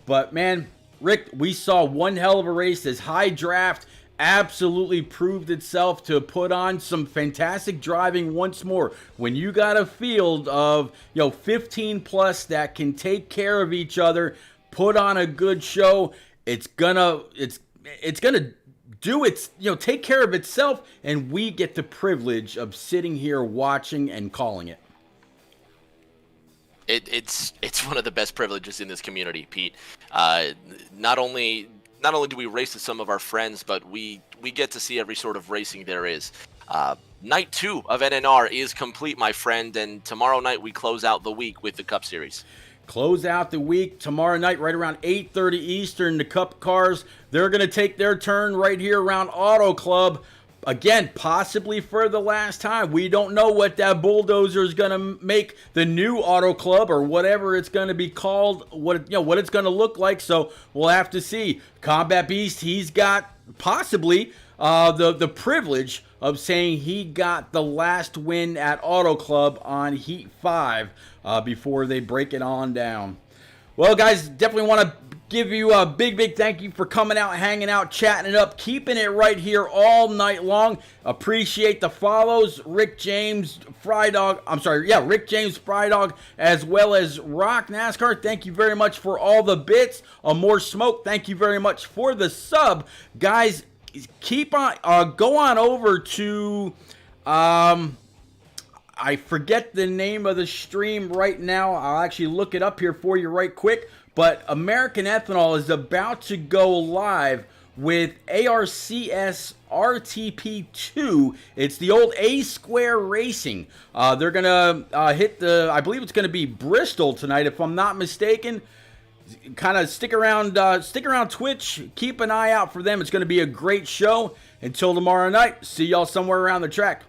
But man, Rick, we saw one hell of a race. This high draft absolutely proved itself to put on some fantastic driving once more. When you got a field of 15 plus that can take care of each other, put on a good show, it's gonna do its take care of itself, and we get the privilege of sitting here watching and calling it. It's one of the best privileges in this community, Pete. Not only do we race with some of our friends, but we get to see every sort of racing there is. Night 2 of NNR is complete, my friend, and tomorrow night we close out the week with the Cup Series. Close out the week tomorrow night right around 8:30 Eastern. The Cup cars, they're going to take their turn right here around Auto Club. Again, possibly for the last time. We don't know what that bulldozer is going to make the new Auto Club or whatever it's going to be called, what it's going to look like. So we'll have to see. Combat Beast, he's got possibly the privilege of saying he got the last win at Auto Club on Heat 5 before they break it on down. Well, guys, definitely want to give you a big thank you for coming out, hanging out, chatting it up, keeping it right here all night long. Appreciate the follows. Rick James Frydog, as well as Rock NASCAR. Thank you very much for all the bits. More Smoke, thank you very much for the sub. Guys, keep on, go on over to, I forget the name of the stream right now. I'll actually look it up here for you right quick. But American Ethanol is about to go live with ARCS RTP2. It's the old A Square Racing. They're going to hit I believe it's going to be Bristol tonight, if I'm not mistaken. Kind of stick around Twitch. Keep an eye out for them. It's going to be a great show. Until tomorrow night, see y'all somewhere around the track.